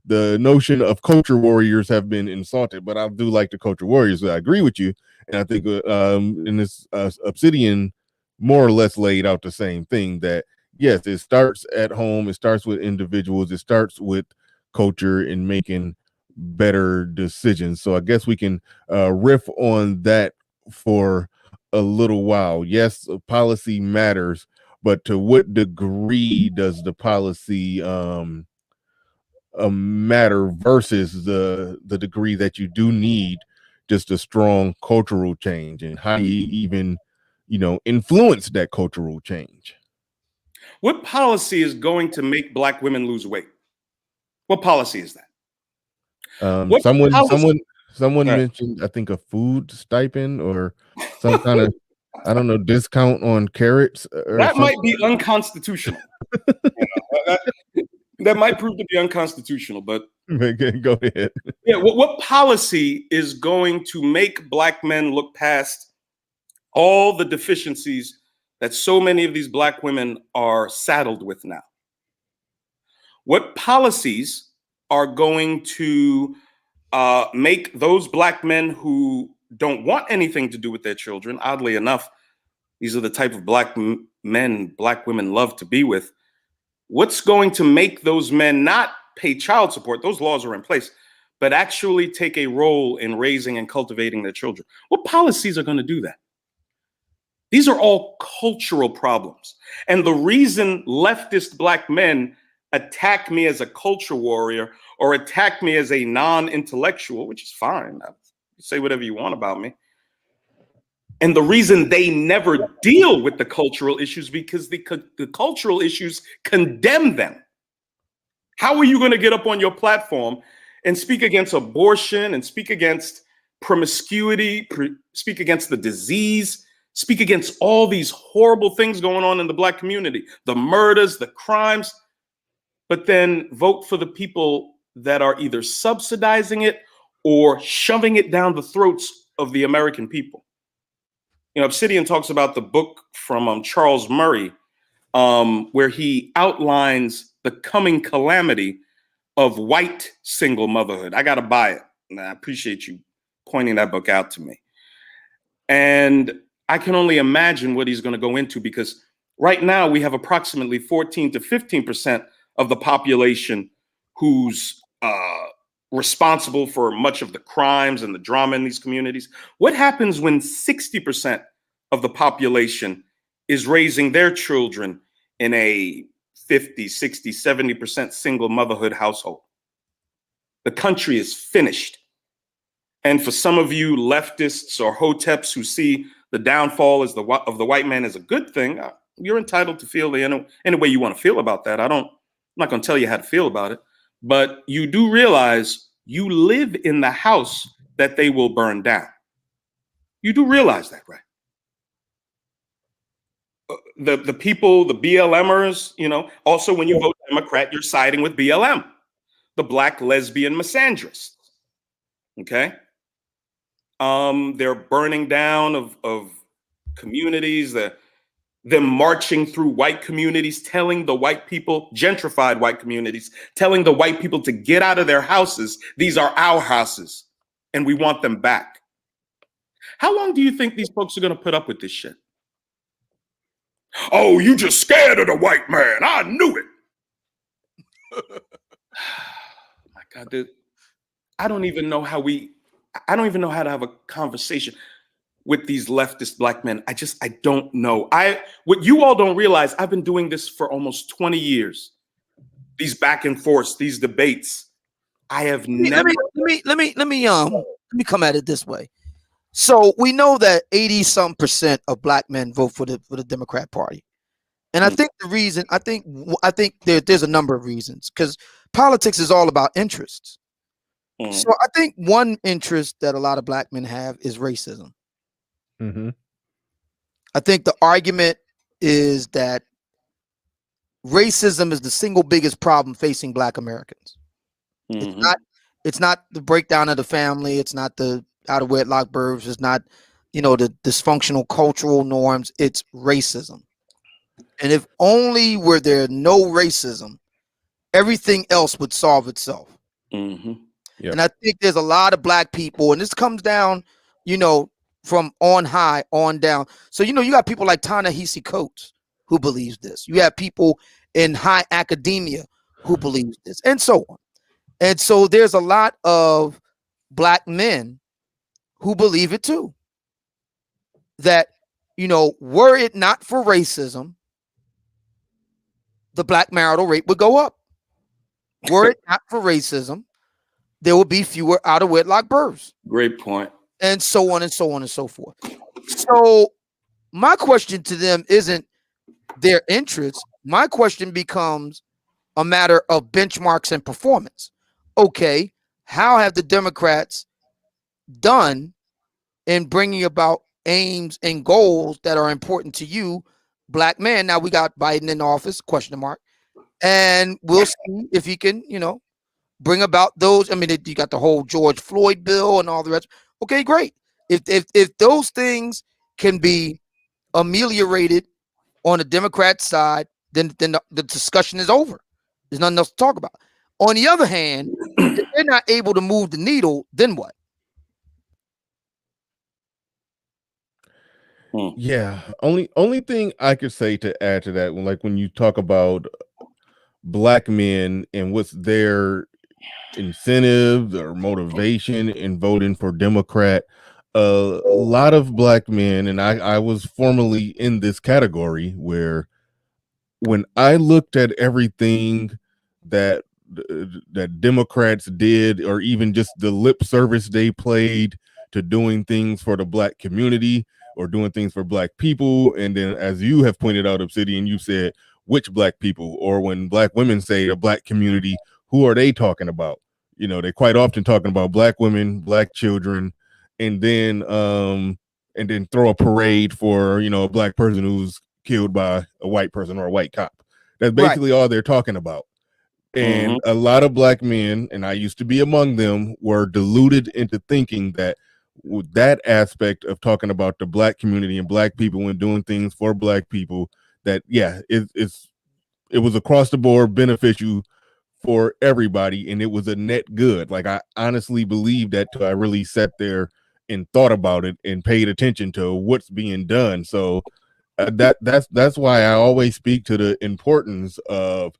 Speaker 1: the notion of culture warriors have been insulted, but I do like the culture warriors. I agree with you, and I think in this Obsidian more or less laid out the same thing, that yes, it starts at home, it starts with individuals, it starts with culture and making better decisions. So I guess we can riff on that for a little while. Yes, policy matters, but to what degree does the policy matter versus the degree that you do need just a strong cultural change, and how do you even influence that cultural change?
Speaker 4: What policy is going to make Black women lose weight? What policy is that? What
Speaker 1: Someone mentioned, I think, a food stipend or some kind of, I don't know, discount on carrots or
Speaker 4: that
Speaker 1: something.
Speaker 4: might be unconstitutional. That might prove to be unconstitutional, but
Speaker 1: go ahead.
Speaker 4: Yeah, what policy is going to make Black men look past all the deficiencies that so many of these Black women are saddled with now? What policies are going to make those Black men who don't want anything to do with their children? Oddly enough, these are the type of Black men Black women love to be with. What's going to make those men not pay child support? Those laws are in place, but actually take a role in raising and cultivating their children. What policies are going to do that? These are all cultural problems. And the reason leftist Black men attack me as a culture warrior or attack me as a non-intellectual, which is fine, say whatever you want about me, and the reason they never deal with the cultural issues, because the cultural issues condemn them. How are you going to get up on your platform and speak against abortion and speak against promiscuity, speak against the disease, speak against all these horrible things going on in the Black community, the murders, the crimes, but then vote for the people that are either subsidizing it or shoving it down the throats of the American people? Obsidian talks about the book from Charles Murray, where he outlines the coming calamity of white single motherhood. I got to buy it. And I appreciate you pointing that book out to me. And I can only imagine what he's going to go into, because right now we have approximately 14 to 15% of the population who's responsible for much of the crimes and the drama in these communities. What happens when 60% of the population is raising their children in a 50, 60, 70% single motherhood household? The country is finished. And for some of you leftists or hoteps who see the downfall of the white man as a good thing, you're entitled to feel any way you want to feel about that. I'm not going to tell you how to feel about it. But you do realize you live in the house that they will burn down. You do realize that, right? The people, the BLMers, also when you vote Democrat, you're siding with BLM, the Black lesbian misandrists. Okay? They're burning down of communities, them marching through white communities, telling the white people, gentrified white communities, telling the white people to get out of their houses. These are our houses, and we want them back. How long do you think these folks are going to put up with this shit? Oh, you just scared of the white man. I knew it. My God, dude. I don't even know how to have a conversation with these leftist Black men. I don't know. What you all don't realize, I've been doing this for almost 20 years. These back and forths, these debates. I have never.
Speaker 3: Let me come at it this way. So we know that 80% of Black men vote for the Democrat Party, and I think the reason, I think there's a number of reasons, because politics is all about interests. So I think one interest that a lot of Black men have is racism. I think the argument is that racism is the single biggest problem facing Black Americans.
Speaker 4: Mm-hmm.
Speaker 3: It's not the breakdown of the family. It's not the out of wedlock births. It's not, the dysfunctional cultural norms. It's racism. And if only were there no racism, everything else would solve itself.
Speaker 4: Mm-hmm.
Speaker 1: Yep.
Speaker 3: And I think there's a lot of Black people, and this comes down, from on high on down. So, you got people like Ta-Nehisi Coates who believes this. You have people in high academia who believes this, and so on. And so there's a lot of Black men who believe it too. That, were it not for racism, the Black marital rate would go up. Were it not for racism, there would be fewer out of wedlock births.
Speaker 4: Great point.
Speaker 3: And so on and so on and so forth. So my question to them isn't their interest. My question becomes a matter of benchmarks and performance. Okay, how have the Democrats done in bringing about aims and goals that are important to you, Black man? Now we got Biden in office, question mark. And we'll see if he can, bring about those. I mean, you got the whole George Floyd bill and all the rest. Okay, great. If those things can be ameliorated on the Democrat side, then the discussion is over. There's nothing else to talk about. On the other hand, if they're not able to move the needle, then what?
Speaker 1: Yeah. Only thing I could say to add to that, when you talk about Black men and what's their incentive or motivation in voting for Democrat, a lot of Black men, and I was formerly in this category, where when I looked at everything that Democrats did, or even just the lip service they played to doing things for the Black community or doing things for Black people, and then, as you have pointed out, Obsidian, you said which Black people, or when Black women say a Black community, who are they talking about? They quite often talking about Black women, Black children, and then throw a parade for a Black person who's killed by a white person or a white cop. That's basically all they're talking about. And a lot of Black men, and I used to be among them, were deluded into thinking that with that aspect of talking about the Black community and Black people and doing things for Black people, that it was across the board beneficial for everybody, and it was a net good. Like, I honestly believe that till I really sat there and thought about it and paid attention to what's being done. So that's why I always speak to the importance of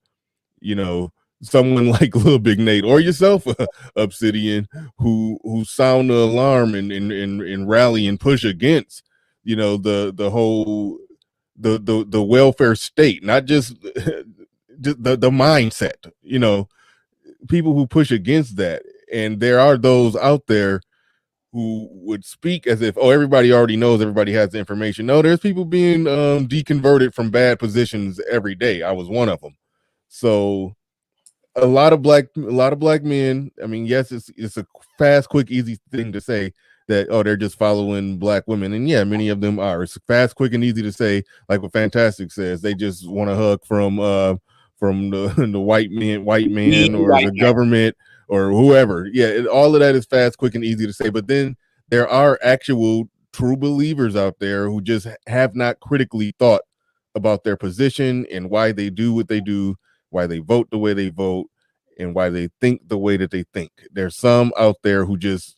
Speaker 1: someone like LilBigNate or yourself, Obsidian, who sound the alarm and rally and push against the whole the welfare state, not just the mindset, people who push against that. And there are those out there who would speak as if, oh, everybody already knows, everybody has the information. No, there's people being deconverted from bad positions every day. I was one of them. So a lot of black men, I mean, yes, it's a fast, quick, easy thing to say that, oh, they're just following Black women. And yeah, many of them are. It's fast, quick, and easy to say, like what Fantastic says, they just want a hug from the white man or the government or whoever. Yeah, all of that is fast, quick, and easy to say. But then there are actual true believers out there who just have not critically thought about their position and why they do what they do, why they vote the way they vote, and why they think the way that they think. There's some out there who just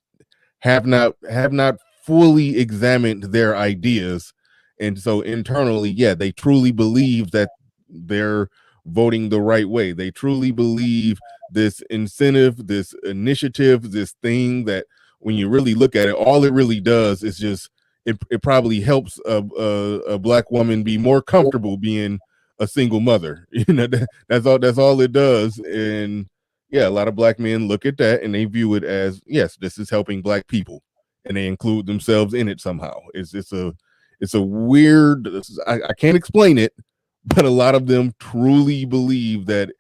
Speaker 1: have not fully examined their ideas, and so internally, yeah, they truly believe that they're voting the right way. They truly believe this incentive, this initiative, this thing that, when you really look at it, all it really does is just it probably helps a Black woman be more comfortable being a single mother. That's all it does. And yeah, a lot of Black men look at that and they view it as, yes, this is helping Black people, and they include themselves in it somehow. It's a weird, I can't explain it, but a lot of them truly believe that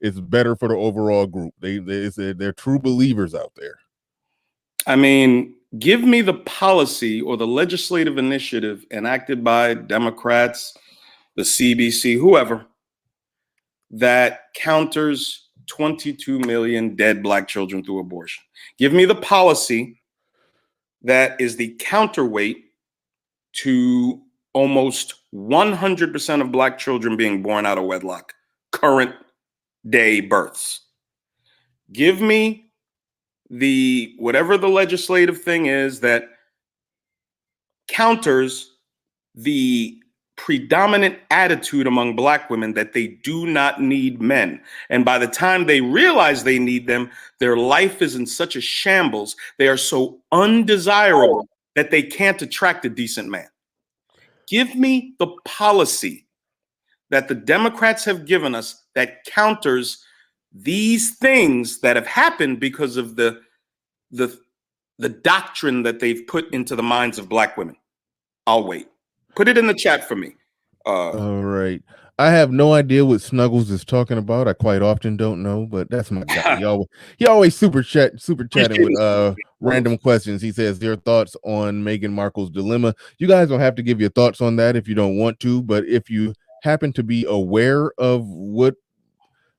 Speaker 1: it's better for the overall group. They're true believers out there.
Speaker 4: I mean, give me the policy or the legislative initiative enacted by Democrats, the CBC, whoever, that counters 22 million dead Black children through abortion. Give me the policy that is the counterweight to almost 100% of Black children being born out of wedlock, current day births. Give me the whatever the legislative thing is that counters the predominant attitude among Black women that they do not need men. And by the time they realize they need them, their life is in such a shambles. They are so undesirable that they can't attract a decent man. Give me the policy that the Democrats have given us that counters these things that have happened because of the doctrine that they've put into the minds of Black women. I'll wait. Put it in the chat for me.
Speaker 1: All right. I have no idea what Snuggles is talking about. I quite often don't know, but that's my guy. He always super chatting with random questions. He says, "Your thoughts on Meghan Markle's dilemma?" You guys don't have to give your thoughts on that if you don't want to, but if you happen to be aware of what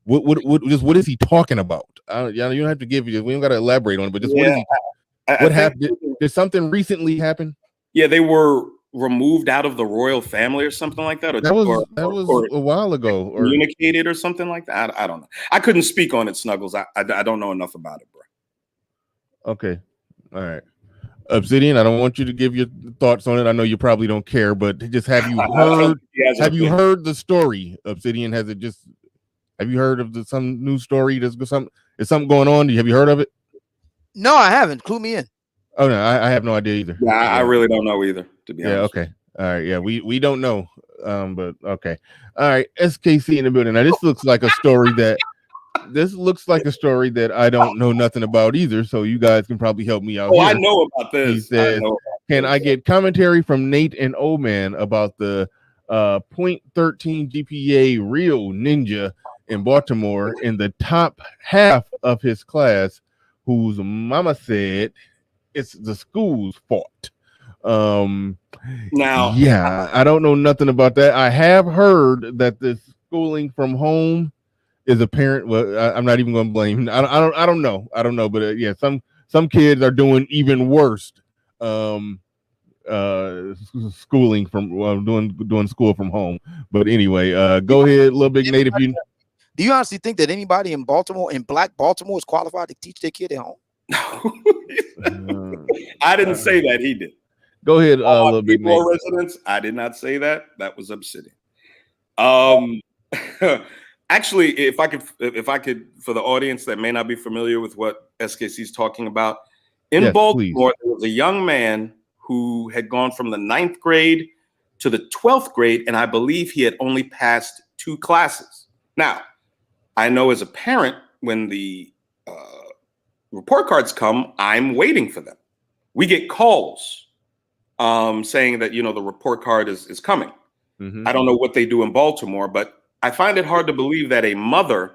Speaker 1: is he talking about? You don't have to give you. We don't got to elaborate on it, but just what is he? What happened? Did something recently happen?
Speaker 4: Yeah, they were removed out of the royal family or something like that.
Speaker 1: That was a while ago. Or
Speaker 4: communicated or something like that. I don't know. I couldn't speak on it, Snuggles. I don't know enough about it, bro.
Speaker 1: Okay. All right. Obsidian, I don't want you to give your thoughts on it. I know you probably don't care, but just have you heard the story? Obsidian, have you heard of some new story? Is something going on? Have you heard of it?
Speaker 3: No, I haven't. Clue me in.
Speaker 1: Oh no, I have no idea either.
Speaker 4: Yeah, I really don't know either, to be honest.
Speaker 1: Yeah, okay. All right, yeah, we don't know. But okay. All right, SKC in the building. Now this looks like a story that I don't know nothing about either, so you guys can probably help me out.
Speaker 4: Oh, here. I know about this.
Speaker 1: He says, can I get commentary from Nate and O-Man about the .13 GPA real ninja in Baltimore in the top half of his class, whose mama said it's the school's fault.
Speaker 4: Now,
Speaker 1: yeah, I don't know nothing about that. I have heard that the schooling from home is a parent. Well, I'm not even going to blame. I don't know. But yeah, some kids are doing even worse. Schooling from doing school from home. But anyway, go ahead, LilBigNate. If you
Speaker 3: do, you honestly think that anybody in Baltimore, in Black Baltimore, is qualified to teach their kid at home?
Speaker 4: I didn't say that. He did.
Speaker 1: Go ahead, LilBigNate.
Speaker 4: Residents. I did not say that. That was Obsidian. Actually, if I could, for the audience that may not be familiar with what SKC is talking about, in Baltimore, there was a young man who had gone from the 9th grade to the 12th grade, and I believe he had only passed 2 classes. Now, I know as a parent, when the report cards come, I'm waiting for them. We get calls saying that, the report card is coming. Mm-hmm. I don't know what they do in Baltimore, but I find it hard to believe that a mother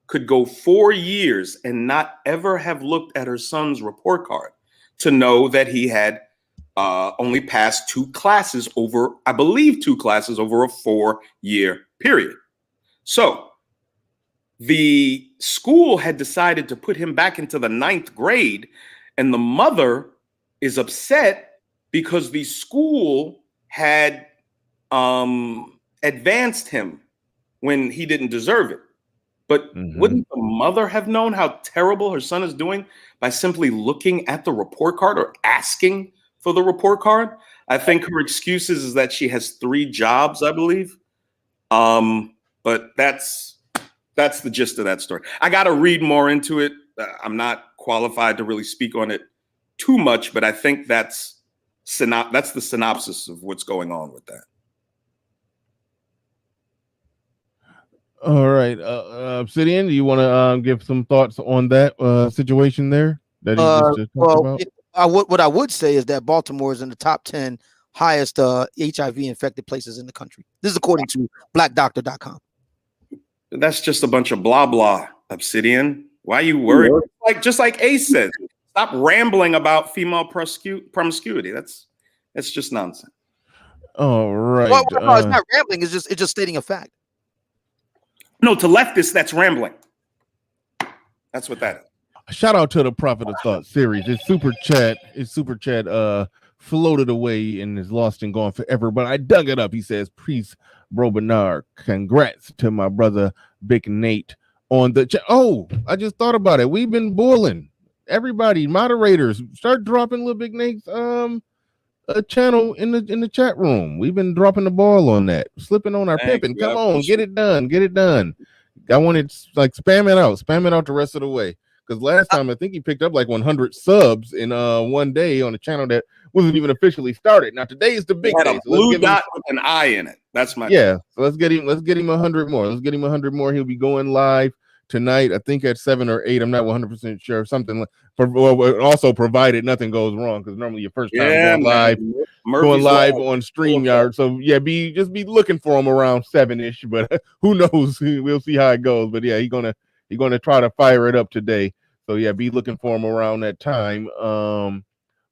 Speaker 4: could go 4 years and not ever have looked at her son's report card to know that he had only passed 2 classes over, I believe 2 classes over a 4-year period. So the school had decided to put him back into the 9th grade, and the mother is upset because the school had advanced him when he didn't deserve it. But wouldn't the mother have known how terrible her son is doing by simply looking at the report card or asking for the report card? I think her excuse is that she has 3 jobs, I believe. But that's the gist of that story. I got to read more into it. I'm not qualified to really speak on it too much, but I think that's the synopsis of what's going on with that.
Speaker 1: All right, Obsidian, do you want to give some thoughts on that situation there that he just talked about?
Speaker 3: What I would say is that Baltimore is in the top 10 highest HIV infected places in the country. This is according to blackdoctor.com.
Speaker 4: That's just a bunch of blah blah, Obsidian. Why are you worried? Just like Ace said, stop rambling about female promiscuity. That's just nonsense.
Speaker 1: All right.
Speaker 3: Well, no, it's not rambling. It's just stating a fact.
Speaker 4: No, to leftists, that's rambling. That's what that is.
Speaker 1: Shout out to the Prophet of Thought series. His super chat floated away and is lost and gone forever. But I dug it up. He says, Priest Bro Bernard, congrats to my brother Big Nate on the chat. Oh, I just thought about it. We've been boiling. Everybody, moderators, start dropping LilBigNate's a channel in the chat room. We've been dropping the ball on that, slipping on our pimping. Come on, get it done. I wanted like spam it out the rest of the way. Because last time I think he picked up like 100 subs in one day on a channel that wasn't even officially started. Now today is the big day.
Speaker 4: A blue dot with an eye in it. That's my
Speaker 1: So let's get him 100 more. Let's get him 100 more. He'll be going live tonight, I think at 7 or 8. I'm not 100% sure. Something also provided nothing goes wrong, because normally your first time going live on StreamYard. So just be looking for him around 7-ish, but who knows? We'll see how it goes. But he's gonna try to fire it up today. So be looking for him around that time.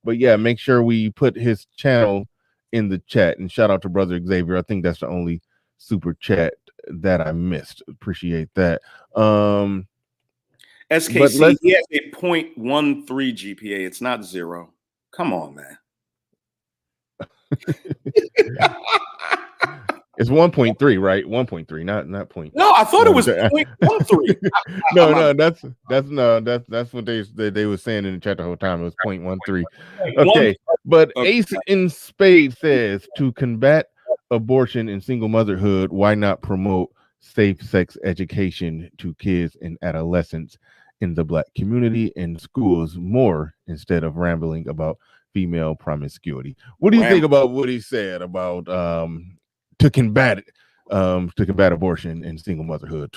Speaker 1: But make sure we put his channel in the chat, and shout out to Brother Xavier. I think that's the only super chat that I missed. Appreciate that.
Speaker 4: SKC, he has a 0.13 GPA. It's not 0. Come on, man.
Speaker 1: It's 1.3, right? 1.3, not point.
Speaker 4: No, I thought it was 0.13.
Speaker 1: No, that's what they were saying in the chat the whole time. It was 0.13. Okay, but Ace in Spades says, to combat abortion and single motherhood, why not promote safe sex education to kids and adolescents in the Black community and schools more, instead of rambling about female promiscuity? What do you think about what he said about to combat abortion and single motherhood?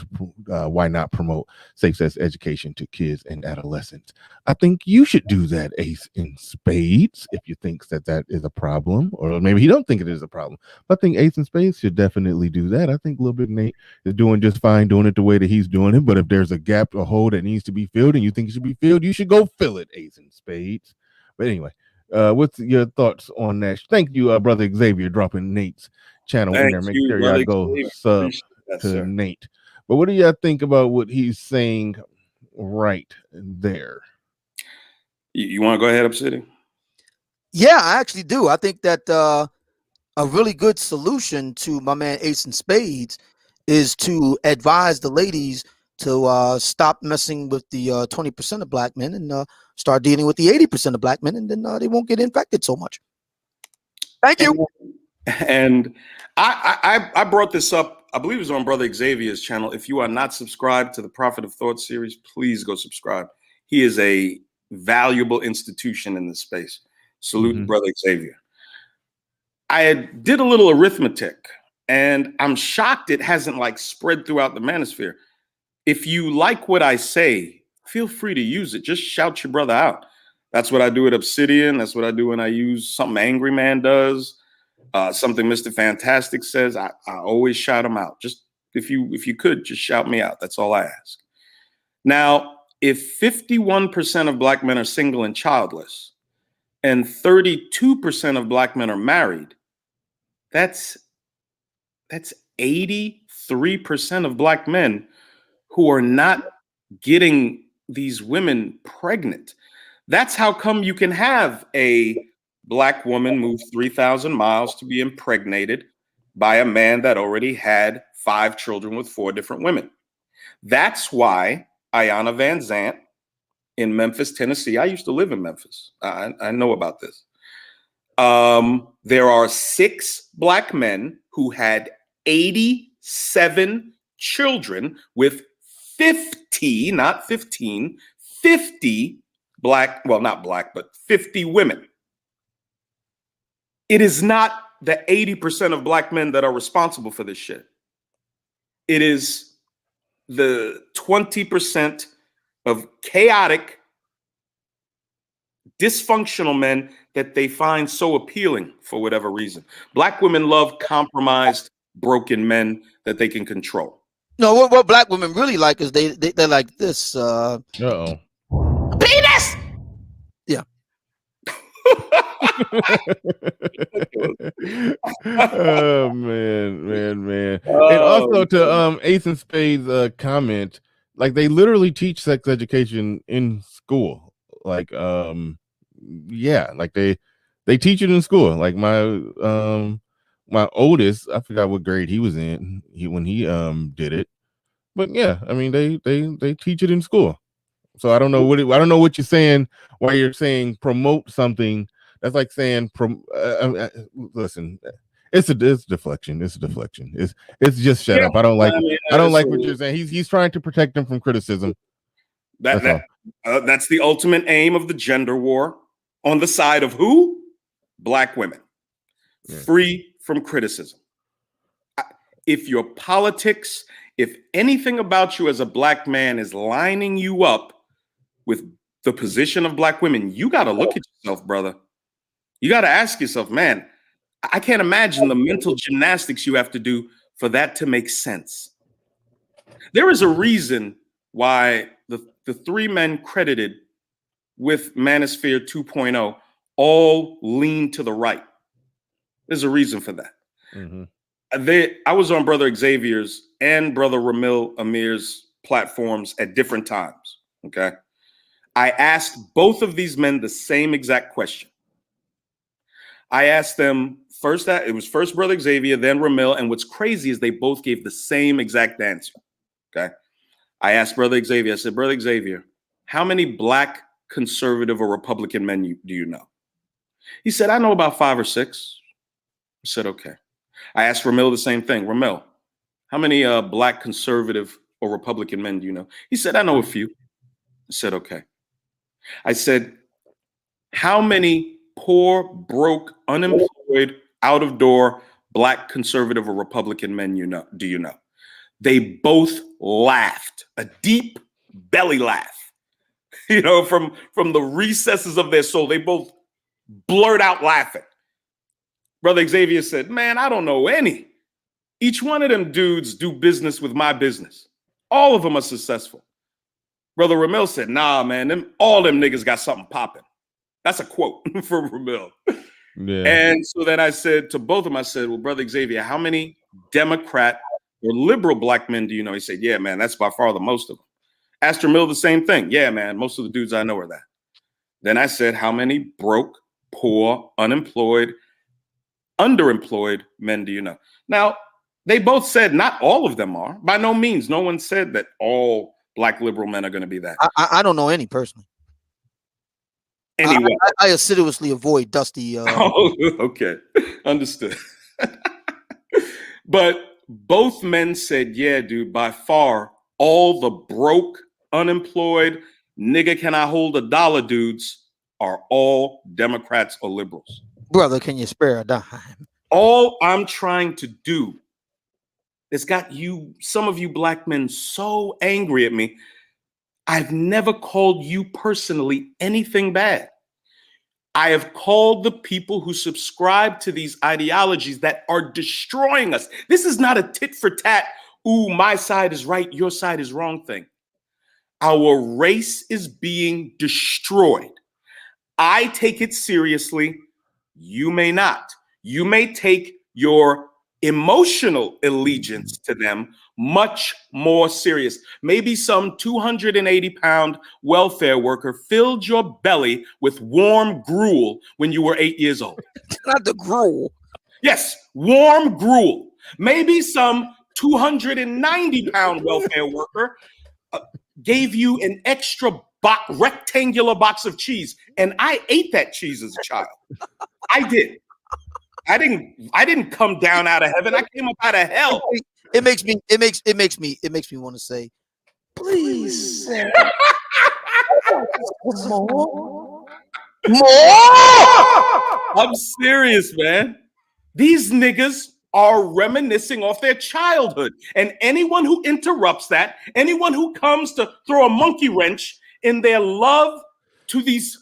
Speaker 1: Why not promote safe sex education to kids and adolescents? I think you should do that, Ace in Spades, if you think that is a problem, or maybe he don't think it is a problem. I think Ace in Spades should definitely do that. I think LilBigNate is doing just fine doing it the way that he's doing it. But if there's a gap, a hole that needs to be filled, and you think it should be filled, you should go fill it, Ace in Spades. But anyway, what's your thoughts on that? Thank you, Brother Xavier, dropping Nate's channel in there. Make sure y'all go sub to Nate. But what do y'all think about what he's saying right there?
Speaker 4: You want to go ahead, Obsidian?
Speaker 3: Yeah, I actually do. I think that a really good solution to my man Ace in Spades is to advise the ladies to stop messing with the 20% of Black men and start dealing with the 80% of Black men, and then they won't get infected so much. Thank you.
Speaker 4: And I brought this up, I believe it was on Brother Xavier's channel. If you are not subscribed to the Prophet of Thought series, please go subscribe. He is a valuable institution in this space. Salute Brother Xavier. I did a little arithmetic, and I'm shocked it hasn't like spread throughout the manosphere. If you like what I say, feel free to use it. Just shout your brother out. That's what I do at Obsidian. That's what I do when I use something Angry Man does. Something Mr. Fantastic says. I always shout him out. Just if you could, just shout me out. That's all I ask. Now, if 51% of Black men are single and childless, and 32% of Black men are married, that's 83% of Black men who are not getting these women pregnant. That's how come you can have a Black woman move 3,000 miles to be impregnated by a man that already had 5 children with 4 different women. That's why Ayanna Van Zant in Memphis, Tennessee, I used to live in Memphis. I know about this. There are 6 Black men who had 87 children with 50, not 15, 50 Black, well, not Black, but 50 women. It is not the 80% of Black men that are responsible for this shit. It is the 20% of chaotic, dysfunctional men that they find so appealing for whatever reason. Black women love compromised, broken men that they can control.
Speaker 3: No, what Black women really like is they're like this. Penis. Yeah.
Speaker 1: Oh man. And
Speaker 4: Oh,
Speaker 1: also to Ace and Spade's comment, like they literally teach sex education in school. Like yeah, like they teach it in school. Like my oldest, I forgot what grade he was in when he did it. But yeah, I mean they teach it in school. So I don't know what you're saying. Why you're saying promote something that's like saying listen. It's deflection. It's a deflection. It's just shut up. I don't like what you're saying. He's trying to protect them from criticism.
Speaker 4: That's the ultimate aim of the gender war on the side of who? Black women. Yeah. Free from criticism. If your politics, if anything about you as a black man is lining you up with the position of black women, you got to look at yourself, brother. You got to ask yourself, man, I can't imagine the mental gymnastics you have to do for that to make sense. There is a reason why the three men credited with Manosphere 2.0 all lean to the right. There's a reason for that. Mm-hmm. I was on Brother Xavier's and Brother Ramil Amir's platforms at different times. Okay. I asked both of these men the same exact question. I asked them first it was first Brother Xavier, then Ramil. And what's crazy is they both gave the same exact answer. Okay. I asked Brother Xavier, I said, Brother Xavier, how many black conservative or Republican men do you know? He said, I know about 5 or 6. I said, okay. I asked Ramil the same thing. Ramil, how many black conservative or Republican men do you know? He said, I know a few. I said, okay. I said, how many poor, broke, unemployed, out of door, black conservative or Republican men do you know? They both laughed, a deep belly laugh, from the recesses of their soul. They both blurt out laughing. Brother Xavier said, man, I don't know any. Each one of them dudes do business with my business. All of them are successful. Brother Ramil said, nah, man, all them niggas got something popping. That's a quote from Ramil. Yeah. And so then I said to both of them, I said, well, Brother Xavier, how many Democrat or liberal black men do you know? He said, yeah, man, that's by far the most of them. Asked Ramil the same thing. Yeah, man, most of the dudes I know are that. Then I said, how many broke, poor, unemployed, underemployed men do you know? Now, they both said not all of them are. By no means. No one said that all black liberal men are going to be that.
Speaker 3: I don't know any personally.
Speaker 4: Anyway.
Speaker 3: I assiduously avoid dusty.
Speaker 4: Oh, okay. Understood. But both men said, yeah, dude, by far, all the broke, unemployed, nigga, can I hold a dollar dudes are all Democrats or liberals.
Speaker 3: Brother, can you spare a dime?
Speaker 4: All I'm trying to do has got some of you black men so angry at me. I've never called you personally anything bad. I have called the people who subscribe to these ideologies that are destroying us. This is not a tit for tat, ooh, my side is right, your side is wrong thing. Our race is being destroyed. I take it seriously. You may not. You may take your emotional allegiance to them much more serious. Maybe some 280-pound welfare worker filled your belly with warm gruel when you were 8 years old.
Speaker 3: Not the gruel.
Speaker 4: Yes, warm gruel. Maybe some 290-pound welfare worker gave you an extra rectangular box of cheese, and I ate that cheese as a child. I did. I didn't come down out of heaven. I came up out of hell.
Speaker 3: It makes me want to say, please. More.
Speaker 4: I'm serious, man. These niggas are reminiscing off their childhood. And anyone who interrupts that, anyone who comes to throw a monkey wrench in their love to this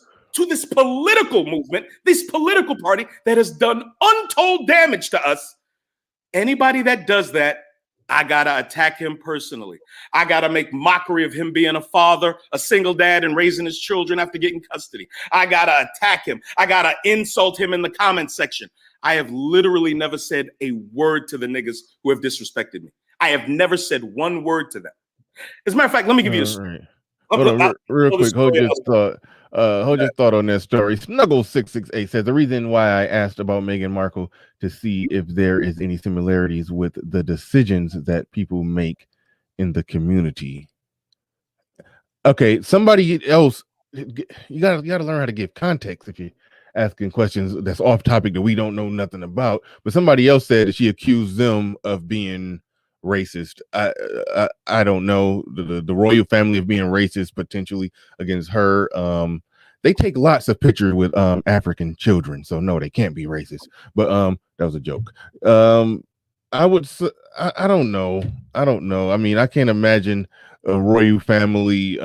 Speaker 4: political movement, this political party that has done untold damage to us, anybody that does that, I gotta attack him personally. I gotta make mockery of him being a father, a single dad, and raising his children after getting custody. I gotta attack him. I gotta insult him in the comment section. I have literally never said a word to the niggas who have disrespected me. I have never said one word to them. As a matter of fact, let me give you a story.
Speaker 1: Hold on, real quick. Hold your thought on that story. Snuggle668 says the reason why I asked about Meghan Markle to see if there is any similarities with the decisions that people make in the community. Okay, somebody else. You gotta learn how to give context if you're asking questions that's off topic that we don't know nothing about. But somebody else said that she accused them of being racist. I don't know the royal family of being racist potentially against her. They take lots of pictures with African children, so no, they can't be racist. But that was a joke. I would I don't know. I mean, I can't imagine a royal family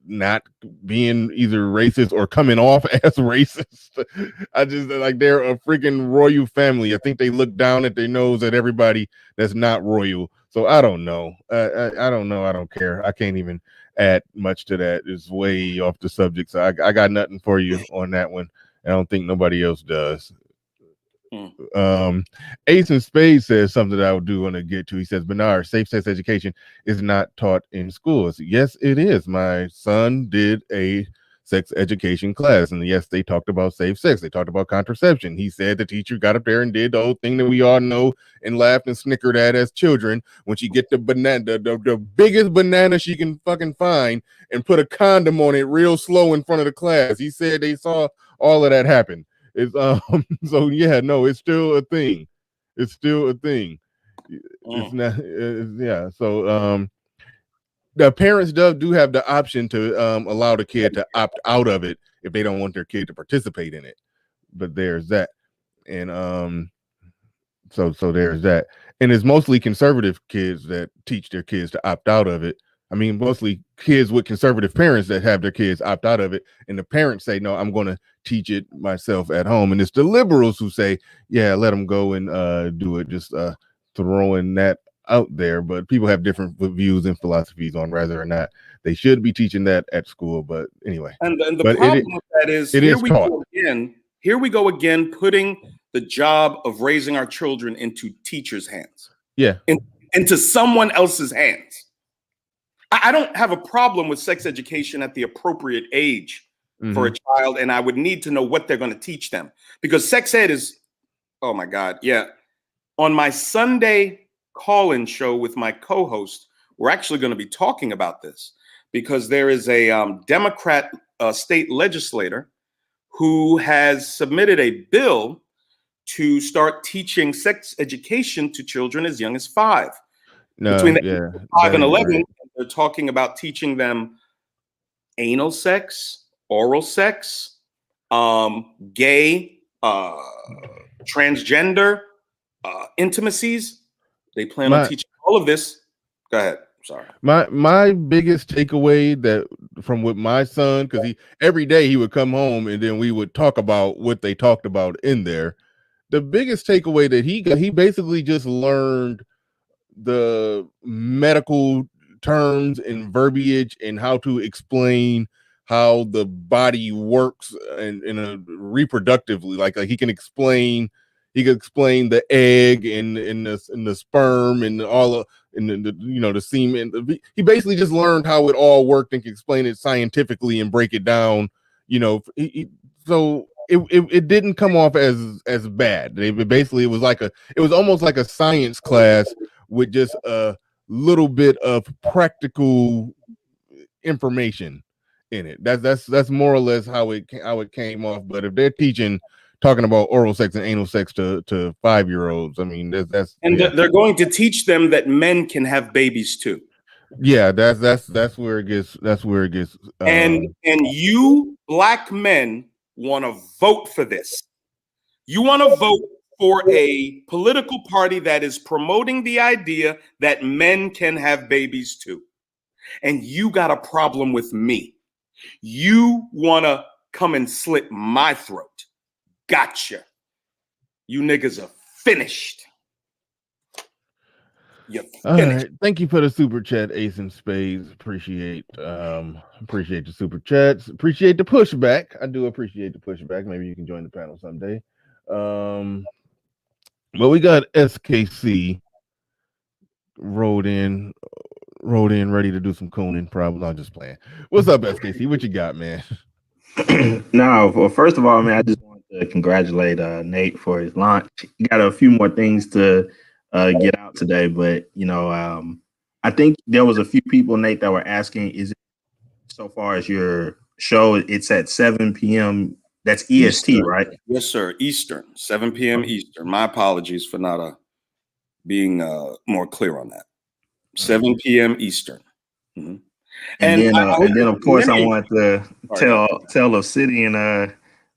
Speaker 1: not being either racist or coming off as racist. I just like they're a freaking royal family. I think they look down at their nose at everybody that's not royal. So I don't know. I don't know. I don't care. I can't even add much to that. It's way off the subject. So I got nothing for you on that one. I don't think nobody else does. Ace in Spades says something that I do want to get to. He says, Bernard, safe sex education is not taught in schools. Yes, it is. My son did a sex education class, and yes, they talked about safe sex. They talked about contraception. He said the teacher got up there and did the whole thing that we all know and laughed and snickered at as children when she get the banana, the biggest banana she can fucking find, and put a condom on it real slow in front of the class. He said they saw all of that happen. It's so yeah, no, it's still a thing. It's still a thing. It's not yeah. So the parents do have the option to allow the kid to opt out of it if they don't want their kid to participate in it. But there's that. And so there's that. And it's mostly conservative kids that teach their kids to opt out of it. I mean, mostly kids with conservative parents that have their kids opt out of it. And the parents say, no, I'm going to teach it myself at home. And it's the liberals who say, yeah, let them go and do it. Just throwing that out there. But people have different views and philosophies on whether or not they should be teaching that at school. But anyway.
Speaker 4: And the problem with that is, here we go again, putting the job of raising our children into teachers' hands.
Speaker 1: Yeah.
Speaker 4: Into someone else's hands. I don't have a problem with sex education at the appropriate age for a child, and I would need to know what they're going to teach them, because sex ed is, oh my God, yeah. On my Sunday call-in show with my co-host, we're actually going to be talking about this, because there is a Democrat state legislator who has submitted a bill to start teaching sex education to children as young as 5. Between the 5 and 11, right. They're talking about teaching them anal sex, oral sex, gay, transgender, intimacies. They plan on teaching all of this. Go ahead. Sorry.
Speaker 1: My biggest takeaway that from with my son, because every day he would come home and then we would talk about what they talked about in there. The biggest takeaway that he basically just learned the medical terms and verbiage and how to explain how the body works and in a reproductively, like he can explain the egg and the sperm and all of and the semen. He basically just learned how it all worked and can explain it scientifically and break it down. So it didn't come off as bad. It was almost like a science class with just a little bit of practical information in it. That's more or less how it came off. But if they're talking about oral sex and anal sex to 5-year-olds, I mean
Speaker 4: they're going to teach them that men can have babies too.
Speaker 1: Yeah, that's where it gets. And
Speaker 4: you black men want to vote for this. You want to vote for a political party that is promoting the idea that men can have babies too. And you got a problem with me. You want to come and slit my throat. Gotcha. You niggas are finished. You
Speaker 1: All
Speaker 4: finished.
Speaker 1: right. Thank you for the super chat, Ace and Spades. Appreciate the super chats. Appreciate the pushback. I do appreciate the pushback. Maybe you can join the panel someday. But we got SKC rolled in, ready to do some cooning. Probably I'm just playing. What's up, SKC? What you got, man?
Speaker 6: No, well, first of all, man, I just want to congratulate Nate for his launch. He got a few more things to get out today, but I think there was a few people, Nate, that were asking, is it so far as your show, it's at 7 p.m. That's EST,
Speaker 4: Eastern.
Speaker 6: right?
Speaker 4: Yes, sir. Eastern, 7 p.m. Eastern. My apologies for not being more clear on that. 7 p.m. Eastern. Mm-hmm.
Speaker 6: And then of course I want to tell Obsidian,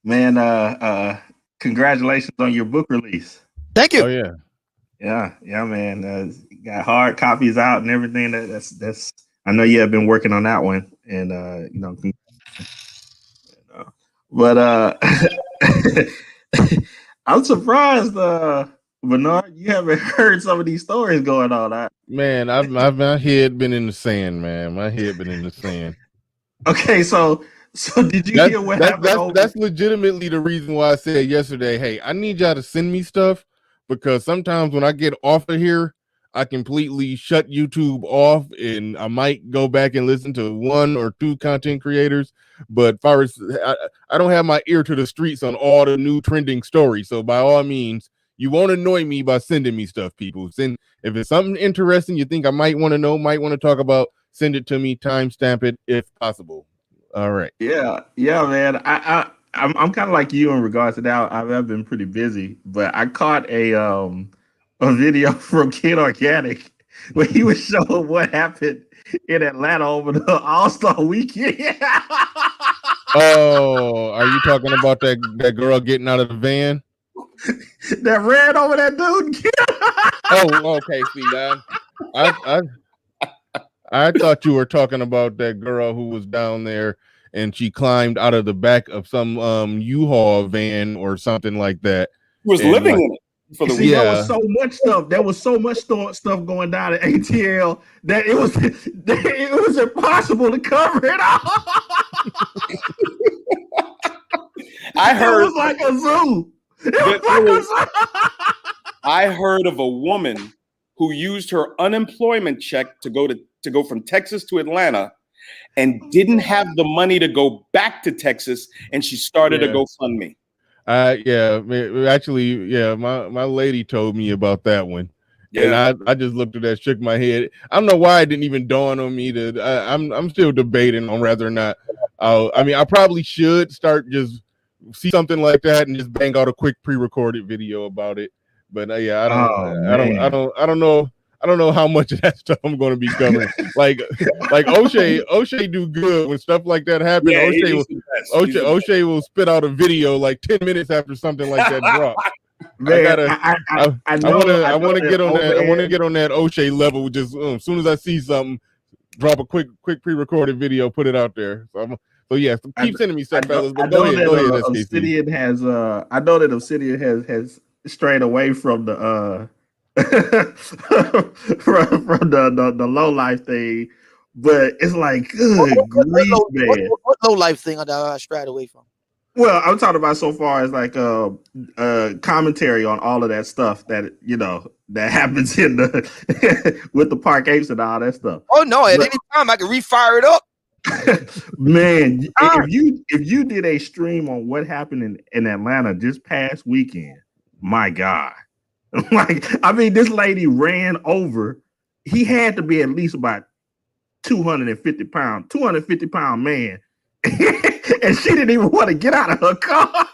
Speaker 6: man, congratulations on your book release.
Speaker 3: Thank you.
Speaker 1: Oh yeah.
Speaker 6: Yeah, man. Got hard copies out and everything. That's. I know you have been working on that one, and but I'm surprised, Bernard, you haven't heard some of these stories going on.
Speaker 1: Man, my head been in the sand, man. My head been in the sand.
Speaker 6: Okay, so did you hear what happened?
Speaker 1: That's legitimately the reason why I said yesterday, hey, I need y'all to send me stuff, because sometimes when I get off of here, I completely shut YouTube off, and I might go back and listen to one or two content creators. But far as I don't have my ear to the streets on all the new trending stories. So by all means, you won't annoy me by sending me stuff, people. Send if it's something interesting you think I might want to know, might want to talk about, send it to me, timestamp it if possible. All right.
Speaker 6: Yeah, man. I'm kind of like you in regards to that. I've been pretty busy, but I caught a video from Kid Organic where he was showing what happened in Atlanta over the All-Star weekend.
Speaker 1: Oh, are you talking about that girl getting out of the van?
Speaker 6: That ran over that dude.
Speaker 1: Oh, okay. See, I thought you were talking about that girl who was down there and she climbed out of the back of some U-Haul van or something like that.
Speaker 4: He was living in it. For the
Speaker 6: there was so much stuff. There was so much stuff going down at ATL that it was impossible to cover it all.
Speaker 4: I heard
Speaker 6: it was like a zoo.
Speaker 4: I heard of a woman who used her unemployment check to go from Texas to Atlanta and didn't have the money to go back to Texas, and she started a GoFundMe.
Speaker 1: My lady told me about that one.
Speaker 4: Yeah.
Speaker 1: And I just looked at that, shook my head. I don't know why it didn't even dawn on me I'm still debating on whether or not I probably should start just see something like that and just bang out a quick pre-recorded video about it. But I don't know how much of that stuff I'm going to be covering. like O'Shea do good when stuff like that happens. Yeah, O'Shea will spit out a video like 10 minutes after something like that drops.
Speaker 6: Man,
Speaker 1: I want to get on that. I want to get on that O'Shea level. Just as soon as I see something, drop a quick pre-recorded video, put it out there. So keep sending me stuff, fellas. But go ahead.
Speaker 6: Obsidian has. I know that Obsidian has strayed away from the from the low life thing, but it's like good grief, man.
Speaker 3: What low life thing I strayed away from?
Speaker 6: Well, I'm talking about so far as like commentary on all of that stuff that that happens in the with the park apes and all that stuff.
Speaker 3: Oh no! At any time I can refire it up.
Speaker 6: Man, if you did a stream on what happened in Atlanta this past weekend, my God. This lady ran over. He had to be at least about 250 pound man. And she didn't even want to get out of her car.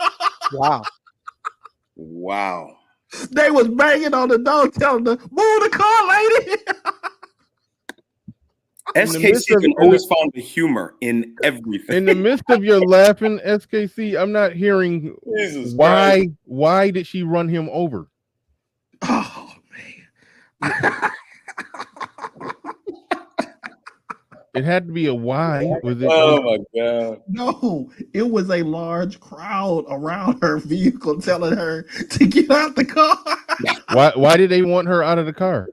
Speaker 4: Wow.
Speaker 6: They was banging on the door telling her, move the car, lady.
Speaker 4: SKC can always find the humor in everything.
Speaker 1: In the midst of your laughing, SKC, I'm not hearing why did she run him over?
Speaker 6: Oh man.
Speaker 1: It had to be a why. Was it?
Speaker 4: Oh my God!
Speaker 6: No, it was a large crowd around her vehicle telling her to get out the car.
Speaker 1: Why did they want her out of the car?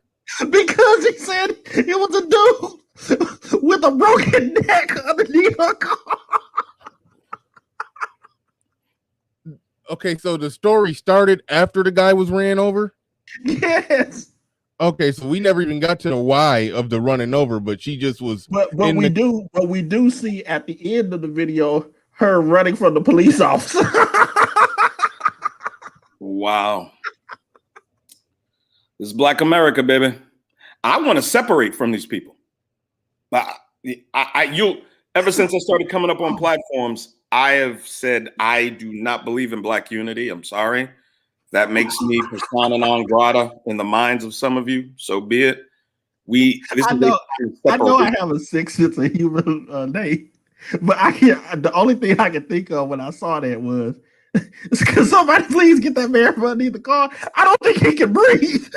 Speaker 6: Because he said it was a dude with a broken neck underneath her car.
Speaker 1: Okay, so the story started after the guy was ran over?
Speaker 6: Yes.
Speaker 1: Okay, so we never even got to the why of the running over, but she just was.
Speaker 6: But we do see at the end of the video her running from the police officer.
Speaker 4: Wow. This is Black America, baby. I want to separate from these people. You'll ever since I started coming up on platforms, I have said I do not believe in Black unity. I'm sorry. That makes me persona non grata in the minds of some of you. So be it. I
Speaker 6: know I have a sixth sense of humor, Nate, but I can't. The only thing I can think of when I saw that was, "Can somebody please get that man from underneath the car? I don't think he can breathe."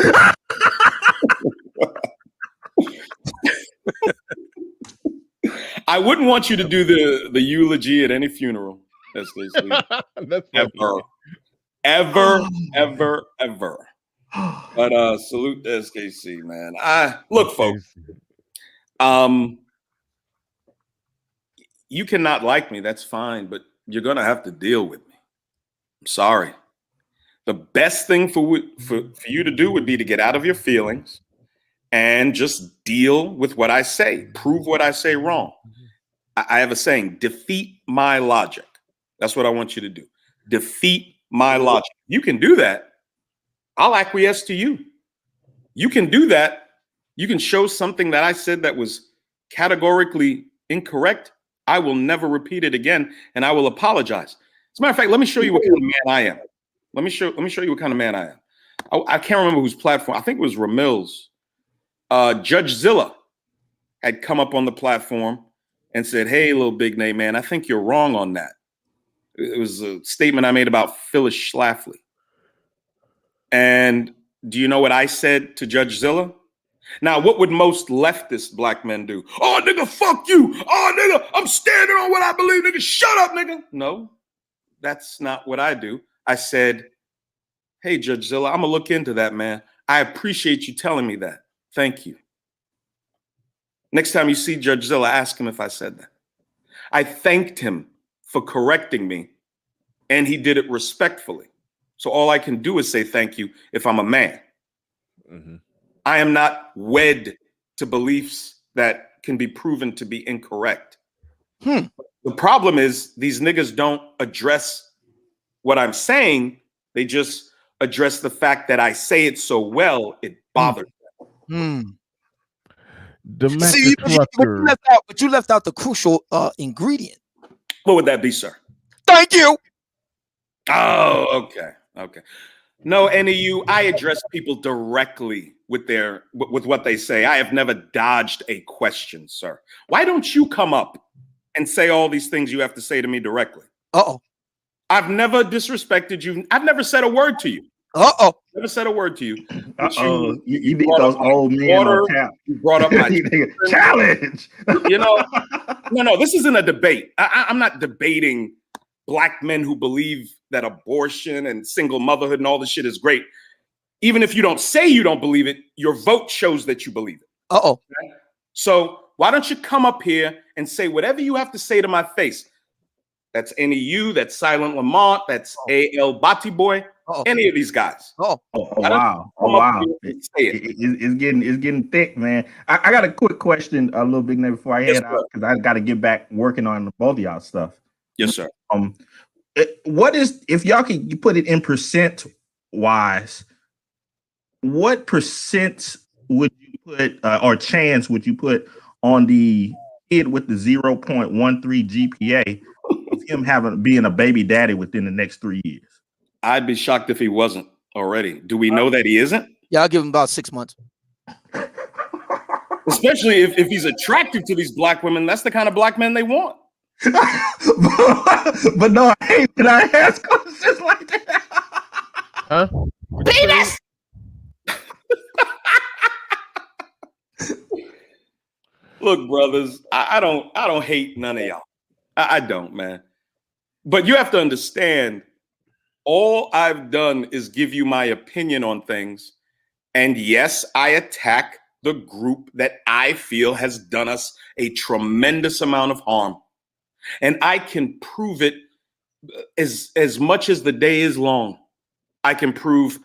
Speaker 4: I wouldn't want you to do the eulogy at any funeral. That's ever. But salute to SKC, man. Look, folks. You cannot like me, that's fine, but you're gonna have to deal with me. I'm sorry. The best thing for you to do would be to get out of your feelings and just deal with what I say. Prove what I say wrong. I have a saying: defeat my logic. That's what I want you to do. Defeat my logic. You can do that. I'll acquiesce to you. You can do that. You can show something that I said that was categorically incorrect. I will never repeat it again, and I will apologize. As a matter of fact, let me show you what kind of man I am. Let me show you what kind of man I am. I can't remember whose platform. I think it was Ramil's. Judge Zilla had come up on the platform and said, "Hey, LilBigNate, man, I think you're wrong on that." It was a statement I made about Phyllis Schlafly. And do you know what I said to Judge Zilla? Now, what would most leftist Black men do? "Oh, nigga, fuck you. Oh, nigga, I'm standing on what I believe, nigga. Shut up, nigga." No, that's not what I do. I said, "Hey, Judge Zilla, I'm going to look into that, man. I appreciate you telling me that. Thank you." Next time you see Judge Zilla, ask him if I said that. I thanked him for correcting me, and he did it respectfully. So all I can do is say thank you if I'm a man. Mm-hmm. I am not wed to beliefs that can be proven to be incorrect. The problem is these niggas don't address what I'm saying. They just address the fact that I say it so well, it bothers them.
Speaker 3: See, but you left out the crucial ingredient.
Speaker 4: What would that be, sir?
Speaker 3: Thank you.
Speaker 4: Oh, okay. No, any of you, I address people directly with what they say. I have never dodged a question, sir. Why don't you come up and say all these things you have to say to me directly? I've never disrespected you. I've never said a word to you. Never said a word to you.
Speaker 6: You need those old men on tap.
Speaker 4: You brought up my
Speaker 6: challenge.
Speaker 4: No, this isn't a debate. I'm not debating Black men who believe that abortion and single motherhood and all this shit is great. Even if you don't say you don't believe it, your vote shows that you believe it. Okay? So why don't you come up here and say whatever you have to say to my face? That's any you, that's Silent Lamont, that's A.L. Bati Boy, any of these guys.
Speaker 6: Wow. It's getting thick, man. I got a quick question, a LilBigNate, before I head out, because I got to get back working on both of y'all stuff.
Speaker 4: Yes, sir.
Speaker 6: What is, if y'all can put it in percent wise, what percent would you put or chance would you put on the kid with the 0.13 GPA of him being a baby daddy within the next 3 years?
Speaker 4: I'd be shocked if he wasn't already. Do we know that he isn't?
Speaker 3: Yeah, I'll give him about 6 months.
Speaker 4: Especially if he's attractive to these Black women. That's the kind of Black men they want.
Speaker 6: But no, hey, can I ask questions like that?
Speaker 1: Huh?
Speaker 3: Penis!
Speaker 4: Look, brothers, I don't hate none of y'all. I don't, man. But you have to understand, all I've done is give you my opinion on things, And yes, I attack the group that I feel has done us a tremendous amount of harm. And I can prove it as much as the day is long. I can prove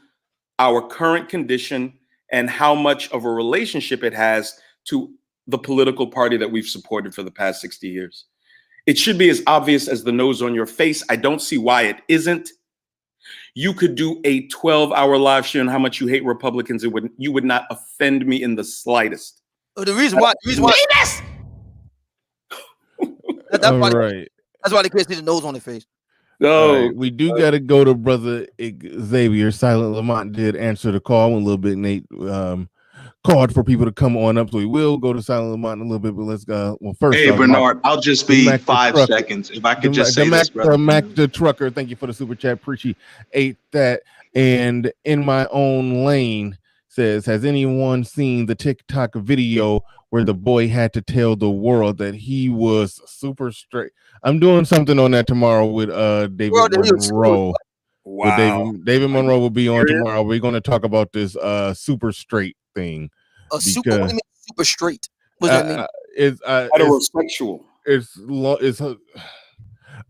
Speaker 4: our current condition and how much of a relationship it has to the political party that we've supported for the past 60 years. It should be as obvious as the nose on your face. I don't see why it isn't. You could do a 12-hour live show on how much you hate Republicans. You would not offend me in the slightest.
Speaker 3: The reason why that's why they can't see the nose on their face.
Speaker 4: No,
Speaker 1: we do got to go to brother Xavier. Silent Lamont did answer the call when LilBigNate called for people to come on up, so we will go to Silent Lamont in a little bit. But let's go. Well, first,
Speaker 7: hey Bernard, I'll just be 5 seconds if I could just say this, brother.
Speaker 1: Mac the Trucker, thank you for the super chat. Appreciate that. And in my own lane says, has anyone seen the TikTok video where the boy had to tell the world that he was super straight? I'm doing something on that tomorrow with David Monroe.
Speaker 4: Wow.
Speaker 1: David Monroe will be on tomorrow. We're going to talk about this super straight thing.
Speaker 3: Super straight. What does that mean?
Speaker 1: It's
Speaker 4: heterosexual.
Speaker 1: It's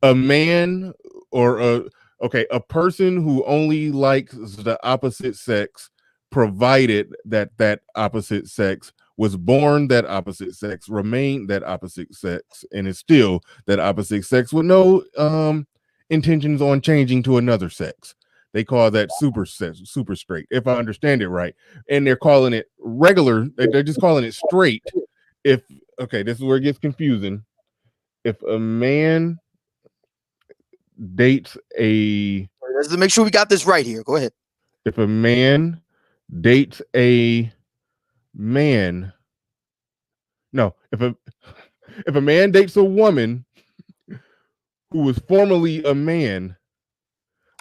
Speaker 1: a man or a person who only likes the opposite sex, provided that opposite sex was born that opposite sex, remained that opposite sex, and is still that opposite sex with no intentions on changing to another sex. They call that super straight, if I understand it right. And they're calling it regular. They're just calling it straight. This is where it gets confusing. If a man dates
Speaker 3: let's make sure we got this right here. Go ahead.
Speaker 1: If a man dates a man, if a man dates a woman who was formerly a man,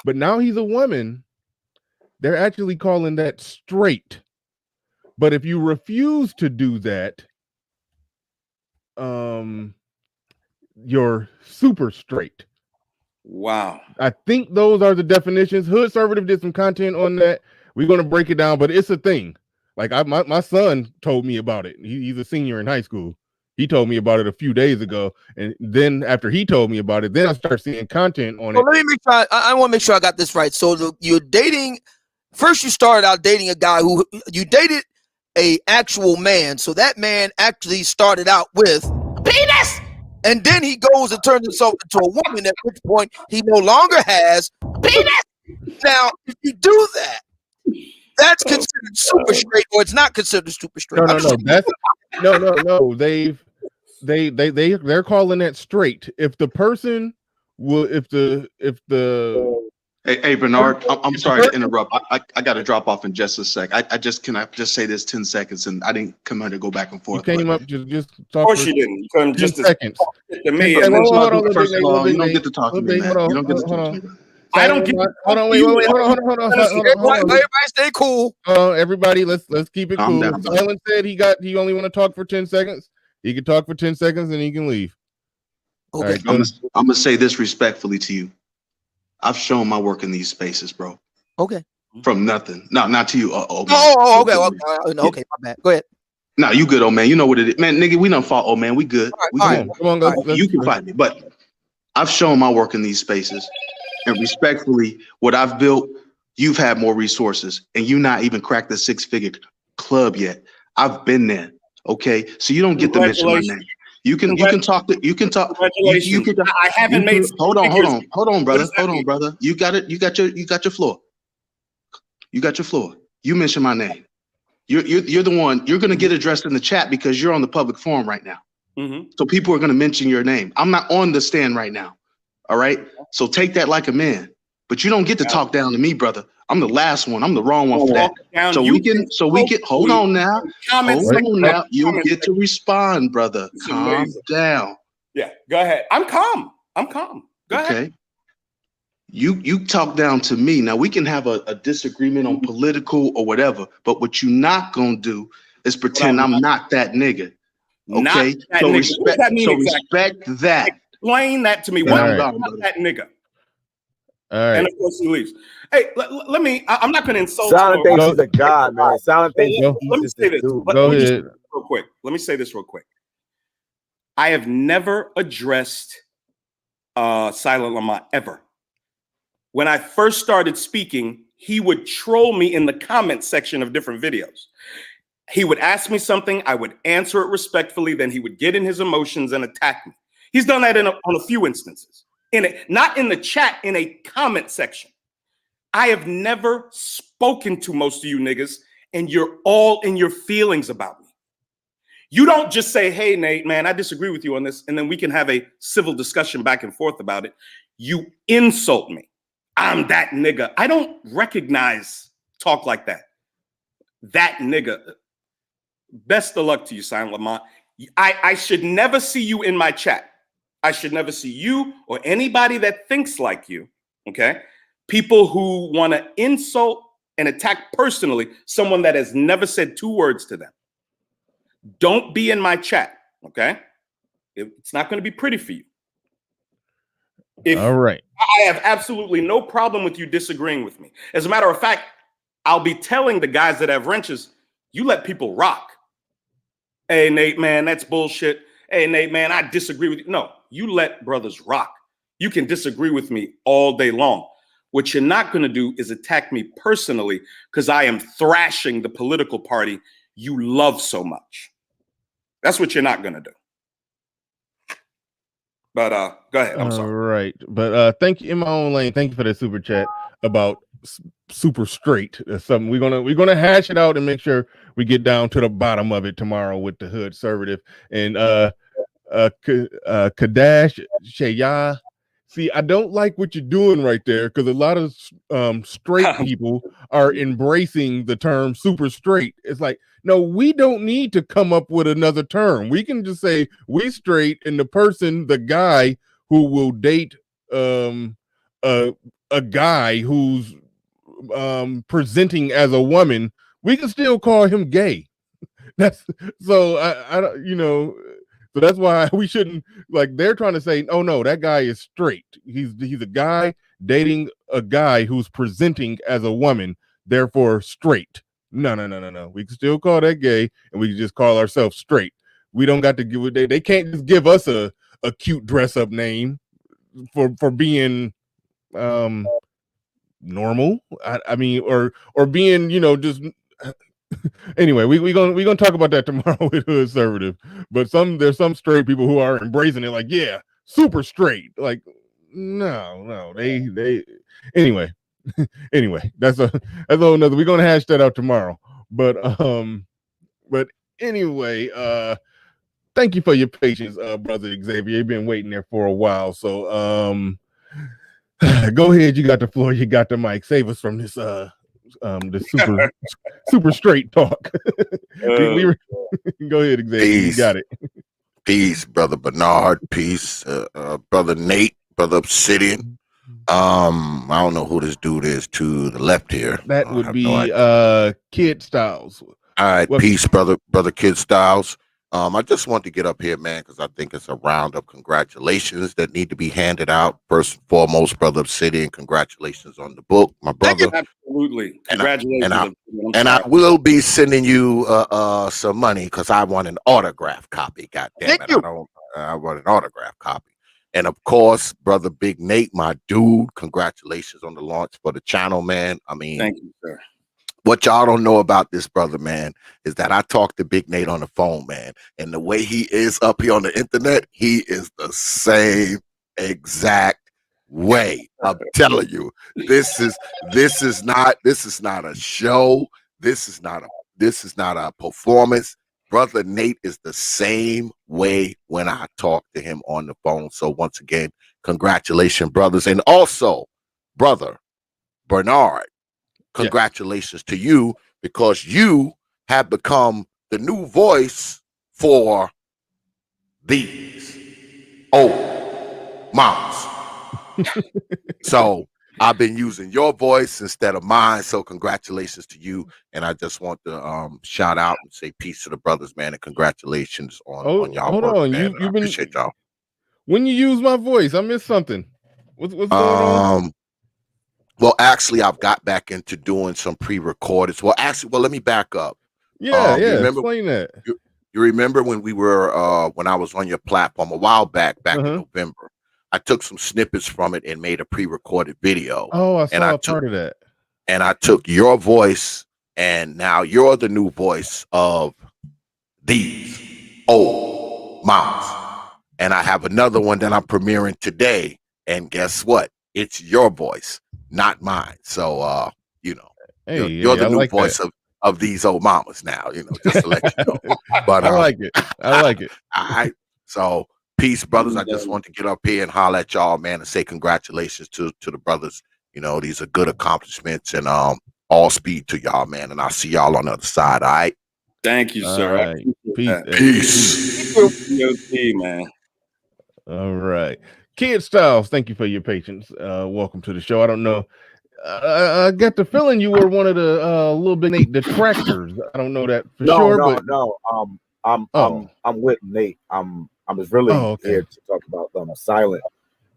Speaker 1: but now he's a woman, they're actually calling that straight. But if you refuse to do that, you're super straight.
Speaker 4: Wow.
Speaker 1: I think those are the definitions. Hood Conservative did some content on that. We're going to break it down, but it's a thing. Like my son told me about it. He's a senior in high school. He told me about it a few days ago, and then after he told me about it, then I started seeing content on it.
Speaker 3: Let me make sure. I want to make sure I got this right. So you're dating. First, you started out dating a guy who you dated a actual man. So that man actually started out with a penis, and then he goes and turns himself into a woman. At which point he no longer has a penis. Now, if you do that, that's considered super straight, or it's not considered super straight.
Speaker 1: No. They're calling that straight. If the person will, if the
Speaker 7: Hey Bernard, I'm sorry to interrupt. I got to drop off in just a sec. Can I just say this 10 seconds? And I didn't come here to go back and forth.
Speaker 1: You came up just talk.
Speaker 4: Of course you didn't. You couldn't just
Speaker 1: seconds.
Speaker 4: To me.
Speaker 7: First of all, you don't get to talk to me, man. You don't get to talk to me.
Speaker 4: I don't get.
Speaker 1: Hold on, wait. Hold on.
Speaker 3: Everybody stay cool.
Speaker 1: Everybody, let's keep it cool. Silent said he only want to talk for 10 seconds. He can talk for 10 seconds and he can leave.
Speaker 3: Okay.
Speaker 7: Right, I'm gonna say this respectfully to you. I've shown my work in these spaces, bro.
Speaker 3: Okay.
Speaker 7: From nothing. No, not to you.
Speaker 3: Okay. Okay, my bad. Go ahead.
Speaker 7: No, you good, old man. You know what it is, man. Nigga, we done fought, old man. We good.
Speaker 3: All right.
Speaker 1: Come on,
Speaker 7: you can fight me, but I've shown my work in these spaces, and respectfully, what I've built, you've had more resources, and you not even cracked the 6-figure club yet. I've been there. Okay, so you don't get to mention my name. You can talk.
Speaker 4: Congratulations. I haven't made.
Speaker 7: Hold on, brother. You got it. You got your floor. You got your floor. You mention my name. You're the one. You're gonna get addressed in the chat because you're on the public forum right now.
Speaker 4: Mm-hmm.
Speaker 7: So people are gonna mention your name. I'm not on the stand right now. All right. So take that like a man. But you don't get to talk down to me, brother. I'm the last one. I'm the wrong one for that. So we can hold on now. You get to respond, brother. Calm down.
Speaker 4: Yeah, go ahead. I'm calm. Go ahead.
Speaker 7: You talk down to me. Now we can have a disagreement on political or whatever, but what you're not gonna do is pretend I'm not that nigga. Okay. Respect that.
Speaker 4: Explain that to me. What about that nigga?
Speaker 1: All right.
Speaker 4: And of course he leaves. Hey, let me. I'm not going to insult.
Speaker 8: Silent thinks he's a god, man. Silent thinks
Speaker 4: let me say this.
Speaker 1: Go ahead.
Speaker 4: Real quick. Let me say this real quick. I have never addressed Silent Lamont ever. When I first started speaking, he would troll me in the comment section of different videos. He would ask me something, I would answer it respectfully, then he would get in his emotions and attack me. He's done that on a few instances. Not in the chat, in a comment section. I have never spoken to most of you niggas, and you're all in your feelings about me. You don't just say, hey, Nate, man, I disagree with you on this, and then we can have a civil discussion back and forth about it. You insult me. I'm that nigga. I don't recognize talk like that. That nigga. Best of luck to you, Silent Lamont. I should never see you in my chat. I should never see you or anybody that thinks like you, okay? People who want to insult and attack personally someone that has never said 2 words to them. Don't be in my chat, okay? It's not going to be pretty for you.
Speaker 1: All right.
Speaker 4: I have absolutely no problem with you disagreeing with me. As a matter of fact, I'll be telling the guys that have wrenches, you let people rock. Hey, Nate, man, that's bullshit. Hey, Nate, man, I disagree with you. No, you let brothers rock. You can disagree with me all day long. What you're not going to do is attack me personally because I am thrashing the political party you love so much. That's what you're not going to do. But go ahead. I'm sorry.
Speaker 1: All right. But thank you, in my own lane. Thank you for that super chat about super straight. That's something we're gonna hash it out and make sure we get down to the bottom of it tomorrow with the hood conservative and Kadash Shaya. See, I don't like what you're doing right there because a lot of straight people are embracing the term super straight. It's like, no, we don't need to come up with another term. We can just say we straight, and the guy who will date a guy who's presenting as a woman, we can still call him gay. That's so I don't, so that's why we shouldn't, like, they're trying to say, oh no, that guy is straight. He's a guy dating a guy who's presenting as a woman, therefore straight. No. We can still call that gay, and we can just call ourselves straight. We don't got to give it. They can't just give us a cute dress up name for being normal. I mean, or being, just. Anyway, we're gonna talk about that tomorrow with Hood Conservative. But there's some straight people who are embracing it, like, yeah, super straight. Like, no, they anyway. Anyway, that's a whole nother. We're gonna hash that out tomorrow. But anyway, thank you for your patience, brother Xavier. You've been waiting there for a while. So go ahead, you got the floor, you got the mic. Save us from this the super straight talk. Go ahead, Xavier. You got it.
Speaker 2: Peace, brother Bernard. Peace, brother Nate, brother Obsidian. I don't know who this dude is to the left here.
Speaker 1: That would be Kid Styles.
Speaker 2: All right, peace, brother Kid Styles. I just want to get up here, man, because I think it's a round of congratulations that need to be handed out. First and foremost, brother Obsidian, congratulations on the book, my brother.
Speaker 4: Absolutely, congratulations.
Speaker 2: And I will be sending you some money because I want an autograph copy. God damn it, I want an autograph copy. And of course, brother Big Nate, my dude, congratulations on the launch for the channel, man. I mean,
Speaker 4: thank you, sir.
Speaker 2: What y'all don't know about this brother, man, is that I talked to Big Nate on the phone, man. And the way he is up here on the internet, he is the same exact way. I'm telling you, this is not a show. This is not a performance. Brother Nate is the same way when I talk to him on the phone. So once again, congratulations, brothers. And also, brother Bernard, congratulations to you, because you have become the new voice for these old moms. So I've been using your voice instead of mine. So congratulations to you. And I just want to shout out and say peace to the brothers, man, and congratulations on y'all.
Speaker 1: Hold
Speaker 2: work,
Speaker 1: on,
Speaker 2: man.
Speaker 1: you've been,
Speaker 2: appreciate y'all.
Speaker 1: When you use my voice, I missed something. What's going on?
Speaker 2: Well, actually, I've got back into doing some pre-recorded. Well, let me back up.
Speaker 1: Yeah,
Speaker 2: You remember,
Speaker 1: explain that.
Speaker 2: You remember when we were when I was on your platform a while back in November? I took some snippets from it and made a pre-recorded video.
Speaker 1: Oh, I saw a part of that.
Speaker 2: And I took your voice, and now you're the new voice of these old mamas. And I have another one that I'm premiering today. And guess what? It's your voice, not mine. So,
Speaker 1: hey,
Speaker 2: you're the new
Speaker 1: like
Speaker 2: voice of these old mamas now, just to let you know. But
Speaker 1: I like it. I like it.
Speaker 2: All right. So peace, brothers. I just want to get up here and holler at y'all, man, and say congratulations to the brothers. These are good accomplishments, and all speed to y'all, man. And I'll see y'all on the other side. All right.
Speaker 4: Thank you, sir.
Speaker 2: Right. Peace.
Speaker 4: POT, man.
Speaker 1: All right. Kid Styles, thank you for your patience. Welcome to the show. I don't know. I got the feeling you were one of the LilBigNate detractors. I don't know that for sure.
Speaker 8: No. I'm with Nate. I was really here to talk about Silent,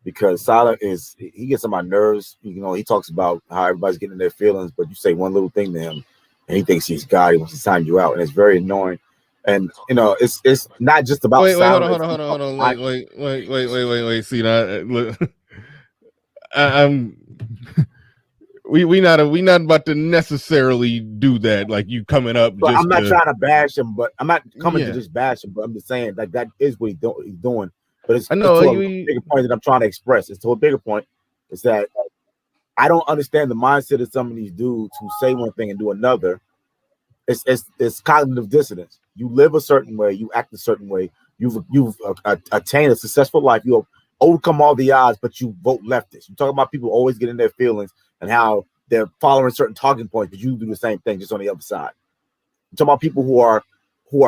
Speaker 8: because Silent he gets on my nerves. He talks about how everybody's getting their feelings, but you say one little thing to him, and he thinks he's God. He wants to sign you out, and it's very annoying. And it's not just about Silent.
Speaker 1: Hold on. Wait. See that? Look, I'm. We not about to necessarily do that. Like you coming up.
Speaker 8: But I'm not trying to bash him, but I'm not coming to just bash him. But I'm just saying that is what he's doing. But it's to a bigger point that I'm trying to express. It's to a bigger point. Is that I don't understand the mindset of some of these dudes who say one thing and do another. It's cognitive dissonance. You live a certain way, you act a certain way. You've attained a successful life. You have overcome all the odds, but you vote leftist. You talk about people always getting their feelings and how they're following certain talking points, but you do the same thing, just on the other side. You talk about people who are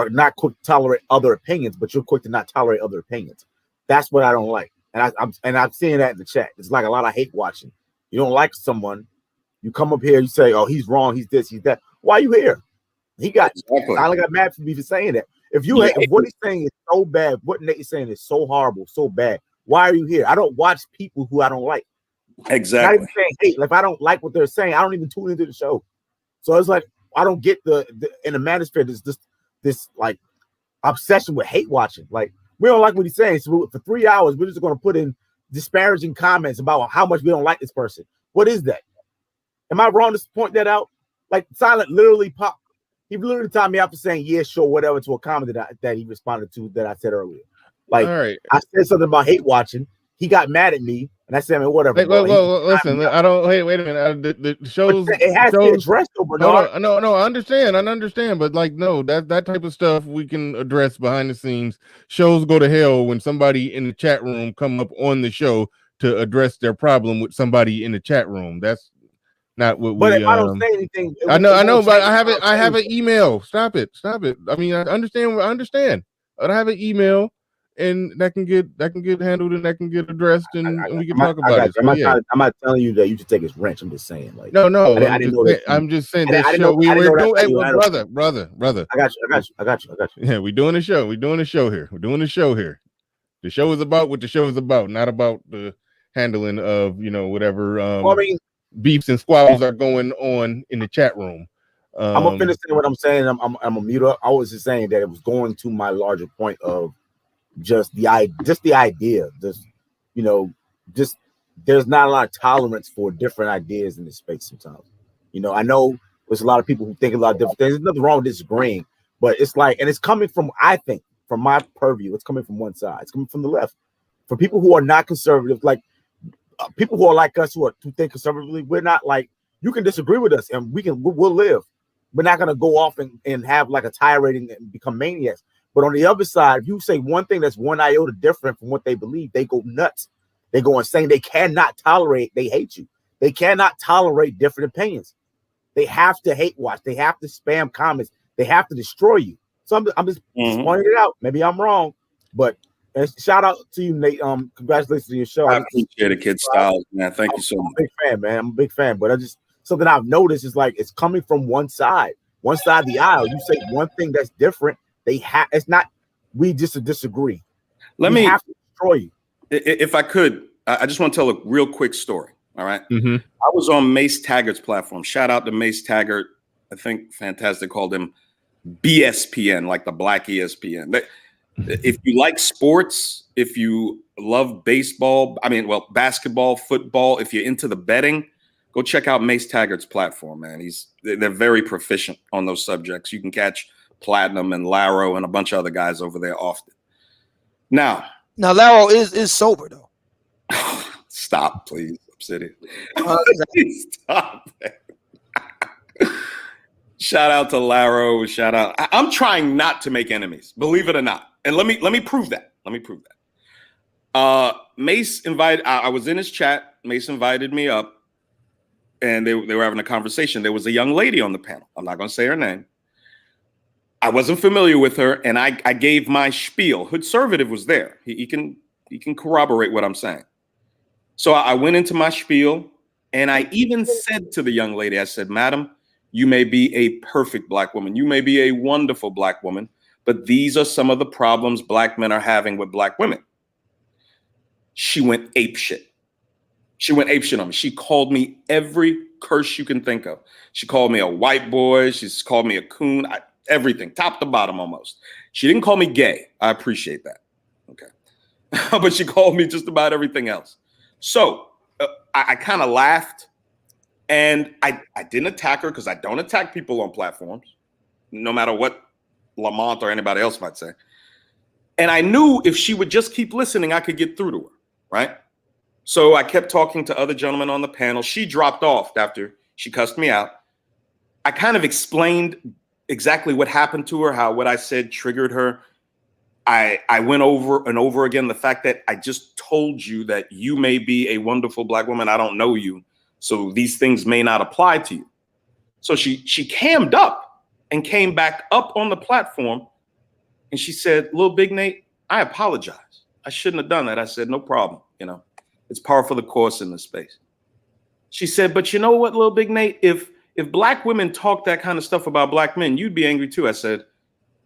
Speaker 8: not quick to tolerate other opinions, but you're quick to not tolerate other opinions. That's what I don't like, and I'm seeing that in the chat. It's like a lot of hate watching. You don't like someone, you come up here, you say, "Oh, he's wrong, he's this, he's that." Why are you here? Silent got mad for me for saying that. If what he's saying is so bad, what Nate is saying is so horrible, so bad, why are you here? I don't watch people who I don't like.
Speaker 4: Exactly.
Speaker 8: Not even saying hate. Like, if I don't like what they're saying, I don't even tune into the show. So it's like I don't get the in the manosphere. There's this like obsession with hate watching. Like, we don't like what he's saying, so for 3 hours we're just going to put in disparaging comments about how much we don't like this person. What is that? Am I wrong to point that out? Like, Silent literally popped. He literally timed me out for saying, yeah, sure, whatever, to a comment that he responded to that I said earlier. Like, all right. I said something about hate watching. He got mad at me, and I said, I mean, whatever.
Speaker 1: Well, listen, I don't. Hey, wait a minute. The shows.
Speaker 8: It has to be addressed, though, Bernard.
Speaker 1: No. I understand. But like, no, that type of stuff we can address behind the scenes. Shows go to hell when somebody in the chat room come up on the show to address their problem with somebody in the chat room. That's not what
Speaker 8: but
Speaker 1: we.
Speaker 8: But if I don't say anything,
Speaker 1: I know, but I have an email. Stop it. I mean, I understand. I have an email, and that can get handled, and that can get addressed, and we can talk about it. So,
Speaker 8: I'm not telling you that you should take his wrench. I'm just saying, like,
Speaker 1: no. I'm just saying that show. We're doing, brother.
Speaker 8: I got you.
Speaker 1: Yeah, we're doing a show. We're doing a show here. The show is about what the show is about, not about the handling of whatever. Beefs and squabbles are going on in the chat room.
Speaker 8: I'm gonna finish saying what I'm saying. I'm a mute up. I was just saying that it was going to my larger point of just the idea. Just there's not a lot of tolerance for different ideas in this space sometimes. I know there's a lot of people who think a lot of different things. There's nothing wrong with disagreeing, but it's like, and it's coming from, I think, from my purview, it's coming from one side. It's coming from the left. For people who are not conservative, like people who are like us, who think conservatively, we're not like, you can disagree with us and we'll live. We're not going to go off and have like a tirade and become maniacs. But on the other side, if you say one thing that's one iota different from what they believe, they go nuts. They go insane. They cannot tolerate. They hate you. They cannot tolerate different opinions. They have to hate watch. They have to spam comments. They have to destroy you. So I'm just pointing it out. Maybe I'm wrong, but shout out to you, Nate. Congratulations on your show.
Speaker 4: I appreciate it, Kid Styles, man. Thank you so much.
Speaker 8: I'm a big fan, man. I'm a big fan. But something I've noticed is like it's coming from one side of the aisle. You say one thing that's different. It's not. We just disagree.
Speaker 4: We
Speaker 8: have to destroy you.
Speaker 4: If I could, I just want to tell a real quick story. All right.
Speaker 1: Mm-hmm.
Speaker 4: I was on Mace Taggart's platform. Shout out to Mace Taggart. I think Fantastic called him BSPN, like the Black ESPN. If you like sports, if you love baseball, basketball, football, if you're into the betting, go check out Mace Taggart's platform, man. They're very proficient on those subjects. You can catch Platinum and Laro and a bunch of other guys over there often. Now
Speaker 3: Laro is sober though.
Speaker 4: Stop, please, Obsidian. Stop. Shout out to Laro. Shout out. I'm trying not to make enemies, believe it or not. And let me prove that. Mace invited. I was in his chat. Mace invited me up, and they were having a conversation. There was a young lady on the panel. I'm not going to say her name. I wasn't familiar with her, and I gave my spiel. Hoodservative was there. He can corroborate what I'm saying. So I went into my spiel, and I even said to the young lady, I said, "Madam, you may be a perfect Black woman. You may be a wonderful Black woman, but these are some of the problems Black men are having with Black women." She went apeshit. She went apeshit on me. She called me every curse you can think of. She called me a white boy. She's called me a coon. Everything, top to bottom almost. She didn't call me gay. I appreciate that. Okay. But she called me just about everything else. So I kind of laughed. And I didn't attack her because I don't attack people on platforms, no matter what Lamont or anybody else might say. And I knew if she would just keep listening, I could get through to her, right? So I kept talking to other gentlemen on the panel. She dropped off after she cussed me out. I kind of explained exactly what happened to her, how what I said triggered her. I went over and over again the fact that I just told you that you may be a wonderful Black woman. I don't know you. So these things may not apply to you. So she cammed up and came back up on the platform. And she said, LilBigNate, I apologize. I shouldn't have done that. I said, no problem. It's par for the course in this space. She said, but you know what, LilBigNate, if Black women talk that kind of stuff about Black men, you'd be angry too. I said,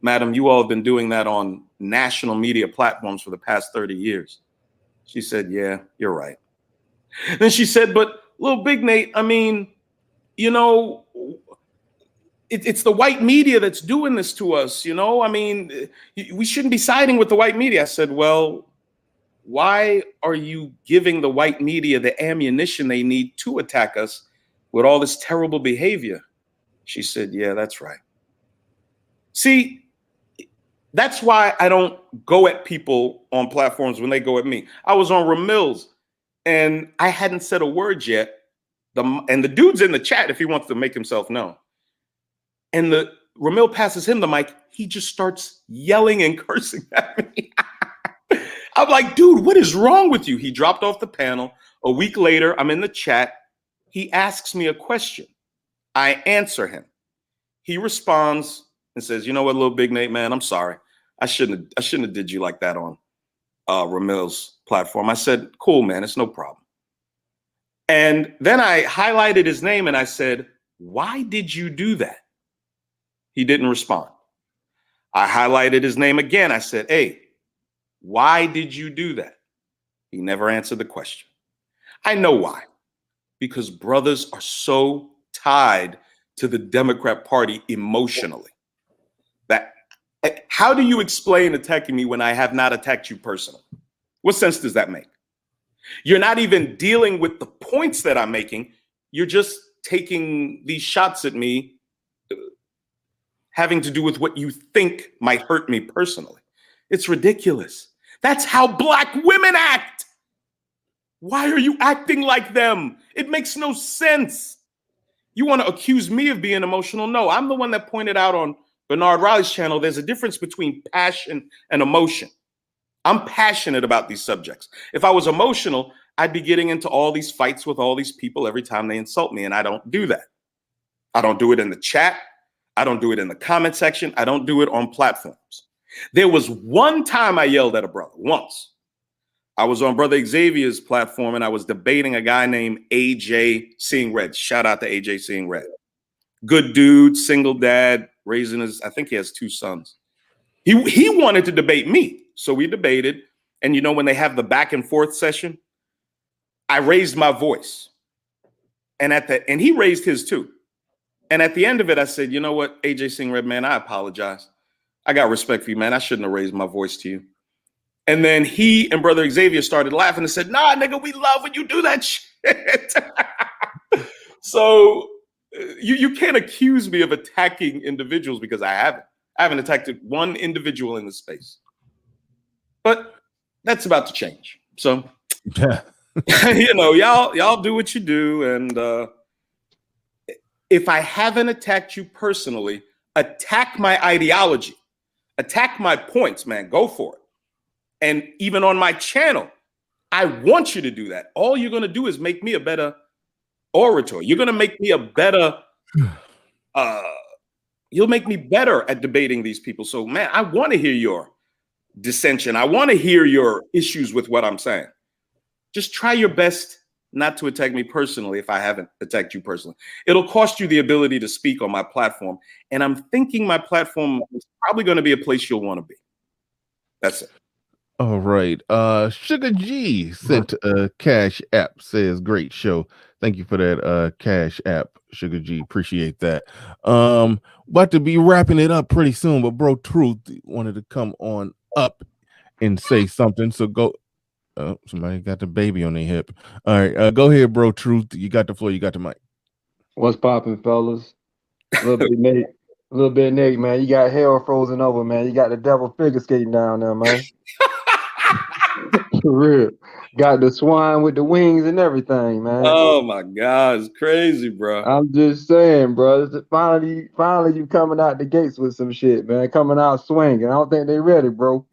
Speaker 4: madam, you all have been doing that on national media platforms for the past 30 years. She said, yeah, you're right. Then she said, but LilBigNate, it's the white media that's doing this to us. We shouldn't be siding with the white media. I said, well, why are you giving the white media the ammunition they need to attack us with all this terrible behavior? She said, yeah, that's right. See, that's why I don't go at people on platforms when they go at me. I was on Ramil's and I hadn't said a word yet. And the dude's in the chat if he wants to make himself known. And Ramil passes him the mic. He just starts yelling and cursing at me. I'm like, dude, what is wrong with you? He dropped off the panel. A week later, I'm in the chat. He asks me a question. I answer him. He responds and says, you know what, LilBigNate, man, I'm sorry. I shouldn't have did you like that on Ramil's platform. I said, cool, man, it's no problem. And then I highlighted his name and I said, why did you do that? He didn't respond. I highlighted his name again. I said, hey, why did you do that? He never answered the question. I know why. Because brothers are so tied to the Democrat Party emotionally. How do you explain attacking me when I have not attacked you personally? What sense does that make? You're not even dealing with the points that I'm making. You're just taking these shots at me having to do with what you think might hurt me personally. It's ridiculous. That's how Black women act. Why are you acting like them? It makes no sense. You want to accuse me of being emotional? No, I'm the one that pointed out on Bernard Riley's channel, there's a difference between passion and emotion. I'm passionate about these subjects. If I was emotional, I'd be getting into all these fights with all these people every time they insult me, and I don't do that. I don't do it in the chat. I don't do it in the comment section. I don't do it on platforms. There was one time I yelled at a brother, once. I was on Brother Xavier's platform, and I was debating a guy named AJ Seeing Red. Shout out to AJ Seeing Red. Good dude, single dad, raising I think he has 2 sons. He wanted to debate me. So we debated. And when they have the back and forth session, I raised my voice. And he raised his too. And at the end of it, I said, you know what, AJ Singh Red, man, I apologize. I got respect for you, man. I shouldn't have raised my voice to you. And then he and Brother Xavier started laughing and said, nah, nigga, we love when you do that shit. So you can't accuse me of attacking individuals because I haven't. I haven't attacked one individual in the space. But that's about to change. So, you know, y'all do what you do. And if I haven't attacked you personally, attack my ideology, attack my points, man, go for it. And even on my channel, I want you to do that. All you're going to do is make me a better orator. You're going to make me a better, you'll make me better at debating these people. So, man, I want to hear your dissension. I want to hear your issues with what I'm saying. Just try your best not to attack me personally if I haven't attacked you personally. It'll cost you the ability to speak on my platform. And I'm thinking my platform is probably going to be a place you'll want to be. That's it.
Speaker 1: All right. Sugar G sent a Cash App, says great show. Thank you for that Cash App, Sugar G. Appreciate that. About to be wrapping it up pretty soon, but Bro Truth wanted to come on up and say something. So go. Oh, somebody got the baby on their hip. All right, go ahead, Bro Truth. You got the floor. You got the mic.
Speaker 9: What's popping, fellas? LilBigNate, man. You got hell frozen over, man. You got the devil figure skating down there, man. For real. Got the swine with the wings and everything, man.
Speaker 4: Oh my God, it's crazy, bro.
Speaker 9: I'm just saying, bro. Finally you coming out the gates with some shit, man. Coming out swinging. I don't think they ready, bro.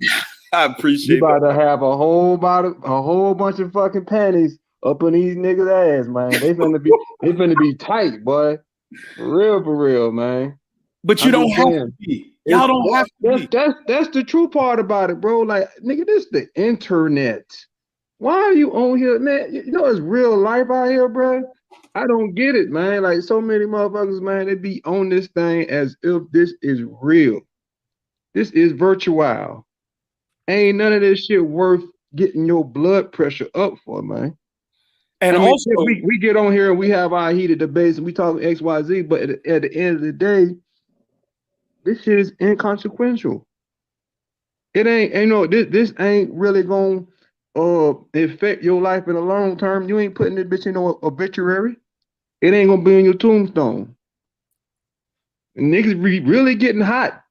Speaker 4: I appreciate
Speaker 9: you about to have a whole bunch of fucking panties up in these niggas' ass, man. They finna be tight, boy. For real, man.
Speaker 4: But you don't have to be. Y'all don't have to be.
Speaker 9: That's the true part about it, bro. Like, nigga, this is the internet. Why are you on here, man? You know it's real life out here, bro. I don't get it, man. Like, so many motherfuckers, man, they be on this thing as if this is real. This is virtual. Ain't none of this shit worth getting your blood pressure up for, man.
Speaker 4: And I mean, also,
Speaker 9: we get on here and we have our heated debates and we talk XYZ, but at the end of the day, this shit is inconsequential. It ain't, you know, this ain't really gonna affect your life in the long term. You ain't putting this bitch in no obituary. It ain't gonna be in your tombstone. And niggas be really getting hot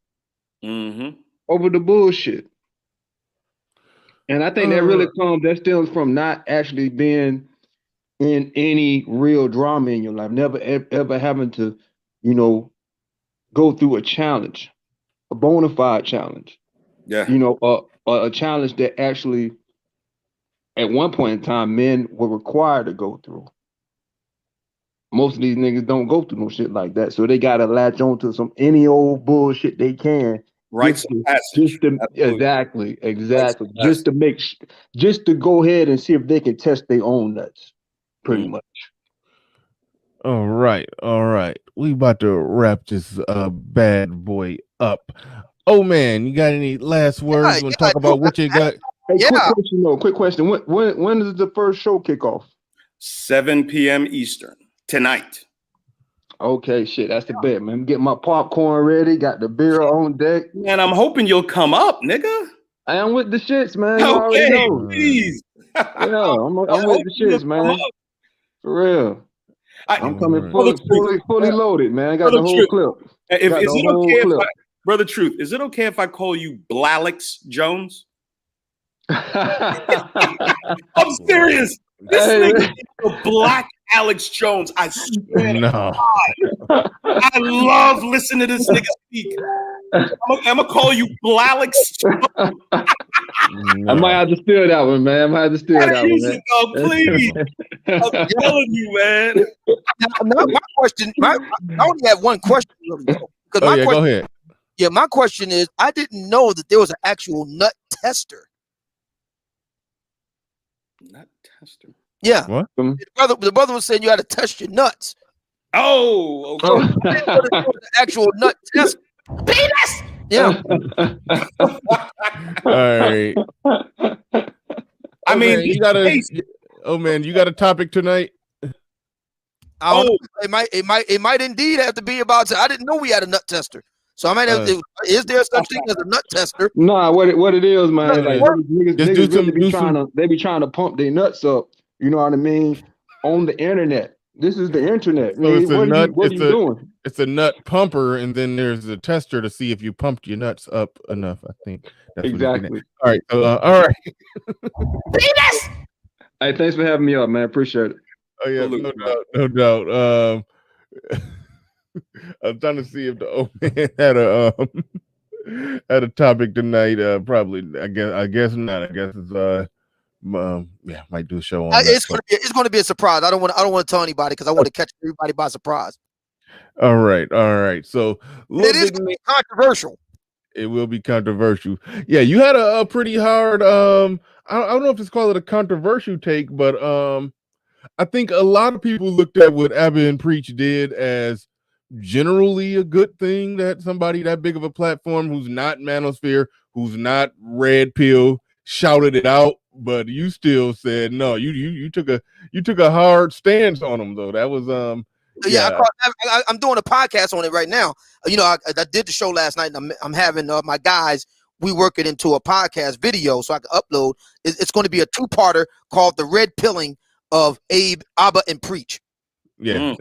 Speaker 9: over the bullshit. And I think that stems from not actually being in any real drama in your life. Never ever having to, you know, go through a challenge, a bona fide challenge.
Speaker 4: Yeah.
Speaker 9: You know, a challenge that actually, at one point in time, men were required to go through. Most of these niggas don't go through no shit like that. So they gotta latch on to any old bullshit they can. Exactly. Just to go ahead and see if they can test their own nuts, pretty much.
Speaker 1: All right. We about to wrap this bad boy up. Oh man, you got any last words? You want to talk about what you got?
Speaker 9: Hey, quick question. When does the first show kick off?
Speaker 4: 7 p.m. Eastern tonight.
Speaker 9: Okay, shit, that's the bet, man. Get my popcorn ready, got the beer on deck.
Speaker 4: Man, I'm hoping you'll come up, nigga.
Speaker 9: I am with the shits, man.
Speaker 4: Okay, please.
Speaker 9: Yeah, I'm with the shits, man. For real. I'm coming fully loaded, man. I got the whole clip.
Speaker 4: Is it okay Brother Truth, is it okay if I call you Blalix Jones? I'm serious. This nigga is a black Alex Jones. I swear to God. I love listening to this nigga speak. I'm gonna call you Blalix Jones.
Speaker 9: I might have to steal that one, man. Please.
Speaker 3: I'm telling you, man. Now, my question, I only have one question.
Speaker 1: Go ahead.
Speaker 3: Yeah, my question is, I didn't know that there was an actual nut tester.
Speaker 4: Nut tester?
Speaker 3: Yeah.
Speaker 1: What?
Speaker 3: The brother was saying you had to test your nuts.
Speaker 4: Oh, okay.
Speaker 3: I didn't know that there was an actual nut tester. Penis! Yeah.
Speaker 1: All right. I mean, you got a topic tonight?
Speaker 3: I don't know. It might indeed have to be about. I didn't know we had a nut tester, so I might have. Is there such thing as a nut tester?
Speaker 9: Nah, what it is, man. Like niggas really be trying to pump their nuts up. You know what I mean? On the internet. This is the internet.
Speaker 1: So it's a nut.
Speaker 9: What are you doing?
Speaker 1: It's a nut pumper, and then there's a tester to see if you pumped your nuts up enough. I think that's
Speaker 9: exactly.
Speaker 1: All right. All right.
Speaker 3: Penis.
Speaker 9: Hey, thanks for having me up, man. Appreciate it.
Speaker 1: Oh yeah, no doubt. I'm trying to see if the old man had a topic tonight. Probably. I guess not. I guess it's might do a show on that.
Speaker 3: It's gonna be a surprise. I don't want to tell anybody because I want to catch everybody by surprise.
Speaker 1: All right. So
Speaker 3: it is gonna be controversial.
Speaker 1: It will be controversial. Yeah, you had a pretty hard. I don't know if it's called a controversial take, but I think a lot of people looked at what Abba and Preach did as generally a good thing, that somebody that big of a platform who's not Manosphere, who's not Red Pill, shouted it out. But you still said no. You took a hard stance on them though. That was
Speaker 3: yeah. I'm doing a podcast on it right now. You know, I did the show last night, and I'm having my guys. We work it into a podcast video so I can upload. It's going to be a 2-parter called "The Red Pilling of Abba and Preach."
Speaker 1: Yeah,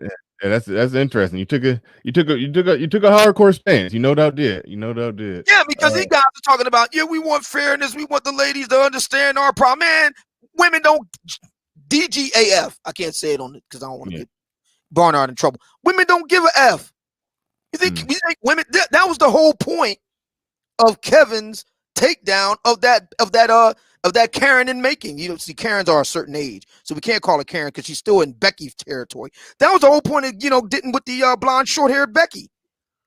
Speaker 1: that's interesting. You took a hardcore stance. You no doubt did.
Speaker 3: Yeah, because these guys are talking about, we want fairness. We want the ladies to understand our problem. Man, women don't DGAF. I can't say it on it because I don't want to get Barnard in trouble. Women don't give a F. You think women? That was the whole point of Kevin's takedown of that Karen in making. You know, see, Karens are a certain age, so we can't call her Karen because she's still in Becky's territory. That was the whole point of getting with the blonde, short-haired Becky.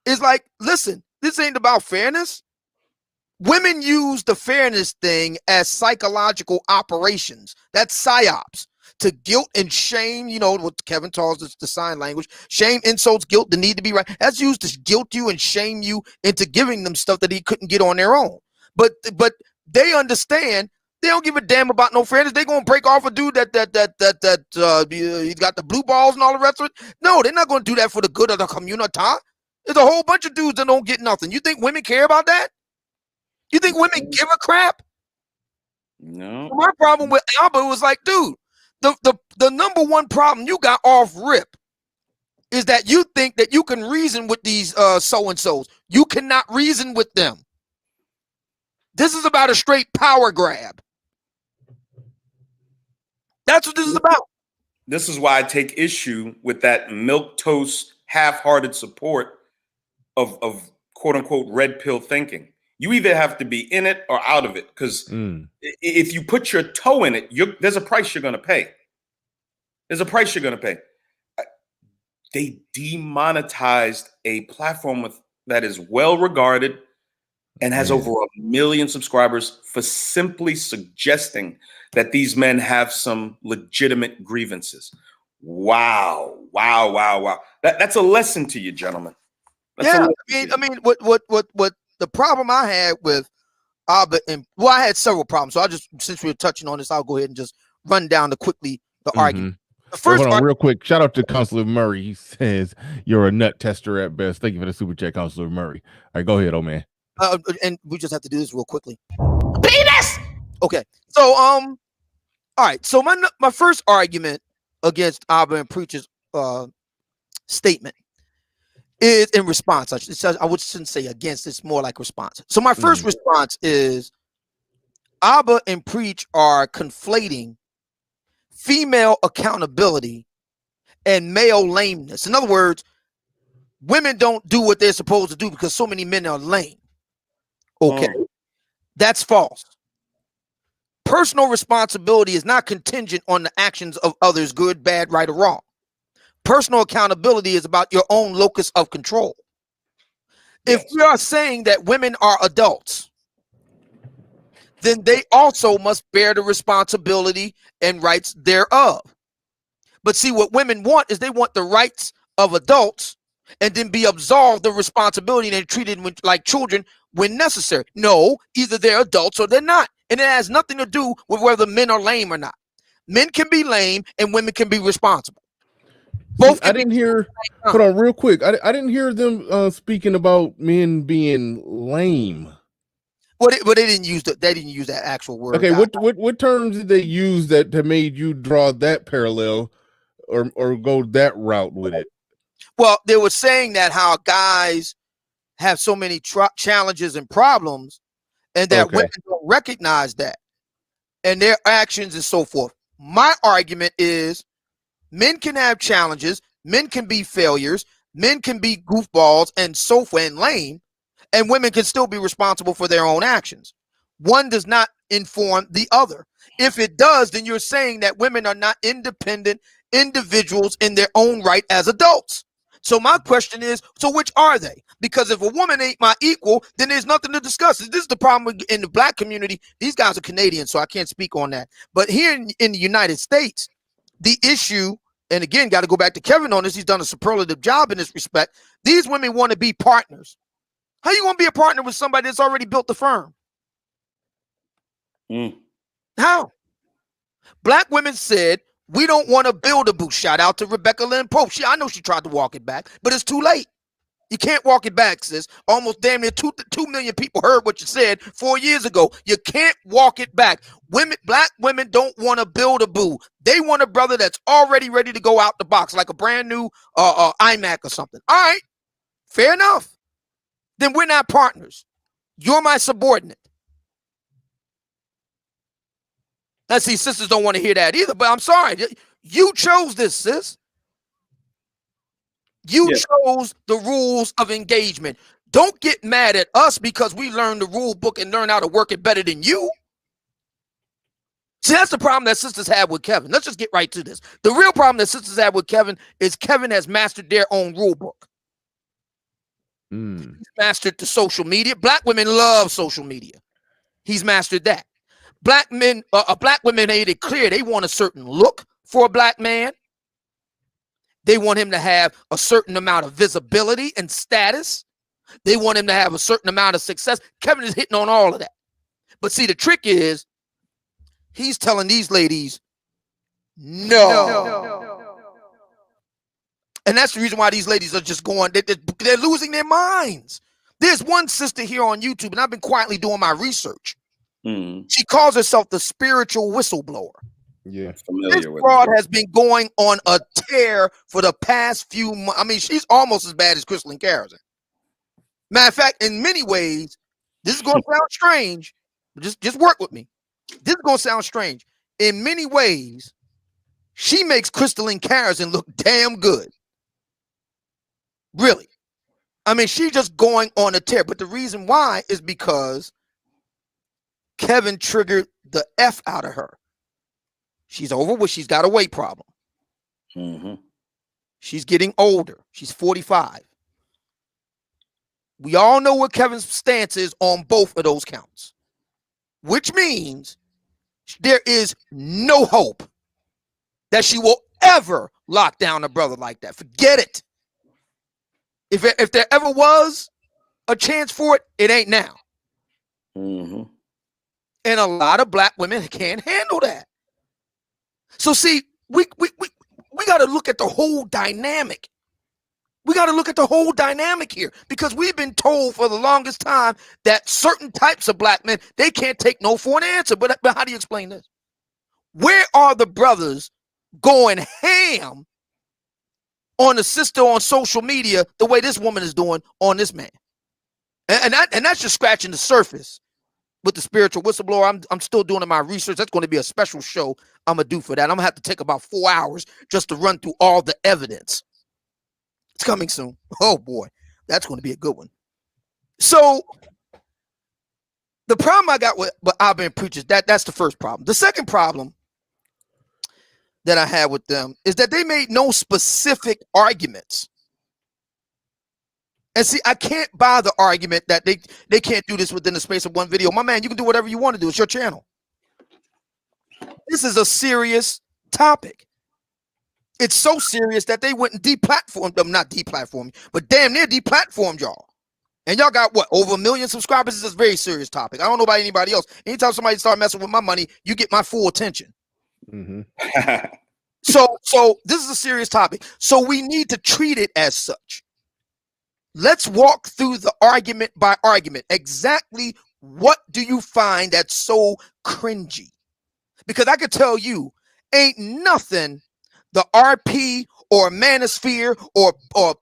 Speaker 3: It's like, listen, this ain't about fairness. Women use the fairness thing as psychological operations. That's psyops. To guilt and shame, what Kevin calls the sign language. Shame, insults, guilt, the need to be right. That's used to guilt you and shame you into giving them stuff that he couldn't get on their own. But they understand. They don't give a damn about no fairness. They're gonna break off a dude that he's got the blue balls and all the rest of it. No, they're not gonna do that for the good of the community. There's a whole bunch of dudes that don't get nothing. You think women care about that? You think women give a crap?
Speaker 4: No.
Speaker 3: My problem with Alba was like, dude, the number one problem you got off rip is that you think that you can reason with these so-and-sos. You cannot reason with them. This is about a straight power grab. That's what this is about.
Speaker 4: This is why I take issue with that milquetoast, half-hearted support of quote-unquote red pill thinking. You either have to be in it or out of it, because if you put your toe in it, there's a price you're going to pay. There's a price you're going to pay. They demonetized a platform that is well-regarded and has over 1 million subscribers for simply suggesting that these men have some legitimate grievances. Wow. That's a lesson to you, gentlemen.
Speaker 3: I mean, what the problem I had with Abba and I had several problems. So since we were touching on this, I'll go ahead and just run down the argument. The first
Speaker 1: hold on, real quick. Shout out to Counselor Murray. He says you're a nut tester at best. Thank you for the super chat, Counselor Murray. All right, go ahead, old man.
Speaker 3: And we just have to do this real quickly. Penis. Okay, so all right. So my first argument against Abba and Preacher's statement is in response. I shouldn't say against. It's more like response. So my first response is Abba and Preach are conflating female accountability and male lameness. In other words, women don't do what they're supposed to do because so many men are lame. Okay, that's false. Personal responsibility is not contingent on the actions of others, good, bad, right, or wrong. Personal accountability is about your own locus of control. If we are saying that women are adults, then they also must bear the responsibility and rights thereof. But see, what women want is they want the rights of adults and then be absolved the responsibility and treated like children when necessary. No, either they're adults or they're not. And it has nothing to do with whether men are lame or not. Men can be lame and women can be responsible. Both.
Speaker 1: I didn't hear. Hold on, real quick. I didn't hear them speaking about men being lame.
Speaker 3: Well, they didn't use they didn't use that actual word.
Speaker 1: Okay, what terms did they use that made you draw that parallel, or go that route with it?
Speaker 3: Well, they were saying that how guys have so many challenges and problems, and that women don't recognize that, and their actions and so forth. My argument is, men can have challenges, men can be failures, men can be goofballs and so forth and lame, and women can still be responsible for their own actions. One does not inform the other. If it does, then you're saying that women are not independent individuals in their own right as adults. So my question is, so which are they? Because if a woman ain't my equal, then there's nothing to discuss. This is the problem in the black community. These guys are Canadian, so I can't speak on that. But here in the United States, the issue, and again, got to go back to Kevin on this. He's done a superlative job in this respect. These women want to be partners. How you going to be a partner with somebody that's already built the firm? How? Black women said, we don't want to build a booth. Shout out to Rebecca Lynn Pope. I know she tried to walk it back, but it's too late. You can't walk it back, sis. Almost damn near 2 million people heard what you said 4 years ago. You can't walk it back. Black women don't want to build a boo. They want a brother that's already ready to go out the box, like a brand new iMac or something. All right, fair enough. Then we're not partners. You're my subordinate. Now, see, sisters don't want to hear that either, but I'm sorry. You chose this, sis. You chose the rules of engagement. Don't get mad at us because we learned the rule book and learn how to work it better than you. See, that's the problem that sisters have with Kevin. Let's just get right to this. The real problem that sisters have with Kevin is Kevin has mastered their own rule book. He's mastered the social media. Black women love social media. He's mastered that. Black women made it clear they want a certain look for a black man. They want him to have a certain amount of visibility and status. They want him to have a certain amount of success. Kevin is hitting on all of that. But see, the trick is he's telling these ladies, no. And that's the reason why these ladies are just going, they're losing their minds. There's one sister here on YouTube, and I've been quietly doing my research. She calls herself the spiritual whistleblower.
Speaker 1: Yeah,
Speaker 3: this fraud has been going on a tear for the past few months. I mean, she's almost as bad as Crystalline Carrison. Matter of fact, in many ways, this is going to sound strange. Just work with me. This is going to sound strange. In many ways, she makes Crystalline Carrison look damn good. Really. I mean, she's just going on a tear. But the reason why is because Kevin triggered the F out of her. She's overweight. She's got a weight problem. She's getting older. She's 45. We all know what Kevin's stance is on both of those counts, which means there is no hope that she will ever lock down a brother like that. Forget it. If there ever was a chance for it, it ain't now. And a lot of black women can't handle that. So see, we got to look at the whole dynamic. We got to look at the whole dynamic here, because we've been told for the longest time that certain types of black men, they can't take no for an answer. But how do you explain this? Where are the brothers going ham on the sister on social media the way this woman is doing on this man? And that's just scratching the surface. With the spiritual whistleblower, I'm still doing my research. That's going to be a special show I'm going to do for that. I'm going to have to take about 4 hours just to run through all the evidence. It's coming soon. Oh, boy. That's going to be a good one. So the problem I got with I've been preachers, that's the first problem. The second problem that I had with them is that they made no specific arguments. And see, I can't buy the argument that they can't do this within the space of one video. My man, you can do whatever you want to do. It's your channel. This is a serious topic. It's so serious that they went and deplatformed them, not deplatformed, but damn near deplatformed y'all. And y'all got what, over 1 million subscribers? This is a very serious topic. I don't know about anybody else. Anytime somebody start messing with my money, you get my full attention. So this is a serious topic. So we need to treat it as such. Let's walk through the argument by argument. Exactly what do you find that's so cringy? Because I could tell you, ain't nothing the RP or Manosphere or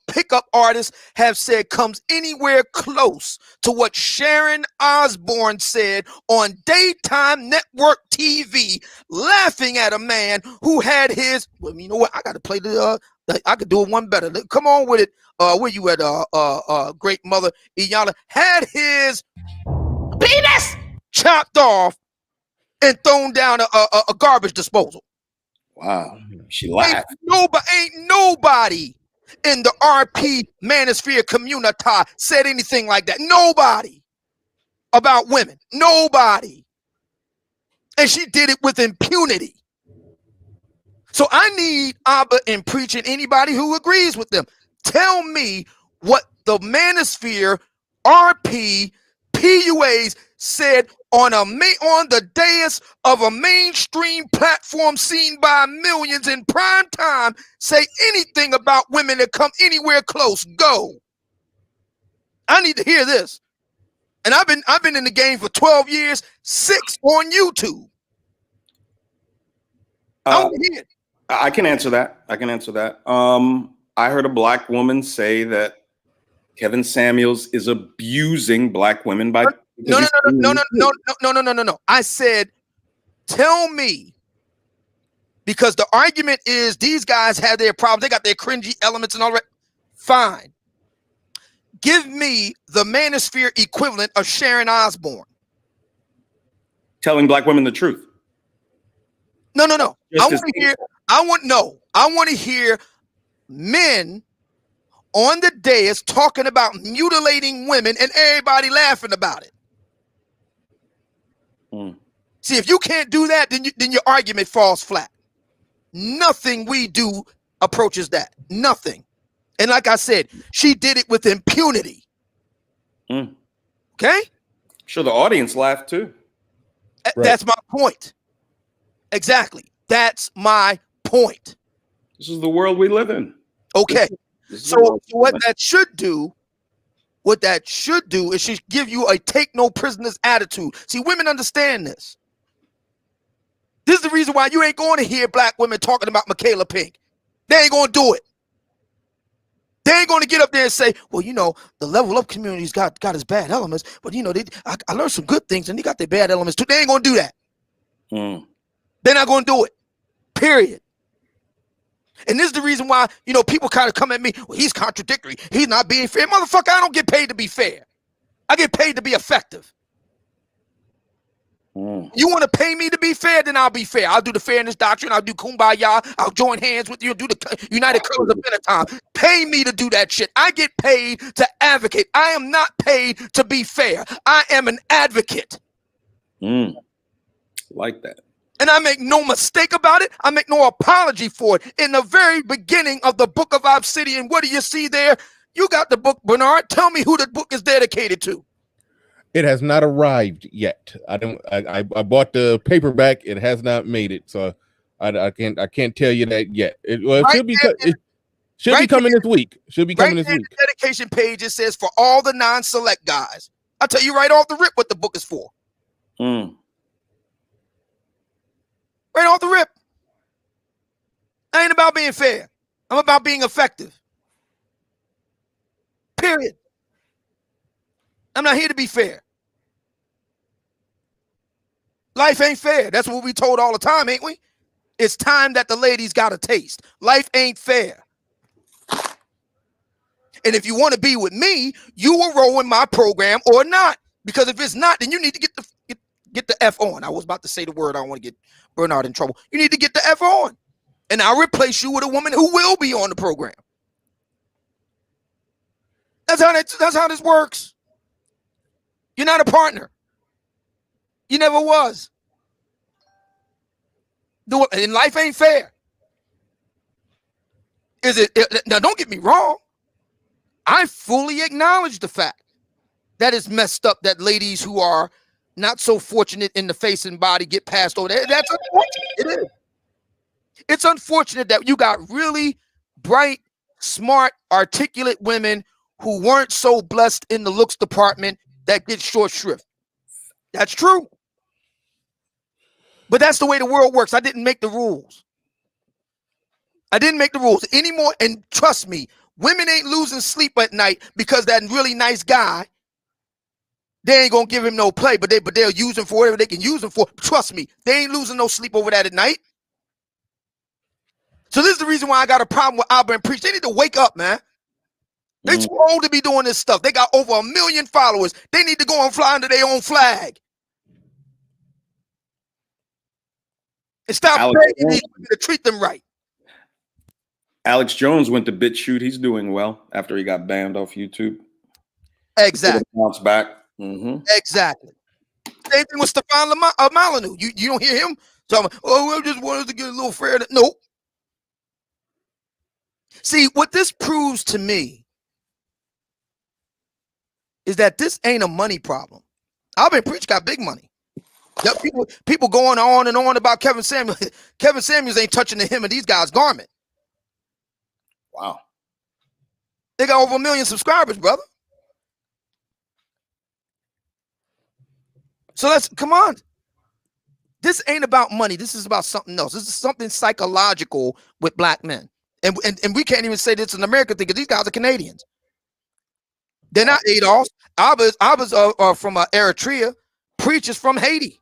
Speaker 3: pickup artists have said comes anywhere close to what Sharon Osbourne said on daytime network TV, laughing at a man who had his. Well, you know what? I got to play I could do it one better. Come on with it. Where you at? Great mother Iyanla had his penis chopped off and thrown down a garbage disposal.
Speaker 4: Wow, she laughed.
Speaker 3: Ain't nobody in the RP Manosphere community said anything like that. Nobody about women. Nobody. And she did it with impunity. So I need Abba and preaching anybody who agrees with them. Tell me what the Manosphere RP PUAs said on the dais of a mainstream platform seen by millions in prime time. Say anything about women that come anywhere close. Go. I need to hear this. And I've been in the game for 12 years, 6 on YouTube. I want to hear it.
Speaker 4: I can answer that. I heard a black woman say that Kevin Samuels is abusing black women by
Speaker 3: no. I said, tell me, because the argument is these guys have their problems. They got their cringy elements and all that. Fine. Give me the Manosphere equivalent of Sharon Osbourne.
Speaker 4: Telling black women the truth.
Speaker 3: No. I want to hear men on the dais talking about mutilating women and everybody laughing about it. See, if you can't do that, then your argument falls flat. Nothing we do approaches that. Nothing. And like I said, she did it with impunity. Okay?
Speaker 4: Sure, the audience laughed too.
Speaker 3: Right. That's my point. Exactly. That's my point.
Speaker 4: This is the world we live in.
Speaker 3: Okay. So what that should do is she give you a take no prisoners attitude. See, women understand this. This is the reason why you ain't going to hear black women talking about Michaela Pink. They ain't going to do it. They ain't going to get up there and say, well, you know, the level up community's got his bad elements, but you know, I learned some good things and they got their bad elements too. They ain't going to do that. They're not going to do it. Period. And this is the reason why, you know, people kind of come at me, well, he's contradictory. He's not being fair. Motherfucker, I don't get paid to be fair. I get paid to be effective. You want to pay me to be fair, then I'll be fair. I'll do the fairness doctrine. I'll do kumbaya. I'll join hands with you. Do the United Colors of Benetton. Pay me to do that shit. I get paid to advocate. I am not paid to be fair. I am an advocate.
Speaker 4: Like that.
Speaker 3: And I make no mistake about it. I make no apology for it. In the very beginning of the book of Obsidian, what do you see there? You got the book, Bernard. Tell me who the book is dedicated to.
Speaker 1: It has not arrived yet. I bought the paperback. It has not made it, so I can't tell you that yet. It should be coming this week. Should be coming this week.
Speaker 3: The dedication page, it says for all the non-select guys. I'll tell you right off the rip what the book is for. Right off the rip. I ain't about being fair. I'm about being effective. Period. I'm not here to be fair. Life ain't fair. That's what we told all the time, ain't we? It's time that the ladies got a taste. Life ain't fair. And if you want to be with me, you will roll in my program or not. Because if it's not, then you need to get the F on. I was about to say the word. I don't want to get Bernard in trouble. You need to get the F on. And I'll replace you with a woman who will be on the program. That's how this works. You're not a partner. You never was. And life ain't fair. Is it? Now, don't get me wrong. I fully acknowledge the fact that it's messed up that ladies who are not so fortunate in the face and body get passed over. That's unfortunate. It is. It's unfortunate that you got really bright, smart, articulate women who weren't so blessed in the looks department that get short shrift. That's true. But that's the way the world works. I didn't make the rules. I didn't make the rules anymore. And trust me, women ain't losing sleep at night because that really nice guy, they ain't gonna give him no play, but they'll use him for whatever they can use him for. Trust me, they ain't losing no sleep over that at night. So this is the reason why I got a problem with Albert and Preach. They need to wake up, man. They too old to be doing this stuff. They got over 1 million followers. They need to go and fly under their own flag. And stop begging these women to treat them right.
Speaker 4: Alex Jones went to BitChute. He's doing well after he got banned off YouTube.
Speaker 3: Exactly.
Speaker 4: Bounce back.
Speaker 3: Exactly. Same thing with Stefan Molyneux. You don't hear him talking, oh, we just wanted to get a little fair. Nope. See, what this proves to me is that this ain't a money problem. Albert Preach got big money. Yep, people going on and on about Kevin Samuels. Kevin Samuels ain't touching the hem of these guys' garment.
Speaker 4: Wow.
Speaker 3: They got over 1 million subscribers, brother. So come on. This ain't about money. This is about something else. This is something psychological with black men. And we can't even say this in America thing because these guys are Canadians. They're not Adolfs. Abba's are from Eritrea. Preach is from Haiti.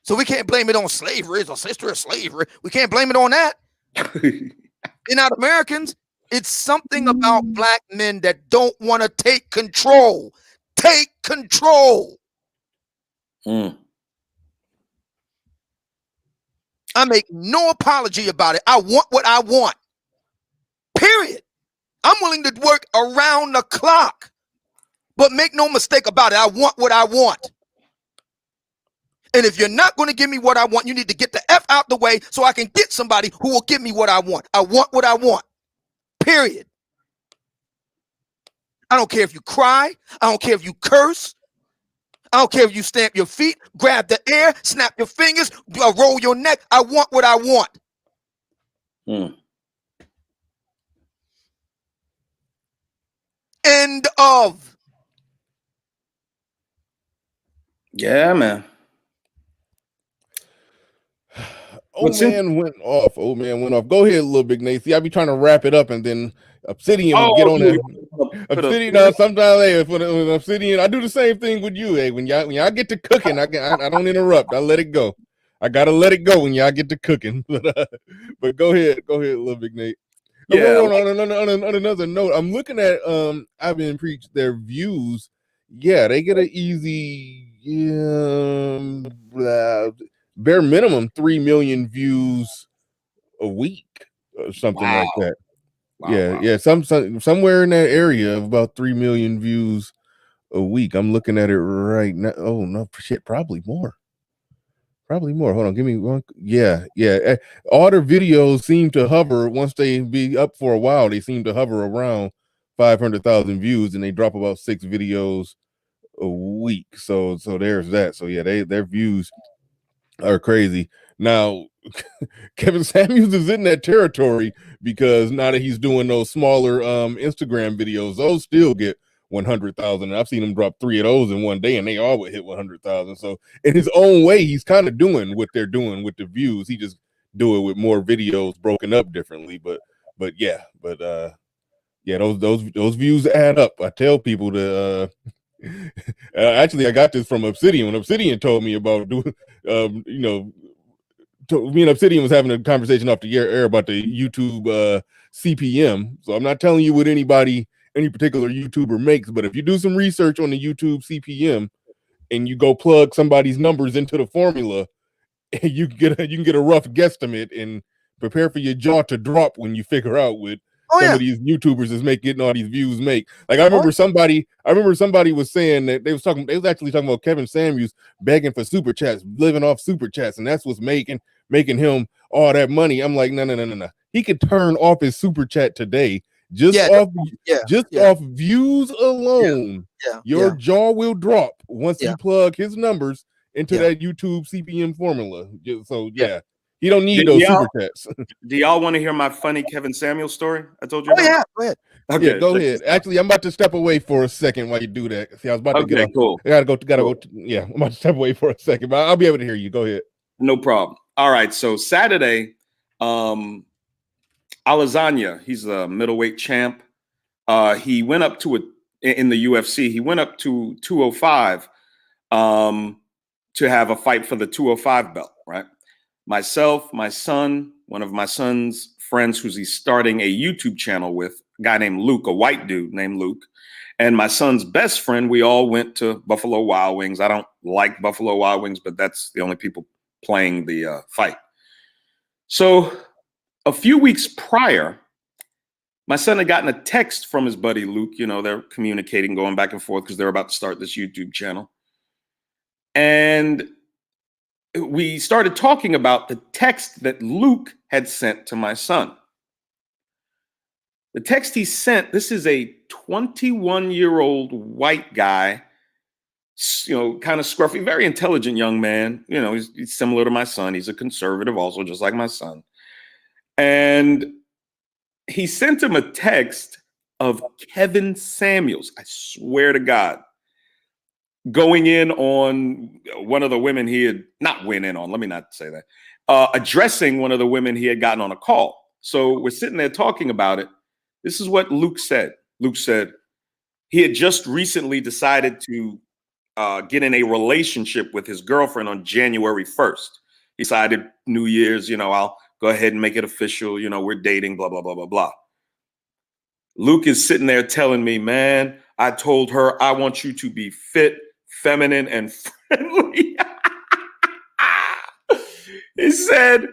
Speaker 3: So we can't blame it on slavery. It's a sister of slavery. We can't blame it on that. They're not Americans. It's something about black men that don't want to take control. Take control. I make no apology about it. I want what I want. Period. I'm willing to work around the clock. But make no mistake about it. I want what I want. And if you're not going to give me what I want, you need to get the F out the way so I can get somebody who will give me what I want. I want what I want. Period. I don't care if you cry. I don't care if you curse. I don't care if you stamp your feet, grab the air, snap your fingers, roll your neck. I want what I want. End of.
Speaker 4: Yeah, man.
Speaker 1: Old man went off. Go ahead, LilBigNate. See, I be trying to wrap it up, and then Obsidian will get on there. Obsidian. Sometimes, when Obsidian, I do the same thing with you. Hey, when y'all get to cooking, I don't interrupt. I let it go. I gotta let it go when y'all get to cooking. But go ahead, LilBigNate.
Speaker 4: Yeah.
Speaker 1: On another note, I'm looking at I've been Preach their views. Yeah, they get an easy bare minimum 3 million views a week or something like that. Wow. Somewhere in that area of about 3 million views a week. I'm looking at it right now. Oh no, shit, probably more. Hold on, give me one. Yeah. All their videos seem to hover once they be up for a while. They seem to hover around 500,000 views, and they drop about 6 videos a week. So there's that. So yeah, their views are crazy. Now, Kevin Samuels is in that territory because now that he's doing those smaller Instagram videos, those still get 100,000. I've seen him drop 3 of those in one day, and they all would hit 100,000. So in his own way, he's kind of doing what they're doing with the views. He just do it with more videos broken up differently. But those views add up. I tell people to actually, I got this from Obsidian. When Obsidian told me about doing, me and Obsidian was having a conversation off the air about the YouTube CPM. So I'm not telling you what any particular YouTuber makes, but if you do some research on the YouTube CPM and you go plug somebody's numbers into the formula, you can get a rough guesstimate and prepare for your jaw to drop when you figure out what some of these YouTubers is getting all these views make. Like I remember somebody was saying that they was actually talking about Kevin Samuels begging for super chats, living off super chats, and that's what's making him all that money. I'm like, no. He could turn off his super chat today just off views alone. Your jaw will drop once you plug his numbers into that YouTube CPM formula. So yeah. He don't need those super chats.
Speaker 4: Do y'all want to hear my funny Kevin Samuels story? I told you.
Speaker 3: Oh yeah, go ahead.
Speaker 4: Okay,
Speaker 1: yeah, go ahead. Actually, I'm about to step away for a second while you do that. See, I was about to get off.
Speaker 4: Cool.
Speaker 1: I gotta go. Yeah, I'm about to step away for a second, but I'll be able to hear you. Go ahead.
Speaker 4: No problem. All right. So Saturday, Alazanya, he's a middleweight champ. He went up to in the UFC. He went up to 205 to have a fight for the 205 belt. Right. Myself, my son, one of my son's friends, he's starting a YouTube channel with, a guy named Luke, a white dude named Luke, and my son's best friend. We all went to Buffalo Wild Wings. I don't like Buffalo Wild Wings, but that's the only people playing the fight. So a few weeks prior, my son had gotten a text from his buddy Luke. You know, they're communicating, going back and forth because they're about to start this YouTube channel. And we started talking about the text that Luke had sent to my son. The text he sent, this is a 21-year-old white guy, you know, kind of scruffy, very intelligent young man. You know, he's similar to my son. He's a conservative also, just like my son. And he sent him a text of Kevin Samuels, I swear to God, going in on one of the women he had, not went in on, let me not say that, addressing one of the women he had gotten on a call. So we're sitting there talking about it. This is what Luke said. Luke said he had just recently decided to get in a relationship with his girlfriend on January 1st. He decided New Year's, you know, I'll go ahead and make it official. You know, we're dating, blah, blah, blah, blah, blah. Luke is sitting there telling me, man, I told her I want you to be fit, feminine, and friendly. He said,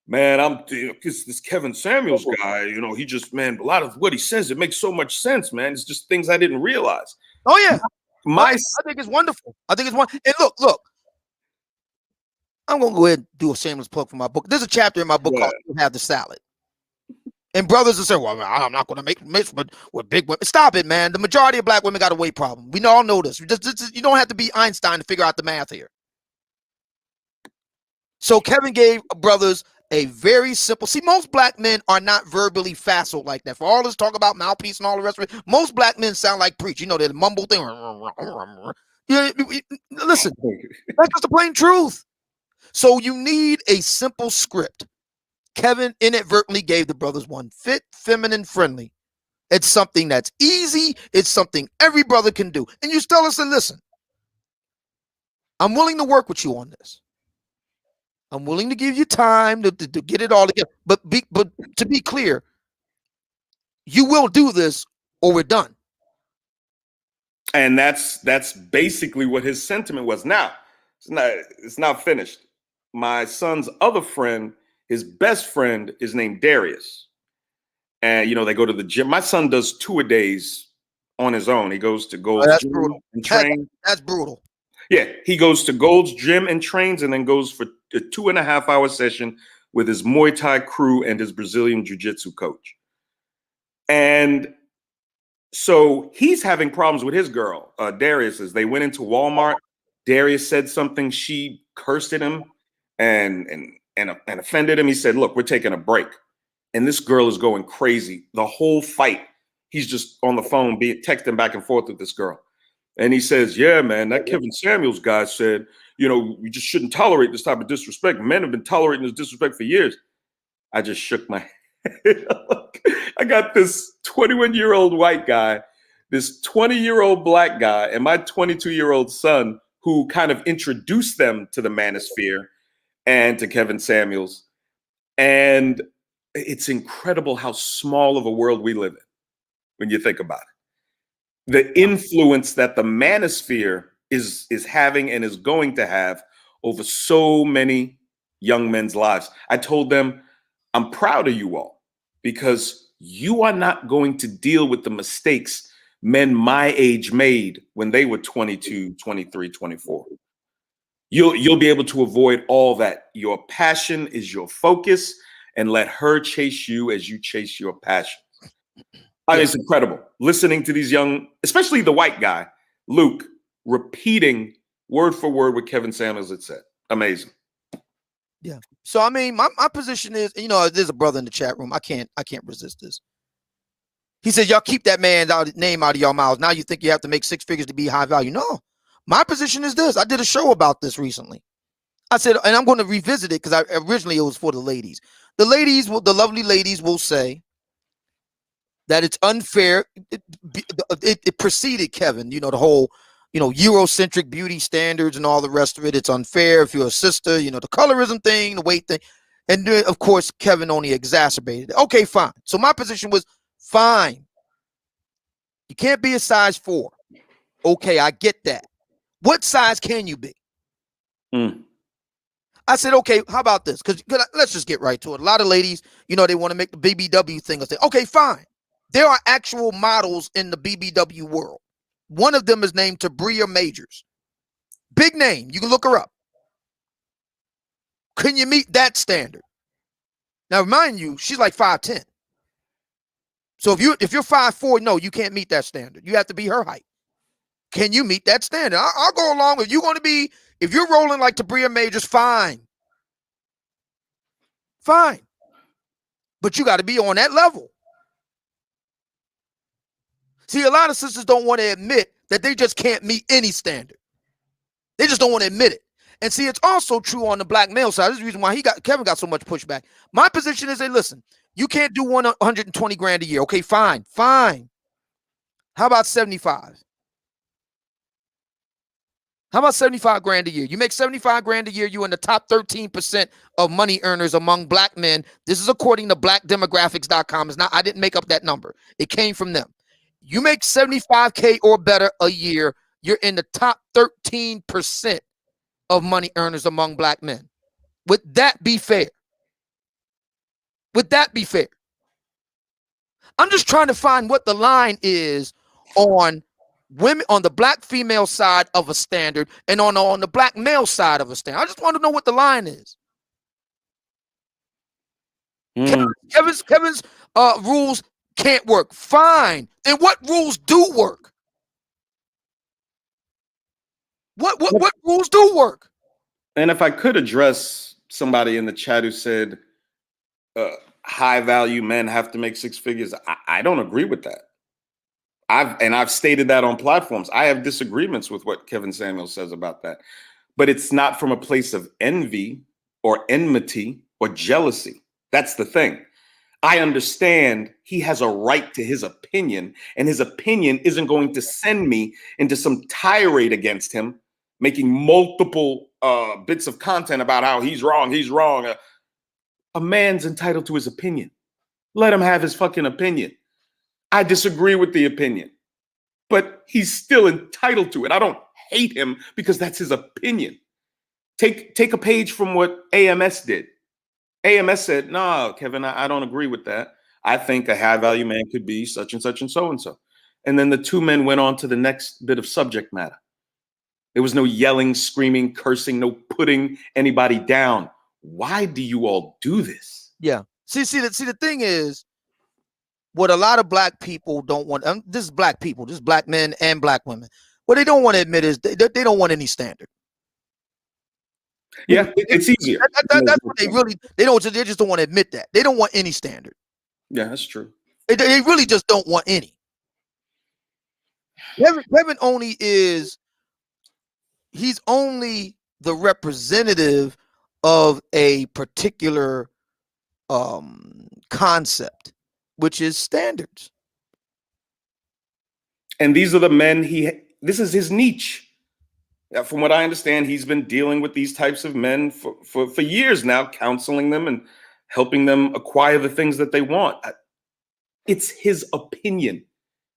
Speaker 4: man, this Kevin Samuels guy, you know, he just, man, a lot of what he says, it makes so much sense, man. It's just things I didn't realize.
Speaker 3: Oh, yeah.
Speaker 4: I
Speaker 3: think it's wonderful. I think it's wonderful. And look, I'm going to go ahead and do a shameless plug for my book. There's a chapter in my book called Have the Salad. And brothers will say, well, I'm not going to make mix with big women. Stop it, man. The majority of black women got a weight problem. We all know this. You don't have to be Einstein to figure out the math here. So Kevin gave brothers a very simple. See, most black men are not verbally facile like that. For all this talk about mouthpiece and all the rest of it, most black men sound like preach. You know, the mumble thing. Listen, that's just the plain truth. So you need a simple script. Kevin inadvertently gave the brothers one: fit, feminine, friendly. It's something that's easy. It's something every brother can do. And you tell us, and listen, I'm willing to work with you on this. I'm willing to give you time to get it all together. But to be clear, you will do this or we're done.
Speaker 4: And that's basically what his sentiment was. Now, it's not finished. My son's other friend, his best friend, is named Darius. And, you know, they go to the gym. My son does 2-a-days on his own. He goes to Gold's Gym and train.
Speaker 3: That's brutal.
Speaker 4: Yeah, he goes to Gold's Gym and trains and then goes for a 2.5-hour session with his Muay Thai crew and his Brazilian Jiu-Jitsu coach. And so he's having problems with his girl, Darius. As they went into Walmart, Darius said something. She cursed at him and offended him. He said, look, we're taking a break. And this girl is going crazy. The whole fight, he's just on the phone, texting back and forth with this girl. And he says, yeah, man, that Kevin Samuels guy said, you know, we just shouldn't tolerate this type of disrespect. Men have been tolerating this disrespect for years. I just shook my head. I got this 21-year-old white guy, this 20-year-old black guy, and my 22-year-old son who kind of introduced them to the manosphere and to Kevin Samuels. And it's incredible how small of a world we live in when you think about it. The influence that the manosphere is having and is going to have over so many young men's lives. I told them, I'm proud of you all because you are not going to deal with the mistakes men my age made when they were 22, 23, 24. You'll be able to avoid all that. Your passion is your focus, and let her chase you as you chase your passion. I mean, it's incredible listening to these young, especially the white guy, Luke, repeating word for word what Kevin Samuels had said. Amazing.
Speaker 3: Yeah. So I mean, my position is, you know, there's a brother in the chat room. I can't resist this. He says, y'all keep that man's name out of your mouths. Now you think you have to make 6 figures to be high value. No, my position is this. I did a show about this recently. I said, and I'm going to revisit it because originally it was for the ladies. The lovely ladies will say that it's unfair. It preceded Kevin, you know, the whole, you know, Eurocentric beauty standards and all the rest of it. It's unfair if you're a sister, you know, the colorism thing, the weight thing. And then, of course, Kevin only exacerbated it. Okay, fine. So my position was fine. You can't be a size 4. Okay, I get that. What size can you be? I said, okay, how about this? Because let's just get right to it. A lot of ladies, you know, they want to make the BBW thing. I say, okay, fine. There are actual models in the BBW world. One of them is named Tabria Majors. Big name. You can look her up. Can you meet that standard? Now, remind you, she's like 5'10". So if you're 5'4", no, you can't meet that standard. You have to be her height. Can you meet that standard? I'll go along. If you're rolling like Tabria Majors, fine. Fine. But you got to be on that level. See, a lot of sisters don't want to admit that they just can't meet any standard. They just don't want to admit it. And see, it's also true on the black male side. This is the reason why Kevin got so much pushback. My position is, hey, listen, you can't do 120 grand a year. Okay, fine. How about 75? How about 75 grand a year? You make 75 grand a year, you're in the top 13% of money earners among black men. This is according to blackdemographics.com. I didn't make up that number. It came from them. You make 75K or better a year, you're in the top 13% of money earners among black men. Would that be fair? Would that be fair? I'm just trying to find what the line is on women, on the black female side of a standard, and on the black male side of a standard. I just want to know what the line is. Kevin's rules can't work. Fine. Then what rules do work? What rules do work?
Speaker 4: And if I could address somebody in the chat who said high value men have to make 6 figures, I don't agree with that. I've stated that on platforms. I have disagreements with what Kevin Samuel says about that. But it's not from a place of envy or enmity or jealousy. That's the thing. I understand he has a right to his opinion, and his opinion isn't going to send me into some tirade against him, making multiple bits of content about how he's wrong. A man's entitled to his opinion. Let him have his fucking opinion. I disagree with the opinion, but he's still entitled to it. I don't hate him because that's his opinion. Take a page from what AMS did. AMS said, "No, Kevin, I don't agree with that. I think a high value man could be such and such and so and so." And then the 2 men went on to the next bit of subject matter. There was no yelling, screaming, cursing, no putting anybody down. Why do you all do this?
Speaker 3: Yeah. See, the thing is, what a lot of black people don't want, this is black people, this is black men and black women. What they don't want to admit is they don't want any standard.
Speaker 4: Yeah, it's easier.
Speaker 3: That's what they just don't want to admit that. They don't want any standard.
Speaker 4: Yeah, that's true.
Speaker 3: They really just don't want any. Kevin only he's only the representative of a particular concept, which is standards.
Speaker 4: And these are the men this is his niche. From what I understand, he's been dealing with these types of men for years now, counseling them and helping them acquire the things that they want. It's his opinion.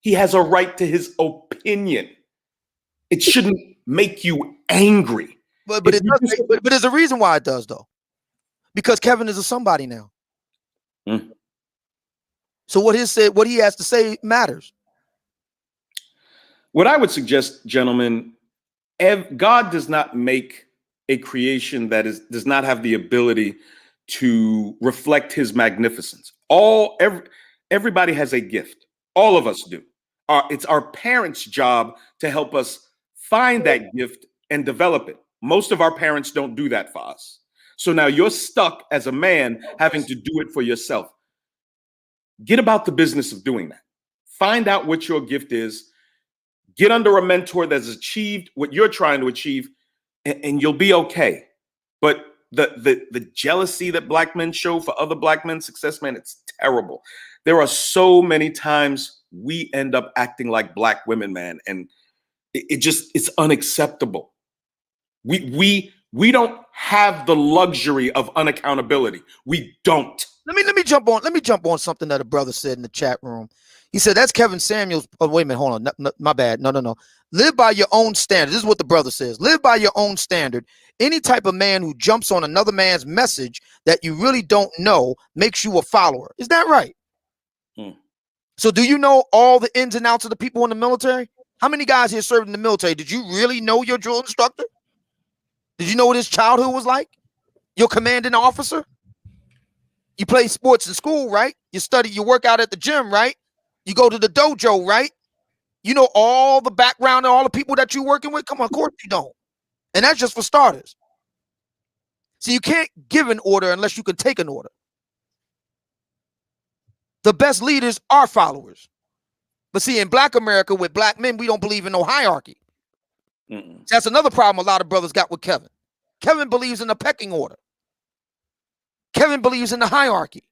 Speaker 4: He has a right to his opinion. It shouldn't make you angry.
Speaker 3: But there's a reason why it does, though. Because Kevin is a somebody now. So what he has to say matters.
Speaker 4: What I would suggest, gentlemen, God does not make a creation that does not have the ability to reflect his magnificence. Everybody has a gift. All of us do. It's our parents' job to help us find that gift and develop it. Most of our parents don't do that for us. So now you're stuck as a man having to do it for yourself. Get about the business of doing that. Find out what your gift is. Get under a mentor that's achieved what you're trying to achieve, and you'll be okay. But the jealousy that black men show for other black men's success, man, it's terrible. There are so many times we end up acting like black women, man, and it's unacceptable. We don't have the luxury of unaccountability. We don't.
Speaker 3: Let me jump on something that a brother said in the chat room. He said that's Kevin Samuels. Oh, wait a minute, hold on. No, my bad. No. Live by your own standard. This is what the brother says. Live by your own standard. Any type of man who jumps on another man's message that you really don't know makes you a follower. Is that right? So do you know all the ins and outs of the people in the military? How many guys here served in the military? Did you really know your drill instructor? Did you know what his childhood was like? Your commanding officer? You play sports in school, right? You study, you work out at the gym, right? You go to the dojo, right? You know all the background and all the people that you're working with? Come on, of course you don't. And that's just for starters. So you can't give an order unless you can take an order. The best leaders are followers. But see, in black America, with black men, we don't believe in no hierarchy. That's another problem a lot of brothers got with Kevin. Kevin believes in the pecking order. Kevin believes in the hierarchy.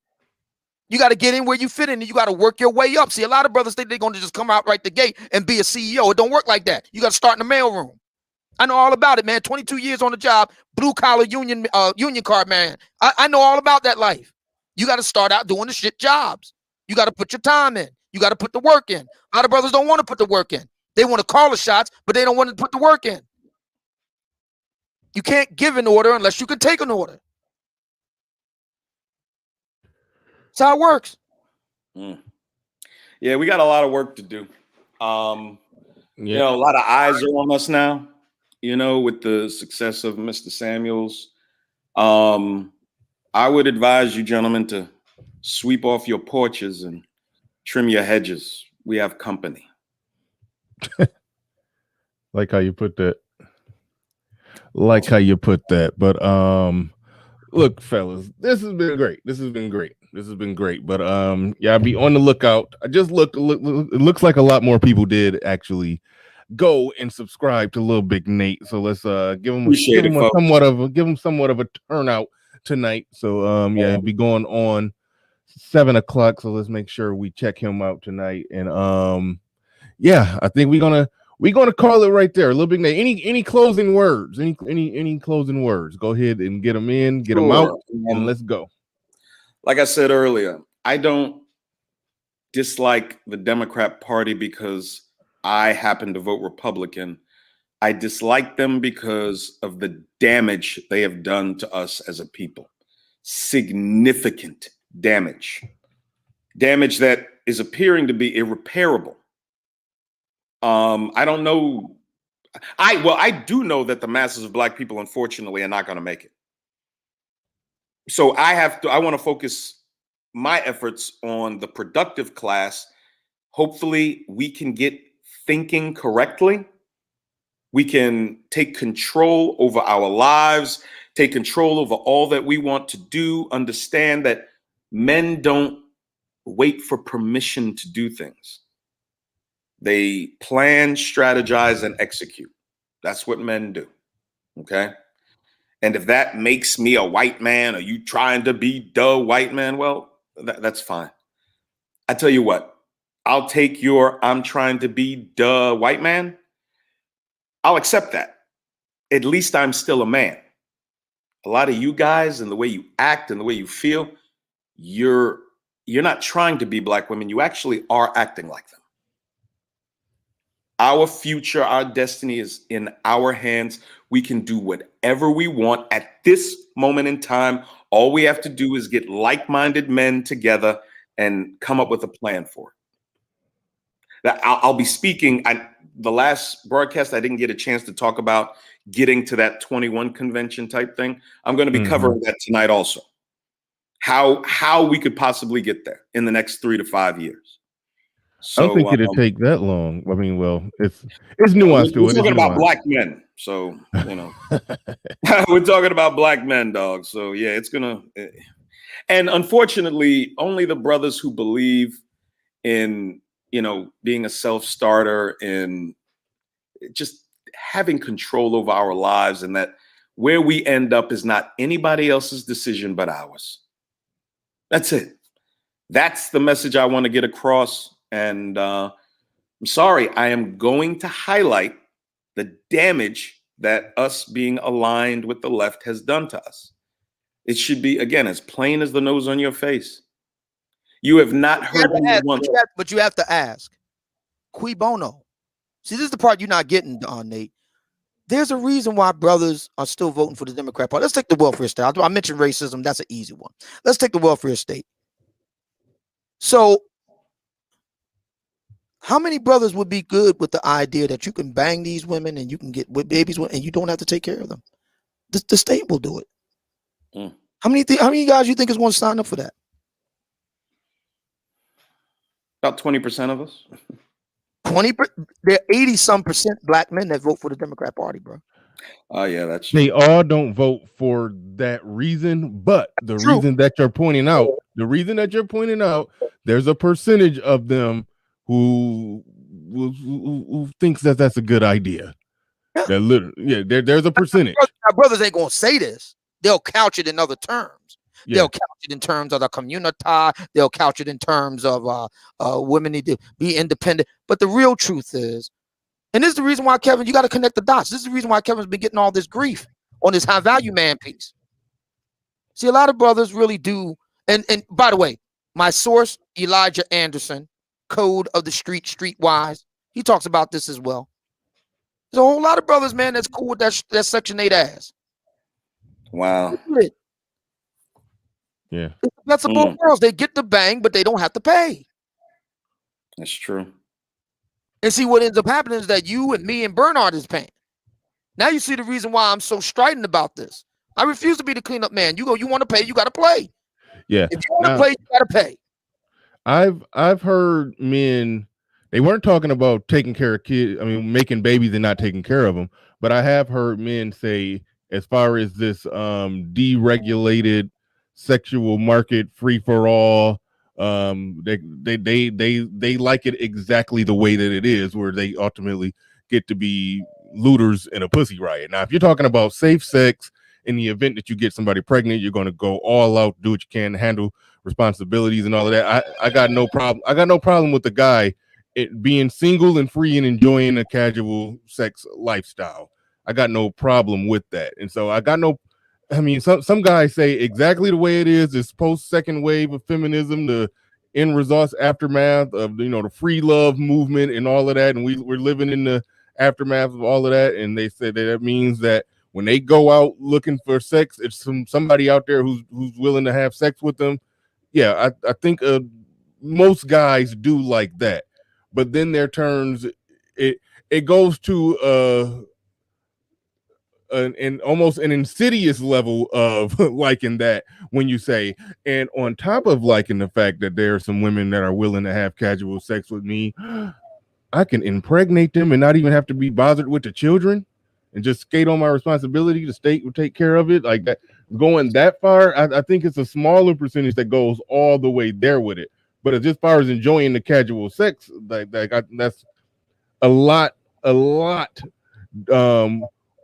Speaker 3: You got to get in where you fit in, and you got to work your way up. See, a lot of brothers think they're going to just come out right the gate and be a CEO. It don't work like that. You got to start in the mailroom. I know all about it, man. 22 years on the job, blue collar union card man. I know all about that life. You got to start out doing the shit jobs. You got to put your time in. You got to put the work in. A lot of brothers don't want to put the work in. They want to call the shots, but they don't want to put the work in. You can't give an order unless you can take an order. That's how it works.
Speaker 4: Yeah, we got a lot of work to do. You know, a lot of eyes are on us now, you know, with the success of Mr. Samuels. I would advise you gentlemen to sweep off your porches and trim your hedges. We have company.
Speaker 1: Like how you put that. Like how you put that. But look, fellas, this has been great. This has been great. But yeah, be on the lookout. I just looked. It looks like a lot more people did actually go and subscribe to LilBigNate. So let's give him somewhat of a turnout tonight. So yeah, it'll be going on 7 o'clock. So let's make sure we check him out tonight. And yeah, I think we're gonna call it right there. LilBigNate. Any closing words? Any closing words? Go ahead and get them in, get them out, and let's go.
Speaker 4: Like I said earlier, I don't dislike the Democrat Party because I happen to vote Republican. I dislike them because of the damage they have done to us as a people. Significant damage. Damage that is appearing to be irreparable. I don't know. I do know that the masses of black people, unfortunately, are not going to make it. So I want to focus my efforts on the productive class. Hopefully we can get thinking correctly. We can take control over our lives, take control over all that we want to do, understand that men don't wait for permission to do things. They plan, strategize, and execute. That's what men do. Okay. And if that makes me a white man, or you trying to be the white man, well, that's fine. I tell you what, I'll take your I'm trying to be the white man. I'll accept that. At least I'm still a man. A lot of you guys and the way you act and the way you feel, you're not trying to be black women. You actually are acting like them. Our future, our destiny is in our hands. We can do whatever we want at this moment in time. All we have to do is get like-minded men together and come up with a plan for it. I'll be speaking. The last broadcast, I didn't get a chance to talk about getting to that 21 convention type thing. I'm going to be covering that tonight also. How we could possibly get there in the next 3 to 5 years. So,
Speaker 1: I don't think it'd take that long. I mean, well, it's nuanced to it.
Speaker 4: We're talking about black men. So, you know, we're talking about black men, dog. So yeah, it's gonna, and unfortunately, only the brothers who believe in, you know, being a self-starter and just having control over our lives, and that where we end up is not anybody else's decision but ours. That's it. That's the message I want to get across. And I'm sorry, I am going to highlight the damage that us being aligned with the left has done to us. It should be, again, as plain as the nose on your face. You have not heard me once.
Speaker 3: But you have to ask, cui bono? See, this is the part you're not getting, Nate. There's a reason why brothers are still voting for the Democrat Party. Let's take the welfare state. I mentioned racism. That's an easy one. Let's take the welfare state. So how many brothers would be good with the idea that you can bang these women and you can get with babies and you don't have to take care of them? The state will do it.
Speaker 4: Mm.
Speaker 3: How many guys you think is going to sign up for that?
Speaker 4: About 20% of us.
Speaker 3: 20%. There are 80-some% black men that vote for the Democrat Party, bro.
Speaker 4: Oh yeah, that's
Speaker 1: true. They all don't vote for that reason, but the reason that you're pointing out, there's a percentage of them who thinks that that's a good idea. Yeah. There's a percentage.
Speaker 3: Our brothers ain't gonna say this. They'll couch it in other terms. Yeah. They'll couch it in terms of the community. They'll couch it in terms of women need to be independent. But the real truth is, and this is the reason why, Kevin, you got to connect the dots. This is the reason why Kevin's been getting all this grief on this high value man piece. See, a lot of brothers really do. And by the way, my source, Elijah Anderson, Code of the Street, Streetwise, he talks about this as well. There's a whole lot of brothers, man, that's cool with that Section 8 ass.
Speaker 4: Wow.
Speaker 1: Yeah.
Speaker 3: That's the both worlds. They get the bang, but they don't have to pay.
Speaker 4: That's true.
Speaker 3: And see, what ends up happening is that you and me and Bernard is paying. Now you see the reason why I'm so strident about this. I refuse to be the cleanup man. You want to pay, you got to play.
Speaker 1: Yeah.
Speaker 3: If you want to play, you got to pay.
Speaker 1: I've heard men, they weren't talking about taking care of kids, I mean, making babies and not taking care of them, but I have heard men say, as far as this deregulated sexual market free for all, they like it exactly the way that it is, where they ultimately get to be looters in a pussy riot. Now, if you're talking about safe sex, in the event that you get somebody pregnant, you're going to go all out, do what you can, handle responsibilities and all of that. I got no problem. I got no problem with the guy being single and free and enjoying a casual sex lifestyle. I got no problem with that. And so some guys say exactly the way it is. This post second wave of feminism, the end results aftermath of the free love movement and all of that, and we're living in the aftermath of all of that. And they said that means that when they go out looking for sex, it's somebody out there who's willing to have sex with them. Yeah, I think most guys do like that, but then there turns it goes to almost an insidious level of liking that when you say, and on top of liking the fact that there are some women that are willing to have casual sex with me, I can impregnate them and not even have to be bothered with the children and just skate on my responsibility. The state will take care of it. Like that, going that far, I think it's a smaller percentage that goes all the way there with it. But as far as enjoying the casual sex, that's a lot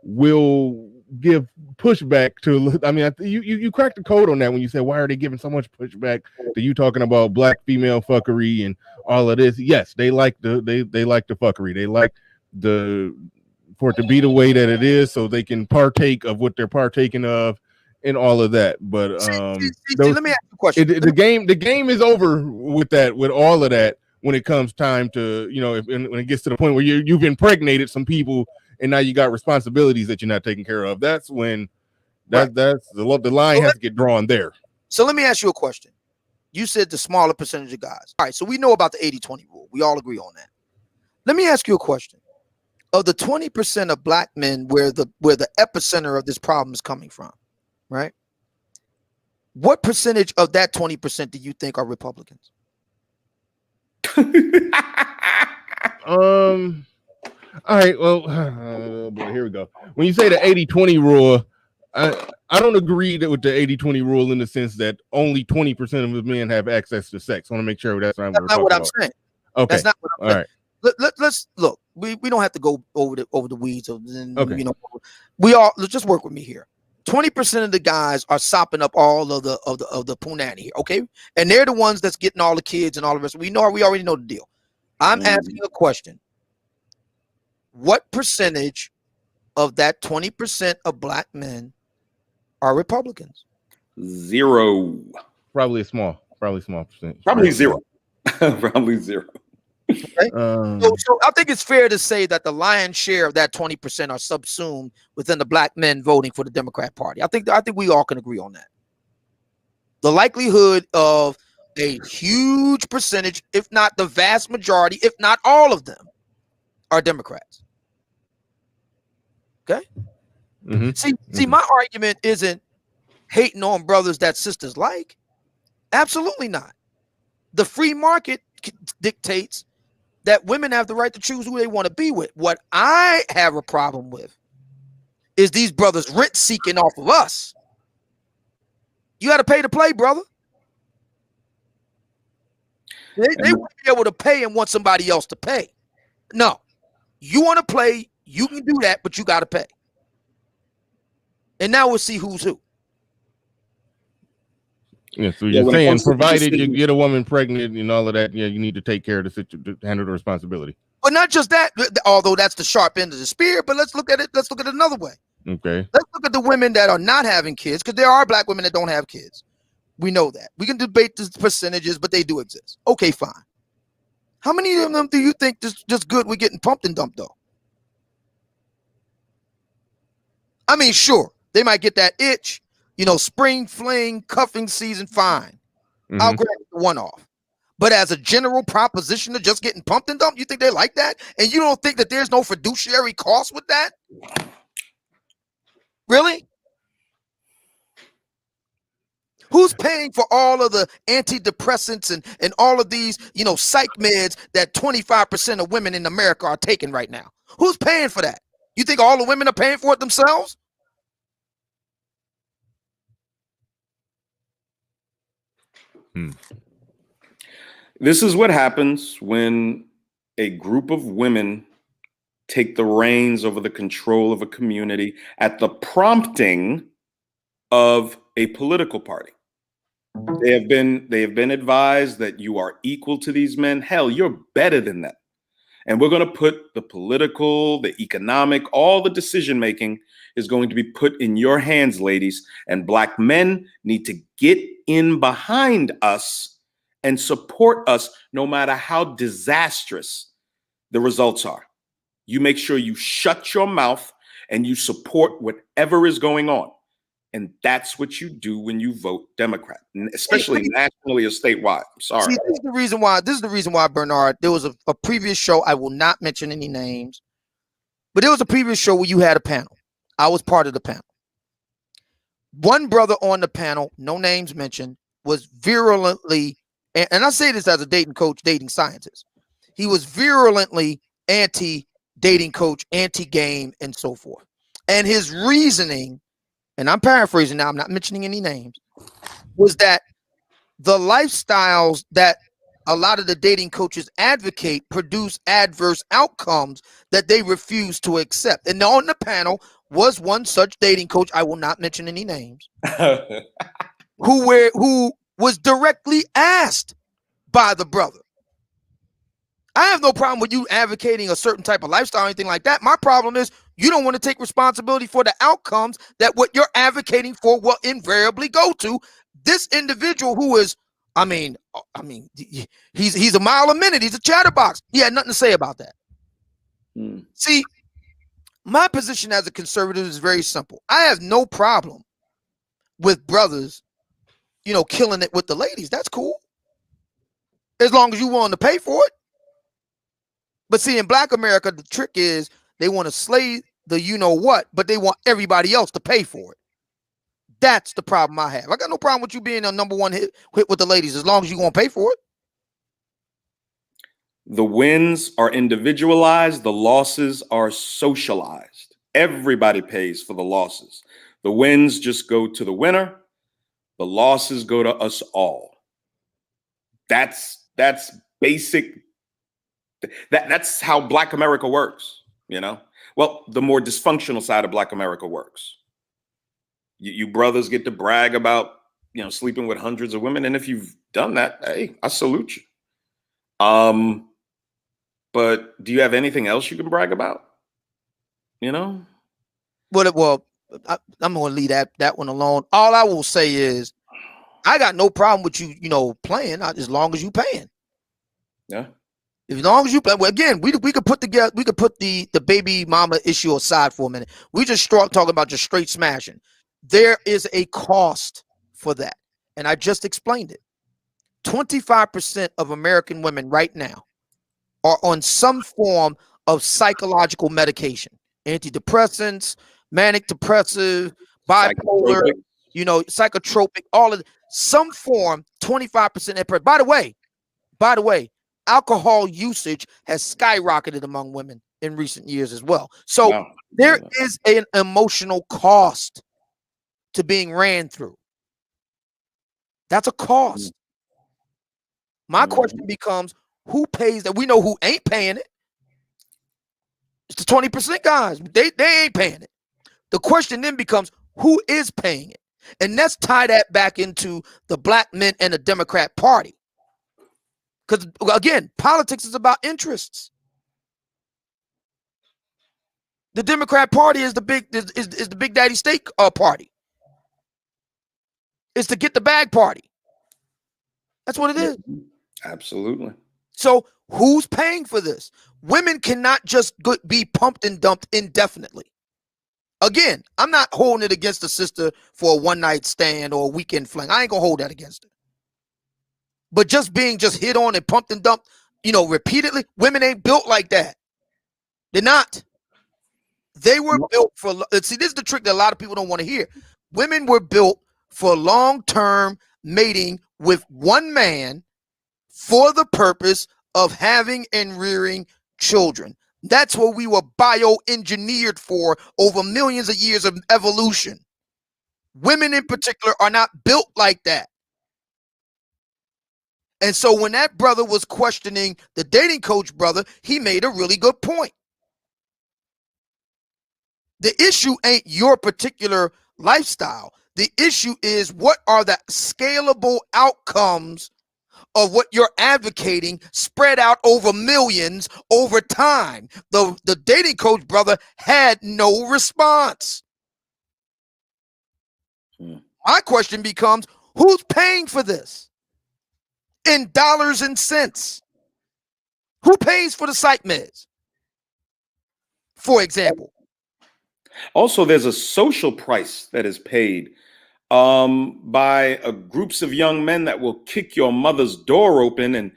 Speaker 1: will give pushback to. I mean, you cracked the code on that when you said, why are they giving so much pushback to you talking about black female fuckery and all of this? Yes, they like the fuckery. They like for it to be the way that it is, so they can partake of what they're partaking of and all of that. But
Speaker 3: let me ask you a question.
Speaker 1: The game is over with that, with all of that, when it comes time to, when it gets to the point where you've impregnated some people and now you got responsibilities that you're not taking care of. That's when that's the line has to get drawn there.
Speaker 3: So let me ask you a question. You said the smaller percentage of guys. All right, so we know about the 80-20 rule. We all agree on that. Let me ask you a question. Of the 20% of black men where the epicenter of this problem is coming from, right? What percentage of that 20% do you think are Republicans?
Speaker 1: All right. Well, boy, here we go. When you say the 80-20 rule, I don't agree with the 80-20 rule in the sense that only 20% of men have access to sex. I want to make sure that's not
Speaker 3: what I'm saying.
Speaker 1: Okay.
Speaker 3: That's not what I'm
Speaker 1: All
Speaker 3: saying.
Speaker 1: right.
Speaker 3: Let's look. We don't have to go over the weeds.
Speaker 1: Okay.
Speaker 3: You know, let's just work with me here. 20% of the guys are sopping up all of the punani here, okay? And they're the ones that's getting all the kids and all the rest. We already know the deal. I'm asking you a question. What percentage of that 20% of black men are Republicans?
Speaker 4: 0.
Speaker 1: Probably small percentage.
Speaker 4: Probably 0. Probably 0.
Speaker 3: Okay. So I think it's fair to say that the lion's share of that 20% are subsumed within the black men voting for the Democrat Party. I think we all can agree on that. The likelihood of a huge percentage, if not the vast majority, if not all of them, are Democrats. Okay.
Speaker 1: Mm-hmm.
Speaker 3: See, my argument isn't hating on brothers that sisters like. Absolutely not. The free market dictates that women have the right to choose who they want to be with. What I have a problem with is these brothers rent seeking off of us. You got to pay to play, brother. They won't be able to pay and want somebody else to pay. No, you want to play, you can do that, but you got to pay. And now we'll see who's who.
Speaker 1: Yeah, so you're saying provided you get a woman pregnant and all of that, yeah, you need to take care of the situation, handle the responsibility.
Speaker 3: But not just that, although that's the sharp end of the spear, but let's look at it. Let's look at it another way.
Speaker 1: Okay.
Speaker 3: Let's look at the women that are not having kids, because there are black women that don't have kids. We know that. We can debate the percentages, but they do exist. Okay, fine. How many of them do you think just good with getting pumped and dumped, though? I mean, sure, they might get that itch, spring fling, cuffing season, fine. Mm-hmm. I'll grab the one off. But as a general proposition of just getting pumped and dumped, you think they like that? And you don't think that there's no fiduciary cost with that? Really? Who's paying for all of the antidepressants and all of these, psych meds that 25% of women in America are taking right now? Who's paying for that? You think all the women are paying for it themselves?
Speaker 4: This is what happens when a group of women take the reins over the control of a community at the prompting of a political party. They have been advised that you are equal to these men. Hell, you're better than them. And we're going to put the political, the economic, all the decision making is going to be put in your hands, ladies. And black men need to get in behind us and support us no matter how disastrous the results are. You make sure you shut your mouth and you support whatever is going on. And that's what you do when you vote Democrat, especially nationally or statewide. I'm sorry.
Speaker 3: See, this is the reason why, Bernard, there was a previous show. I will not mention any names, but there was a previous show where you had a panel. I was part of the panel. One brother on the panel, no names mentioned, was virulently, and I say this as a dating coach, dating scientist. He was virulently anti-dating coach, anti-game, and so forth. And his reasoning, and I'm paraphrasing now, I'm not mentioning any names, was that the lifestyles that a lot of the dating coaches advocate produce adverse outcomes that they refuse to accept. And on the panel was one such dating coach, I will not mention any names, who was directly asked by the brother. I have no problem with you advocating a certain type of lifestyle or anything like that. My problem is you don't want to take responsibility for the outcomes that what you're advocating for will invariably go to. This individual who is, he's a mile a minute. He's a chatterbox. He had nothing to say about that. See, my position as a conservative is very simple. I have no problem with brothers, killing it with the ladies. That's cool. As long as you're willing to pay for it. But see, in Black America, the trick is they want to slay the you-know-what, but they want everybody else to pay for it. That's the problem I have. I got no problem with you being a number one hit with the ladies as long as you're going to pay for it.
Speaker 4: The wins are individualized. The losses are socialized. Everybody pays for the losses. The wins just go to the winner. The losses go to us all. That's basic. That's how Black America works, you know? Well, the more dysfunctional side of Black America works. You brothers get to brag about, you know, sleeping with hundreds of women. And if you've done that, hey, I salute you. But do you have anything else you can brag about? You know?
Speaker 3: Well, I'm going to leave that one alone. All I will say is, I got no problem with you, playing as long as you paying.
Speaker 4: Yeah.
Speaker 3: As long as you play. Well, again, we could put the baby mama issue aside for a minute. We just start talking about just straight smashing. There is a cost for that, and I just explained it. 25% of American women right now are on some form of psychological medication, antidepressants, manic depressive, bipolar, psychotropic, all of some form, 25%. By the way, alcohol usage has skyrocketed among women in recent years as well. So there is an emotional cost to being ran through. That's a cost. My question becomes, who pays that? We know who ain't paying it. It's the 20% guys. They ain't paying it. The question then becomes, who is paying it? And let's tie that back into the Black men and the Democrat Party. Because again, politics is about interests. The Democrat Party is the big daddy state party. It's the get the bag party. That's what it is.
Speaker 4: Absolutely.
Speaker 3: So who's paying for this? Women cannot just be pumped and dumped indefinitely. Again, I'm not holding it against a sister for a one-night stand or a weekend fling. I ain't gonna hold that against her. But just being hit on and pumped and dumped, repeatedly, women ain't built like that. They're not. They were built for, see, this is the trick that a lot of people don't want to hear. Women were built for long-term mating with one man for the purpose of having and rearing children. That's what we were bioengineered for over millions of years of evolution. Women in particular are not built like that. And so when that brother was questioning the dating coach brother, he made a really good point. The issue ain't your particular lifestyle. The issue is, what are the scalable outcomes of what you're advocating spread out over millions over time? The dating coach brother had no response. My question becomes, who's paying for this in dollars and cents? Who pays for the psych meds, for example?
Speaker 4: Also, there's a social price that is paid by groups of young men that will kick your mother's door open and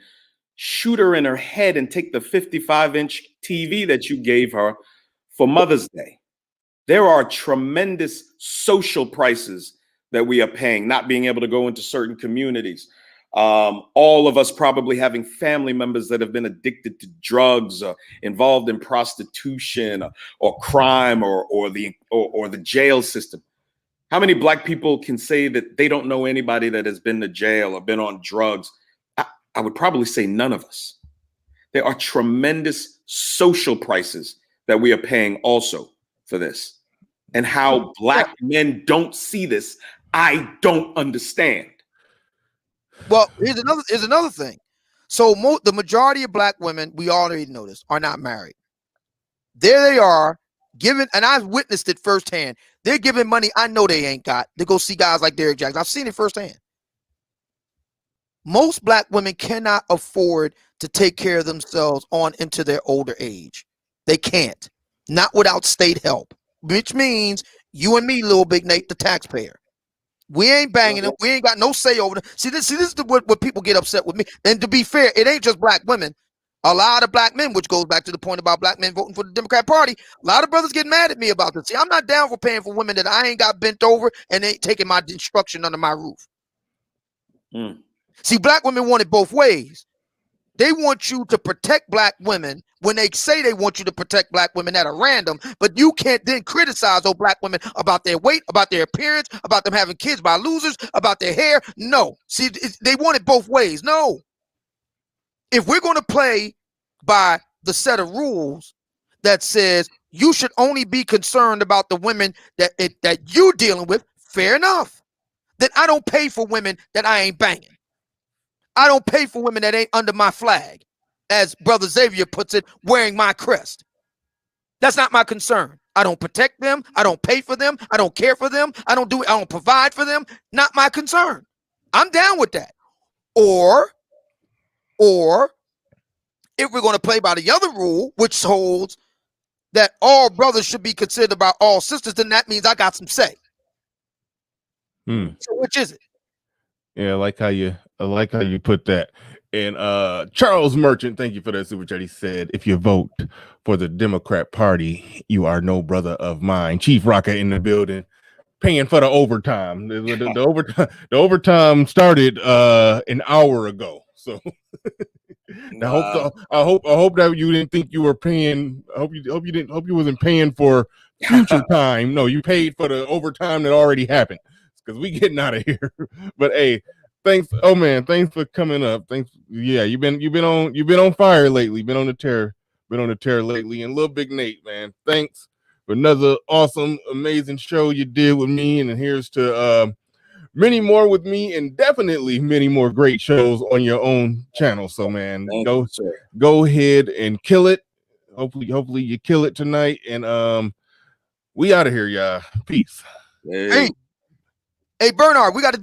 Speaker 4: shoot her in her head and take the 55-inch TV that you gave her for Mother's Day. There are tremendous social prices that we are paying, not being able to go into certain communities. All of us probably having family members that have been addicted to drugs, involved in prostitution or crime or the jail system. How many Black people can say that they don't know anybody that has been to jail or been on drugs? I would probably say none of us. There are tremendous social prices that we are paying also for this. And how Black men don't see this, I don't understand.
Speaker 3: Well, here's another thing. So the majority of Black women, we already know this, are not married. There they are giving, and I've witnessed it firsthand. They're giving money I know they ain't got to go see guys like Derrick Jackson. I've seen it firsthand. Most Black women cannot afford to take care of themselves on into their older age. They can't, not without state help, which means you and me, LilBigNate, the taxpayer. We ain't banging them. We ain't got no say over them. See, this is what people get upset with me. And to be fair, it ain't just Black women. A lot of Black men, which goes back to the point about Black men voting for the Democrat Party. A lot of brothers get mad at me about this. See, I'm not down for paying for women that I ain't got bent over and ain't taking my instruction under my roof. See, Black women want it both ways. They want you to protect black women when they say they want you to protect black women at a random, but you can't then criticize those black women about their weight, about their appearance, about them having kids by losers, about their hair. No. See, they want it both ways. No. If we're going to play by the set of rules that says you should only be concerned about the women that you're dealing with, fair enough. Then I don't pay for women that I ain't banging. I don't pay for women that ain't under my flag, as Brother Xavier puts it, wearing my crest. That's not my concern. I don't protect them. I don't pay for them. I don't care for them. I don't provide for them. Not my concern. I'm down with that. Or if we're going to play by the other rule, which holds that all brothers should be considered by all sisters, then that means I got some say. So which is it?
Speaker 1: Yeah, I like how you put that. And Charles Merchant, thank you for that super chat. He said, if you vote for the Democrat Party, you are no brother of mine. Chief Rocker in the building, paying for the overtime. The overtime started an hour ago. So I hope that you didn't think you were paying. I hope you wasn't paying for future time. No, you paid for the overtime that already happened. Because we getting out of here. But hey, thanks. Oh man, thanks for coming up. Thanks. Yeah, you've been on fire lately. Been on the tear lately. And LilBigNate, man, thanks for another awesome, amazing show you did with me. And here's to many more with me, and definitely many more great shows on your own channel. So man, go ahead and kill it. Hopefully you kill it tonight. And we out of here, y'all. Peace.
Speaker 3: Hey, Bernard, we got to